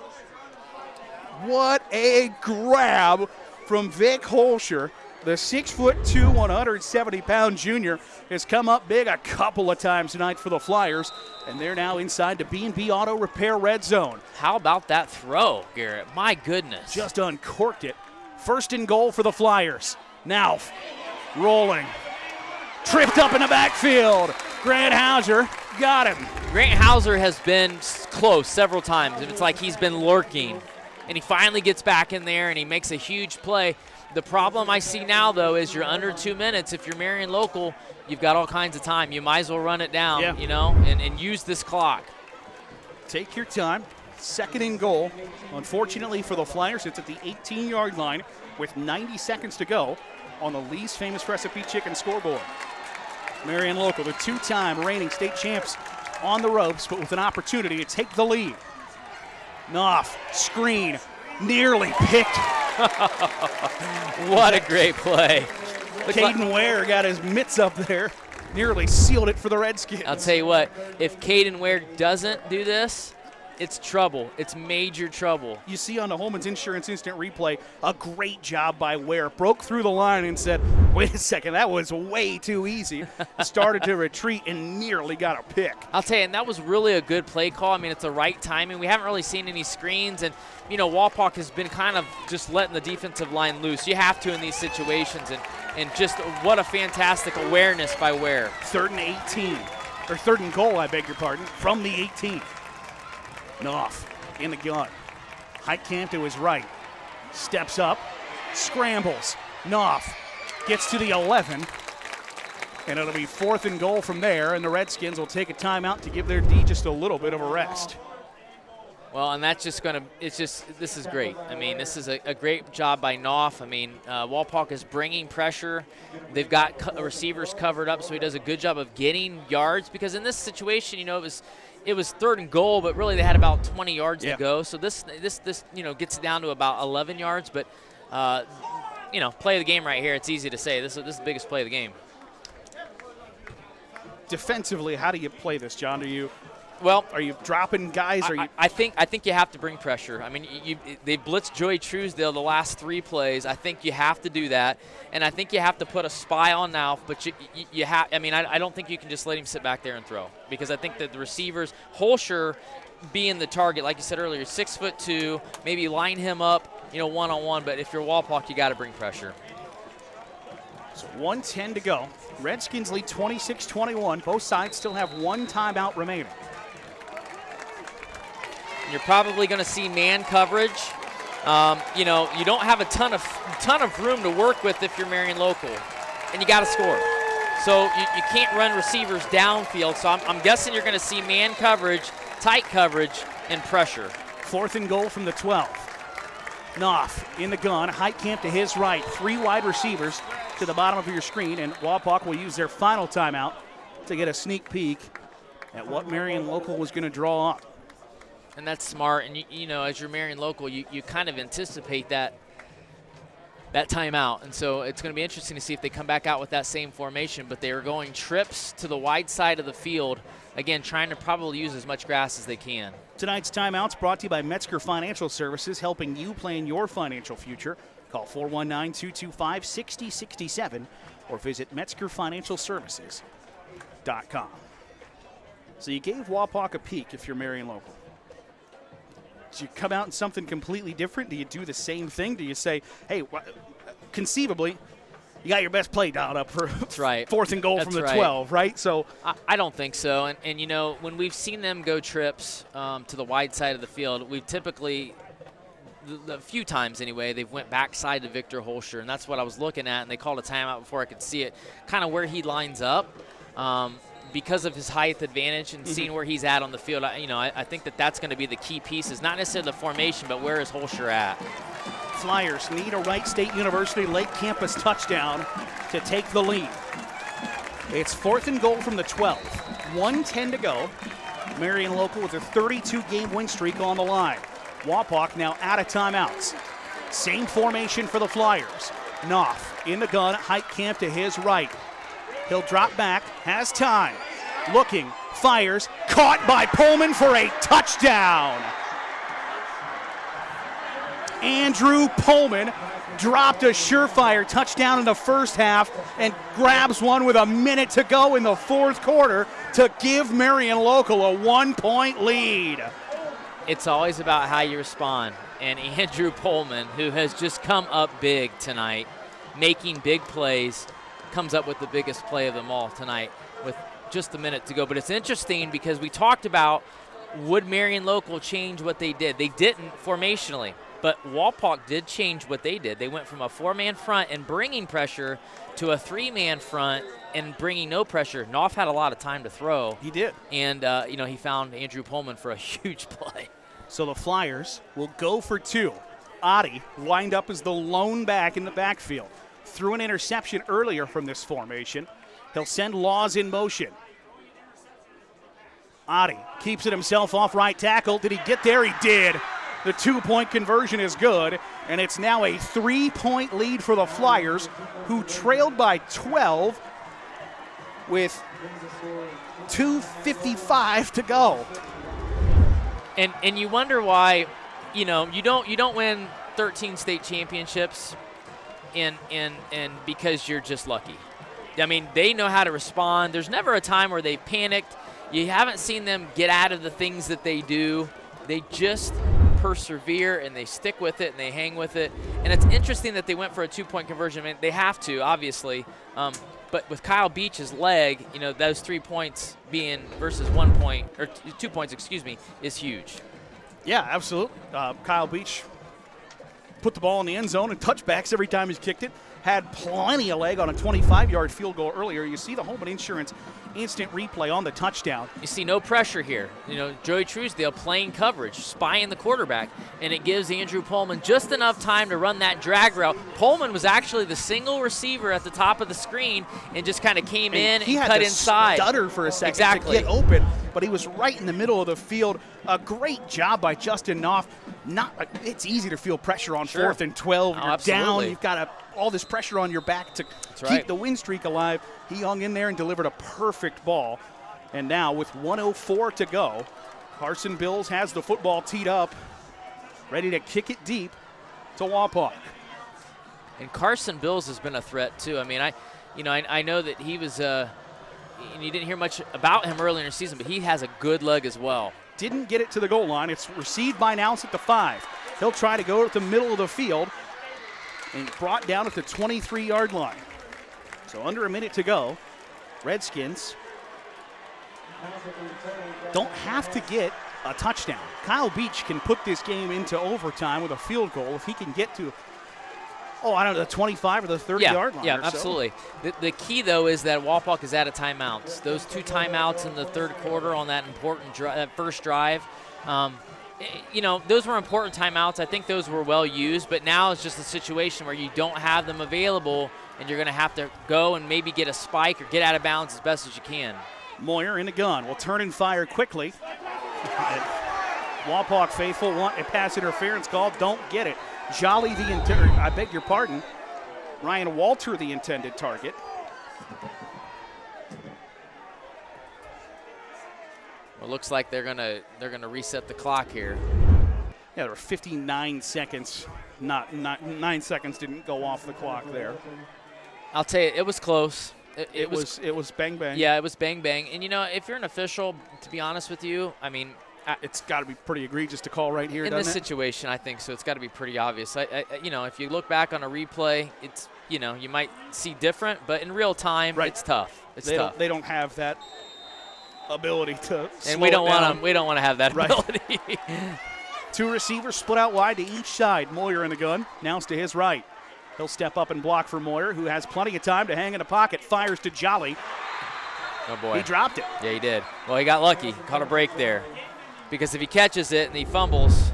What a grab from Vic Holscher. The 6'2", 170-pound junior has come up big a couple of times tonight for the Flyers, and they're now inside the B&B Auto Repair red zone. How about that throw, Garrett? My goodness. Just uncorked it. First and goal for the Flyers. Now rolling. Tripped up in the backfield. Grant Hauser got him. Grant Hauser has been close several times. It's like he's been lurking. And he finally gets back in there and he makes a huge play. The problem I see now, though, is you're under 2 minutes. If you're Marion local, you've got all kinds of time. You might as well run it down, you know, and use this clock. Take your time. Second and goal. Unfortunately for the Flyers, it's at the 18-yard line with 90 seconds to go on the Lee's Famous Recipe Chicken scoreboard. Marion local, the two-time reigning state champs, on the ropes, but with an opportunity to take the lead. Knopf, screen, nearly picked. What a great play. Caden Ware got his mitts up there, nearly sealed it for the Redskins. I'll tell you what, if Caden Ware doesn't do this, it's trouble. It's major trouble. You see on the Holman's Insurance Instant Replay, a great job by Ware. Broke through the line and said, wait a second, that was way too easy. Started to retreat and nearly got a pick. I'll tell you, and that was really a good play call. I mean, it's the right timing. We haven't really seen any screens, and, you know, Wapak has been kind of just letting the defensive line loose. You have to in these situations, and just what a fantastic awareness by Ware. Third and 18, or third and goal, I beg your pardon, from the 18. Knopf in the gun. Heitkamp to his right. Steps up. Scrambles. Knopf gets to the 11. And it'll be fourth and goal from there. And the Redskins will take a timeout to give their D just a little bit of a rest. Well, and that's just going to – it's just – this is great. I mean, this is a great job by Knopf. I mean, Wapak is bringing pressure. They've got receivers covered up, so he does a good job of getting yards. Because in this situation, you know, it was third and goal, but really they had about 20 yards to go. So this you know, gets down to about 11 yards. But, you know, play of the game right here. It's easy to say. This is the biggest play of the game. Defensively, how do you play this, John? Well, are you dropping guys? I think you have to bring pressure. I mean, they blitzed Joey Truesdale the last 3 plays. I think you have to do that, and I think you have to put a spy on now. But you have. I mean, I don't think you can just let him sit back there and throw, because I think that the receivers, Holscher being the target, like you said earlier, 6'2", maybe line him up, you know, one-on-one. But if you're Wapak, you got to bring pressure. So 1:10 to go. Redskins lead 26-21. Both sides still have one timeout remaining. You're probably going to see man coverage. You know, you don't have a ton of room to work with if you're Marion local, and you got to score. So you can't run receivers downfield. So I'm guessing you're going to see man coverage, tight coverage, and pressure. Fourth and goal from the 12. Knopf in the gun. Heitkamp to his right. 3 wide receivers to the bottom of your screen, and Wapak will use their final timeout to get a sneak peek at what Marion local was going to draw up. And that's smart. And, you know, as you're Marion local, you kind of anticipate that timeout. And so it's going to be interesting to see if they come back out with that same formation. But they are going trips to the wide side of the field, again, trying to probably use as much grass as they can. Tonight's timeout's brought to you by Metzger Financial Services, helping you plan your financial future. Call 419-225-6067 or visit MetzgerFinancialServices.com. So you gave Wapak a peek if you're Marion local. Do you come out in something completely different? Do you do the same thing? Do you say, hey, conceivably, you got your best play dialed up for fourth and goal from the 12, right? So I don't think so. And, you know, when we've seen them go trips to the wide side of the field, we've typically the few times anyway, they've went backside to Victor Holscher, and that's what I was looking at, and they called a timeout before I could see it, kind of where he lines up. Because of his height advantage and seeing where he's at on the field, I think that's going to be the key pieces, not necessarily the formation, but where is Holscher at. Flyers need a Wright State University Lake Campus touchdown to take the lead. It's 4th and goal from the 12. 1:10 to go. Marion local with a 32-game win streak on the line. Wapak now out of timeouts. Same formation for the Flyers. Knopf in the gun, Heitkamp to his right. He'll drop back, has time. Looking, fires, caught by Pullman for a touchdown. Andrew Pullman dropped a surefire touchdown in the first half and grabs one with a minute to go in the fourth quarter to give Marion local a 1-point lead. It's always about how you respond. And Andrew Pullman, who has just come up big tonight, making big plays, comes up with the biggest play of them all tonight with just a minute to go. But it's interesting because we talked about, would Marion local change what they did? They didn't formationally, but Wapak did change what they did. They went from a 4-man front and bringing pressure to a 3-man front and bringing no pressure. Knopf had a lot of time to throw. He did. And, he found Andrew Pullman for a huge play. So the Flyers will go for 2. Adi lined up as the lone back in the backfield. Threw an interception earlier from this formation. He'll send Laws in motion. Adi keeps it himself off right tackle. Did he get there? He did. The 2-point conversion is good, and it's now a 3-point lead for the Flyers, who trailed by 12 with 2:55 to go. And you wonder why, you don't win 13 state championships and because you're just lucky. I mean, they know how to respond. There's never a time where they panicked. You haven't seen them get out of the things that they do. They just persevere and they stick with it and they hang with it. And it's interesting that they went for a 2-point conversion. I mean, they have to, obviously. But with Kyle Beach's leg, those 3 points being versus 1 point, or 2 points, is huge. Yeah, absolutely. Kyle Beach put the ball in the end zone and touchbacks every time he's kicked it. Had plenty of leg on a 25-yard field goal earlier. You see the Home Insurance instant replay on the touchdown. You see no pressure here. Joey Truesdale playing coverage, spying the quarterback, and it gives Andrew Pullman just enough time to run that drag route. Pullman was actually the single receiver at the top of the screen and just kind of came in and cut inside. He had to stutter for a second exactly. to get open, but he was right in the middle of the field. A great job by Justin Knopf. It's easy to feel pressure on 4th and 12. You're down. You've got all this pressure on your back to keep the win streak alive. He hung in there and delivered a perfect ball. And now with 1:04 to go, Carson Bills has the football teed up, ready to kick it deep to Wapak. And Carson Bills has been a threat too. I mean, I know that he was, and you didn't hear much about him earlier in the season, but he has a good leg as well. Didn't get it to the goal line. It's received by Nance at the 5. He'll try to go to the middle of the field and brought down at the 23-yard line. So under a minute to go. Redskins don't have to get a touchdown. Kyle Beach can put this game into overtime with a field goal if he can get to, the 25 or the 30-yard line. Yeah, absolutely. The key, though, is that Wapak is out of timeouts. Those 2 timeouts in the third quarter on that important that first drive, those were important timeouts. I think those were well used, but now it's just a situation where you don't have them available, and you're going to have to go and maybe get a spike or get out of bounds as best as you can. Moyer in the gun will turn and fire quickly. Wapak faithful want a pass interference call. Don't get it. Jolly Ryan Walter the intended target. Well, it looks like they're gonna reset the clock here. Yeah, there were 59 seconds. Not 9 seconds didn't go off the clock there. I'll tell you, it was close. It was bang bang. Yeah, it was bang bang. And if you're an official, to be honest with you, I mean, it's got to be pretty egregious to call right here. In this situation, I think so. It's got to be pretty obvious. If you look back on a replay, it's you might see different, but in real time, it's tough. They don't have that ability to. And we don't want to have that ability. Two receivers split out wide to each side. Moyer in the gun, now's to his right. He'll step up and block for Moyer, who has plenty of time to hang in the pocket. Fires to Jolly. Oh, boy. He dropped it. Yeah, he did. Well, he got lucky. Caught a break there. Because if he catches it and he fumbles,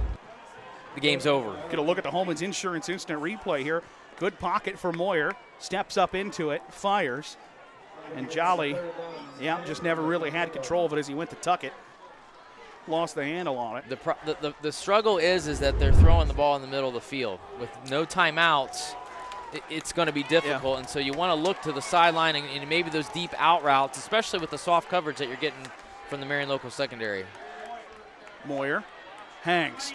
the game's over. Get a look at the Holman's Insurance instant replay here. Good pocket for Moyer. Steps up into it, fires. And Jolly, just never really had control of it as he went to tuck it. Lost the handle on it. The struggle is that they're throwing the ball in the middle of the field. With no timeouts, it's going to be difficult. Yeah. And so you want to look to the sideline and maybe those deep out routes, especially with the soft coverage that you're getting from the Marion local secondary. Moyer hangs,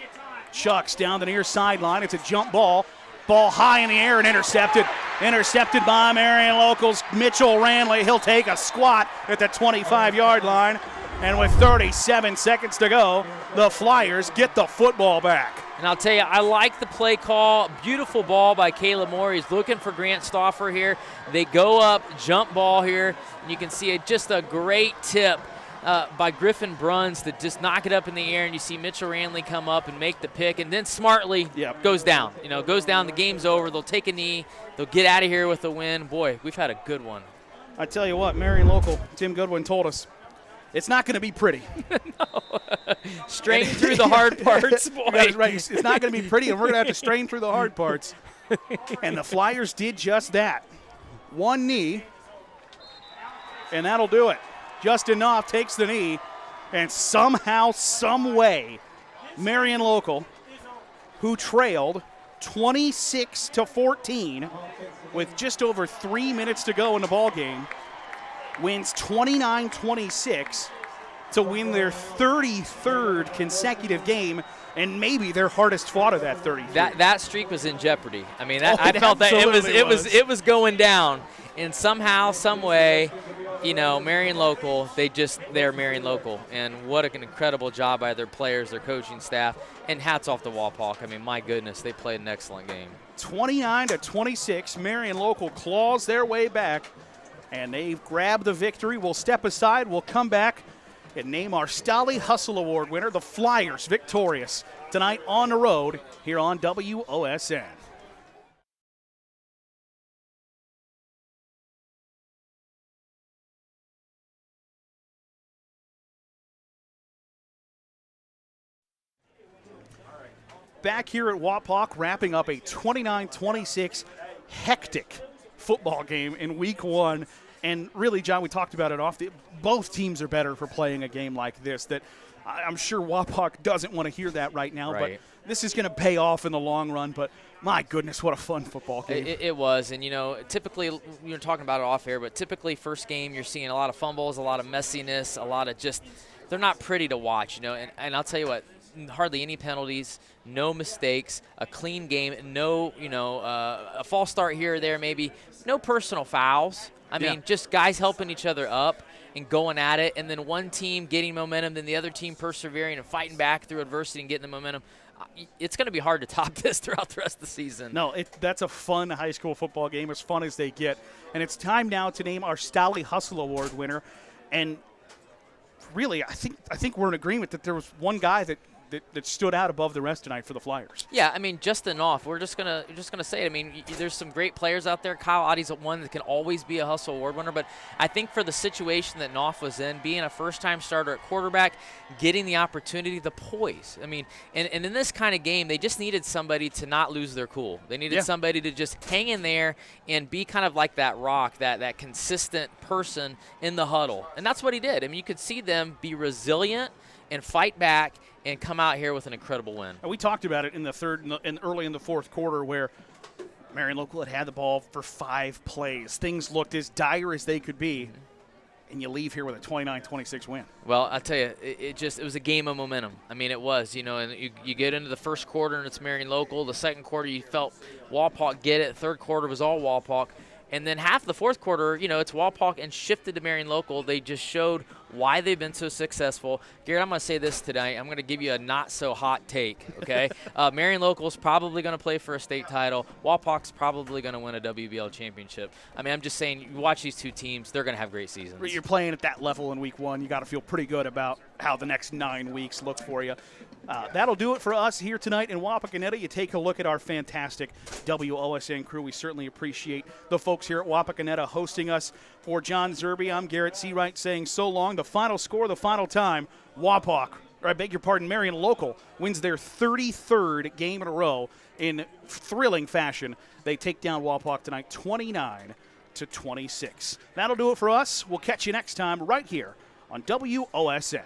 chucks down the near sideline. It's a jump ball. Ball high in the air and intercepted. Intercepted by Marion locals Mitchell Ranley. He'll take a squat at the 25-yard line. And with 37 seconds to go, the Flyers get the football back. And I'll tell you, I like the play call. Beautiful ball by Caleb Moore. He's looking for Grant Stauffer here. They go up, jump ball here. And you can see just a great tip by Griffin Bruns to just knock it up in the air. And you see Mitchell Ranley come up and make the pick. And then smartly goes down. Goes down. The game's over. They'll take a knee. They'll get out of here with a win. Boy, we've had a good one. I tell you what, Marion local Tim Goodwin told us, it's not going to be pretty. No. Strain through the hard parts, boy. That's right. It's not going to be pretty, and we're going to have to strain through the hard parts. And the Flyers did just that. One knee, and that'll do it. Justin Knopf takes the knee, and somehow, some way, Marion local, who trailed 26-14 with just over 3 minutes to go in the ball game, wins 29-26 to win their 33rd consecutive game and maybe their hardest fought of that 33rd. That streak was in jeopardy. I mean, I felt that it was going down, and somehow, some way, Marion local, they're Marion local, and what an incredible job by their players, their coaching staff, and hats off to Wapak. I mean, my goodness, they played an excellent game. 29-26, Marion local claws their way back. And they've grabbed the victory. We'll step aside. We'll come back and name our Stolly Hustle Award winner, the Flyers, victorious tonight on the road here on WOSN. Back here at Wapak, wrapping up a 29-26 hectic football game in week one. And really, John, we talked about it both teams are better for playing a game like this. That I'm sure Wapak doesn't want to hear that right now, but this is going to pay off in the long run. But my goodness, what a fun football game. It was. And, typically, you're talking about it off air, but typically first game you're seeing a lot of fumbles, a lot of messiness, a lot of they're not pretty to watch, And I'll tell you what, hardly any penalties, no mistakes, a clean game, no, a false start here or there maybe, no personal fouls. I mean, just guys helping each other up and going at it, and then one team getting momentum, then the other team persevering and fighting back through adversity and getting the momentum. It's going to be hard to top this throughout the rest of the season. No, that's a fun high school football game, as fun as they get. And it's time now to name our Stolly Hustle Award winner. And really, I think we're in agreement that there was one guy that stood out above the rest tonight for the Flyers. Yeah, I mean, Justin Knopf, we're just gonna say it. I mean, there's some great players out there. Kyle Ottie's one that can always be a Hustle Award winner, but I think for the situation that Knopf was in, being a first-time starter at quarterback, getting the opportunity, the poise. I mean, and in this kind of game, they just needed somebody to not lose their cool. They needed somebody to just hang in there and be kind of like that rock, that consistent person in the huddle. And that's what he did. I mean, you could see them be resilient and fight back and come out here with an incredible win. And we talked about it in the third and early in the fourth quarter where Marion local had the ball for 5 plays. Things looked as dire as they could be, and you leave here with a 29-26 win. Well, I'll tell you, it was a game of momentum. I mean, it was, and you get into the first quarter and it's Marion local. The second quarter you felt Wapak get it. Third quarter was all Wapak. And then half the fourth quarter, it's Wapak and shifted to Marion local. They just showed why they've been so successful. Garrett, I'm going to say this tonight. I'm going to give you a not-so-hot take, okay? Marion local is probably going to play for a state title. Wapak's probably going to win a WBL championship. I mean, I'm just saying, you watch these two teams, they're going to have great seasons. You're playing at that level in week one. You got to feel pretty good about how the next 9 weeks look for you. That'll do it for us here tonight in Wapakoneta. You take a look at our fantastic WOSN crew. We certainly appreciate the folks here at Wapakoneta hosting us. For John Zerby, I'm Garrett Seawright saying so long. The final score, the final time, Marion Local wins their 33rd game in a row in thrilling fashion. They take down Wapak tonight 29-26. That'll do it for us. We'll catch you next time right here on WOSN.